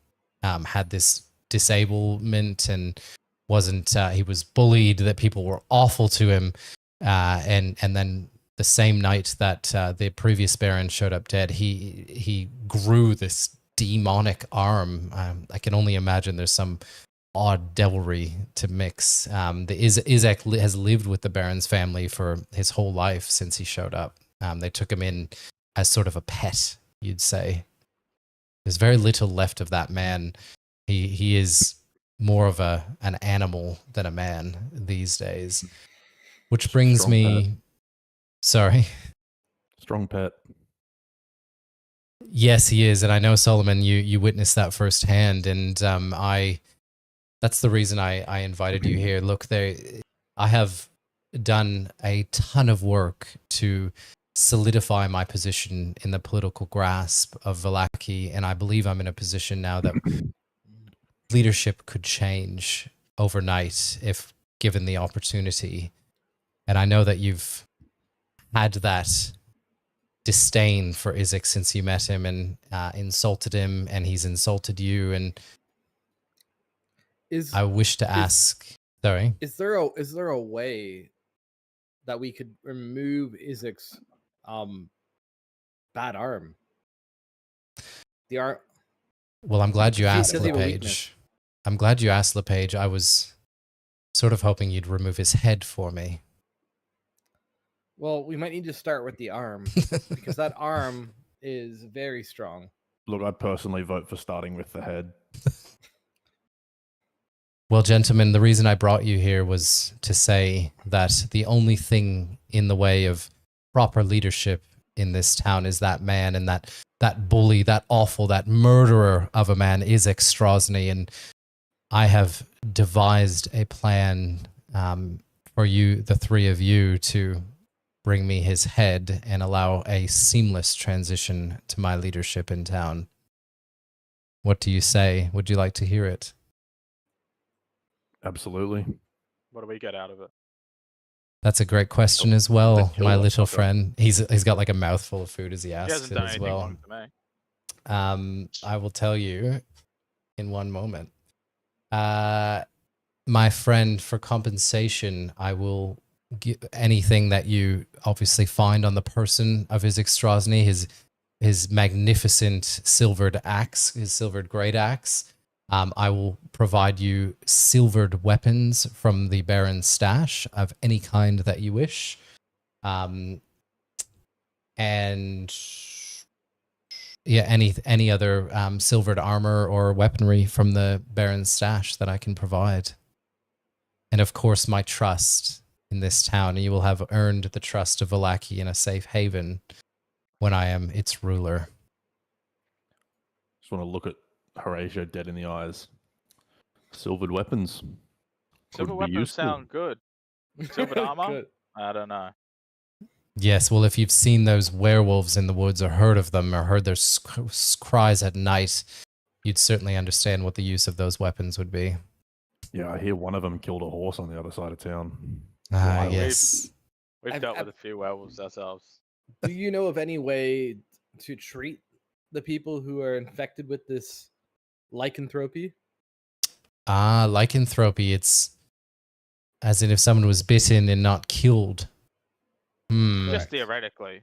had this disablement and he was bullied, that people were awful to him, and then the same night that the previous Baron showed up dead, he grew this demonic arm. I can only imagine there's some odd devilry to mix. Izek has lived with the Baron's family for his whole life since he showed up. They took him in as sort of a pet, you'd say. There's very little left of that man. He is more of an animal than a man these days. Which brings Strong me... pet. Sorry? Strong pet. Yes, he is. And I know, Solomon, you witnessed that firsthand. And that's the reason I invited you here. Look, I have done a ton of work to solidify my position in the political grasp of Vallaki, and I believe I'm in a position now that leadership could change overnight if given the opportunity. And I know that you've had that disdain for Izek since you met him and insulted him, and he's insulted you. And I wish to ask. Sorry. Is there a way that we could remove Izek's bad arm? The arm. Well, I'm glad you asked, Does he have a LePage. weakness? I'm glad you asked, LePage. I was sort of hoping you'd remove his head for me. Well, we might need to start with the arm because that arm is very strong. Look, I personally vote for starting with the head. Well, gentlemen, the reason I brought you here was to say that the only thing in the way of proper leadership in this town is that man, and that bully, that awful, that murderer of a man is Strahd. And I have devised a plan for you, the three of you, to bring me his head and allow a seamless transition to my leadership in town. What do you say? Would you like to hear it? Absolutely. What do we get out of it? That's a great question as well, kill my that little fucker. friend. He's got like a mouthful of food as he He asks hasn't it done as anything well. wrong to me. I will tell you in one moment. My friend, for compensation, I will give anything that you obviously find on the person of his Strahd, his magnificent silvered axe, his silvered great axe. I will provide you silvered weapons from the Baron's stash of any kind that you wish. And yeah, any other silvered armor or weaponry from the Baron's stash that I can provide. And of course, my trust in this town. You will have earned the trust of Vallaki in a safe haven when I am its ruler. Just want to look at Horatio dead in the eyes. Silvered weapons. Silver Could be weapons useful. sound good. Silvered armor? Good. I don't know. Yes, well, if you've seen those werewolves in the woods or heard of them or heard their cries at night, you'd certainly understand what the use of those weapons would be. Yeah, I hear one of them killed a horse on the other side of town. Ah, Wild. yes. We've I've- dealt I've- with a few werewolves ourselves. Do you know of any way to treat the people who are infected with this lycanthropy? Ah, lycanthropy, it's as in if someone was bitten and not killed. Hmm. Just Correct. theoretically.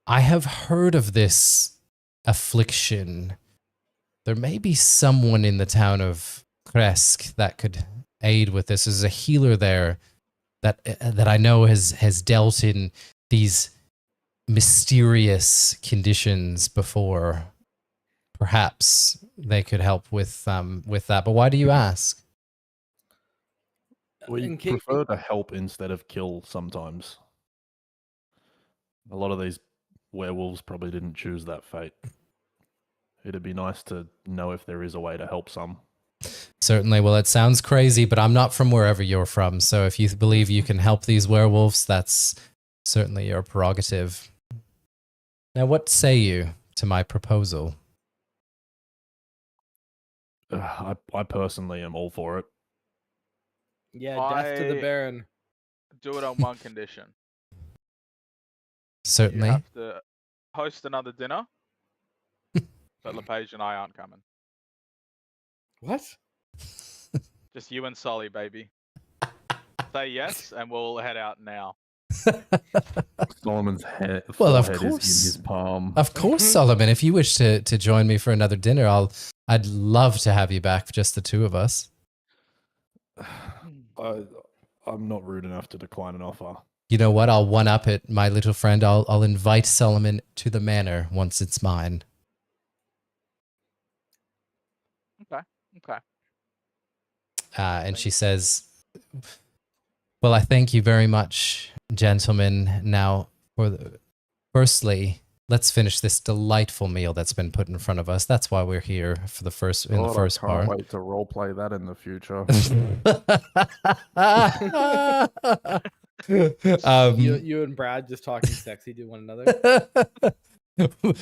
I have heard of this affliction. There may be someone in the town of Kresk that could aid with this. There's a healer there that I know has dealt in these mysterious conditions before. Perhaps they could help with that. But why do you ask? We In case- prefer to help instead of kill sometimes. A lot of these werewolves probably didn't choose that fate. It'd be nice to know if there is a way to help some. Certainly. Well, it sounds crazy, but I'm not from wherever you're from. So if you believe you can help these werewolves, that's certainly your prerogative. Now, what say you to my proposal? I personally am all for it. Yeah, death to the I- Baron. Do it on one condition. Certainly. You have to host another dinner, but LePage and I aren't coming. What? Just you and Sully, baby. Say yes, and we'll head out now. Solomon's head, Well, of forehead is in course. his palm. Of course, Solomon. If you wish to join me for another dinner, I'd love to have you back, just the two of us. I'm not rude enough to decline an offer. You know what? I'll one up it, my little friend. I'll invite Solomon to the manor once it's mine. Okay. And she says, "Well, I thank you very much, gentlemen. Now, firstly, let's finish this delightful meal that's been put in front of us. That's why we're here for the first I part." can't wait to roleplay that in the future. You and Brad just talking sexy to one another.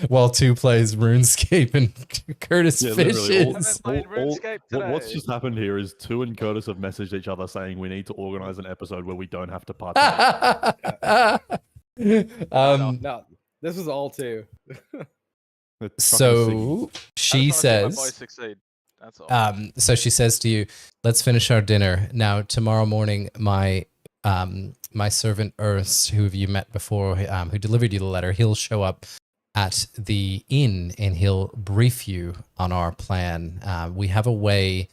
While two plays RuneScape and Curtis literally, fishes. Haven't played RuneScape what's today. just happened here is Tu and Curtis have messaged each other saying we need to organize an episode where we don't have to partake. No, this was all two. It's fucking So I just she wanna see my boy says, succeed. That's all. so she says to you, let's finish our dinner. Now, tomorrow morning, my servant Ernst, who you met before, who delivered you the letter, he'll show up at the inn and he'll brief you on our plan. We have a way,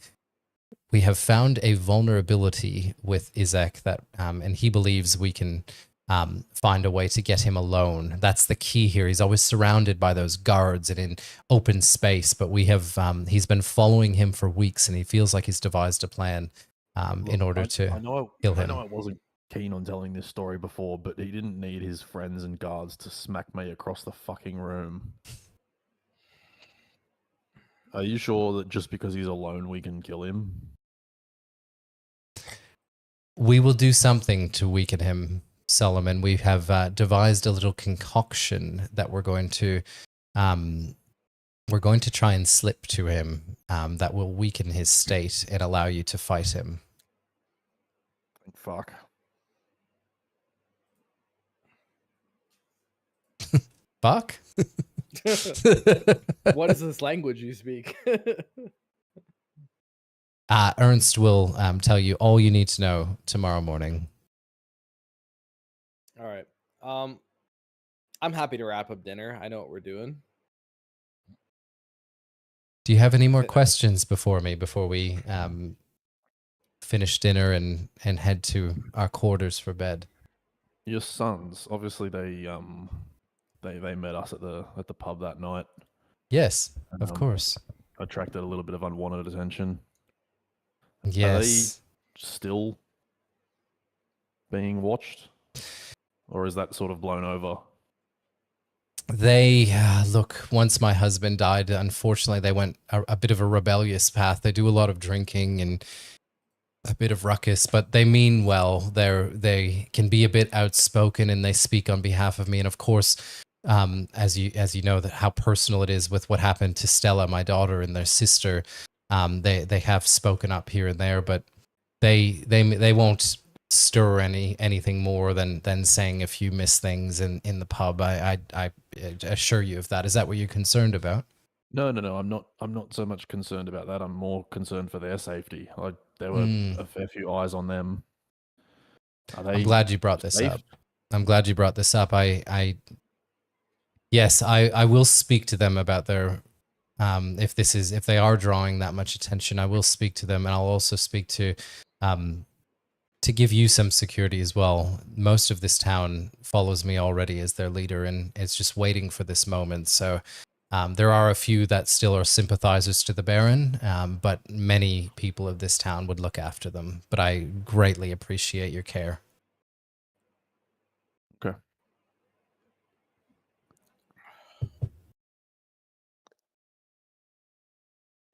we have found a vulnerability with Izek that, and he believes we can find a way to get him alone. That's the key here. He's always surrounded by those guards and in open space, but we have, he's been following him for weeks and he feels like he's devised a plan in order to kill him. I know I wasn't keen on telling this story before, but he didn't need his friends and guards to smack me across the fucking room. Are you sure that just because he's alone we can kill him? We will do something to weaken him, Solomon. We have devised a little concoction that we're going to try and slip to him that will weaken his state and allow you to fight him. Fuck. Fuck? What is this language you speak? Ernst will tell you all you need to know tomorrow morning. All right. I'm happy to wrap up dinner. I know what we're doing. Do you have any more questions before we finish dinner and head to our quarters for bed? Your sons, obviously they met us at the pub that night. Yes, of Um, course. Attracted a little bit of unwanted attention. Yes. Still being watched? Or is that sort of blown over? They look. Once my husband died, unfortunately, they went a bit of a rebellious path. They do a lot of drinking and a bit of ruckus, but they mean well. They can be a bit outspoken, and they speak on behalf of me. And of course, as you know, that how personal it is with what happened to Stella, my daughter, and their sister. They have spoken up here and there, but they won't stir anything more than saying a few missed things in the pub. I assure you of that. Is that what you're concerned about? No. I'm not so much concerned about that. I'm more concerned for their safety. There were a fair few eyes on them. I'm glad you brought this up. I'm glad you brought this up. Yes, I will speak to them about their if they are drawing that much attention. I will speak to them, and I'll also speak to give you some security as well. Most of this town follows me already as their leader, and it's just waiting for this moment. So there are a few that still are sympathizers to the Baron, but many people of this town would look after them. But I greatly appreciate your care. Okay.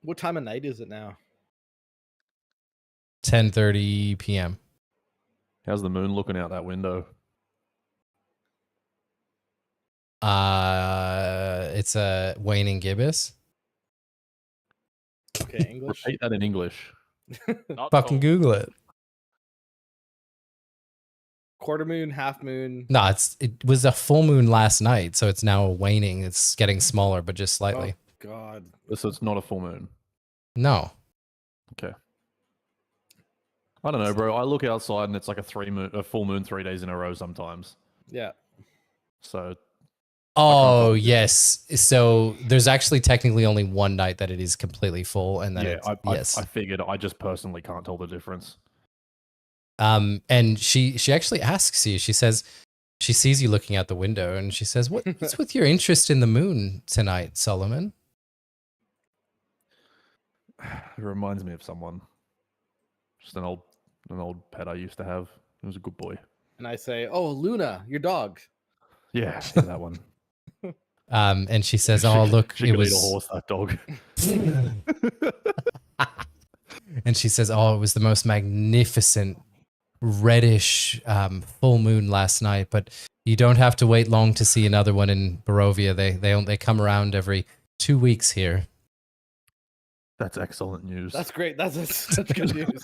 What time of night is it now? 10:30 p.m. How's the moon looking out that window? It's a waning gibbous. Okay, English. Repeat that in English. Not Fucking cool. Google it. Quarter moon, half moon. No, it was a full moon last night, so it's now waning. It's getting smaller, but just slightly. Oh God. So it's not a full moon. No. Okay. I don't know, bro. I look outside and it's like a full moon 3 days in a row sometimes. Yeah. So. Oh yes. So there's actually technically only one night that it is completely full, and then I figured. I just personally can't tell the difference. And she actually asks you. She says she sees you looking out the window, and she says, "What's with your interest in the moon tonight, Solomon?" It reminds me of someone. Just an old pet I used to have. He was a good boy. And I say, "Oh, Luna, your dog." Yeah, that one. And she says, "Oh, look, she could eat a horse, that dog." And she says, "Oh, it was the most magnificent reddish full moon last night, but you don't have to wait long to see another one in Barovia. They come around every 2 weeks here." That's excellent news. That's great. That's such good news.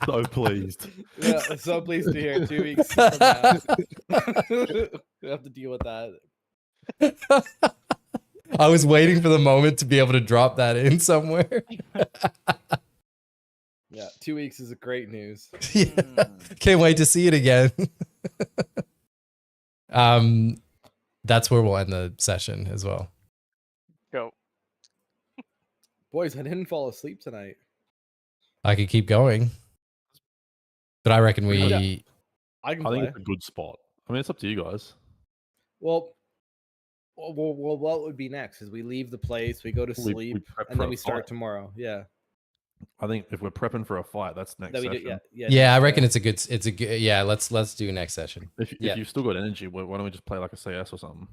So pleased. Yeah, so pleased to hear. 2 weeks from now. We have to deal with that. I was waiting for the moment to be able to drop that in somewhere. Yeah, 2 weeks is great news. Yeah. Can't wait to see it again. That's where we'll end the session as well. Go. Boys, I didn't fall asleep tonight. I could keep going, but I reckon we. Yeah. I think it's a good spot. I mean, it's up to you guys. Well, what would be next? Is we leave the place, we go to sleep, prep and for then a we start fight. tomorrow. Yeah. I think if we're prepping for a fight, that's next That we session. do, Yeah, I reckon it's a good. Yeah, let's do next session. If you've still got energy, why don't we just play like a CS or something?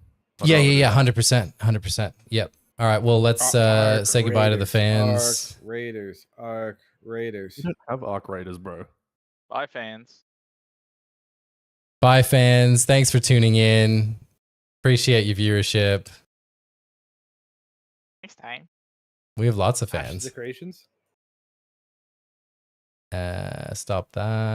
Yeah, 100%. Yep. All right. Well, let's say goodbye to the fans. Arc Raiders. You don't have Arc Raiders, bro. Bye, fans. Bye, fans. Thanks for tuning in. Appreciate your viewership. Next time. We have lots of Ashes fans. of Creations. Stop that.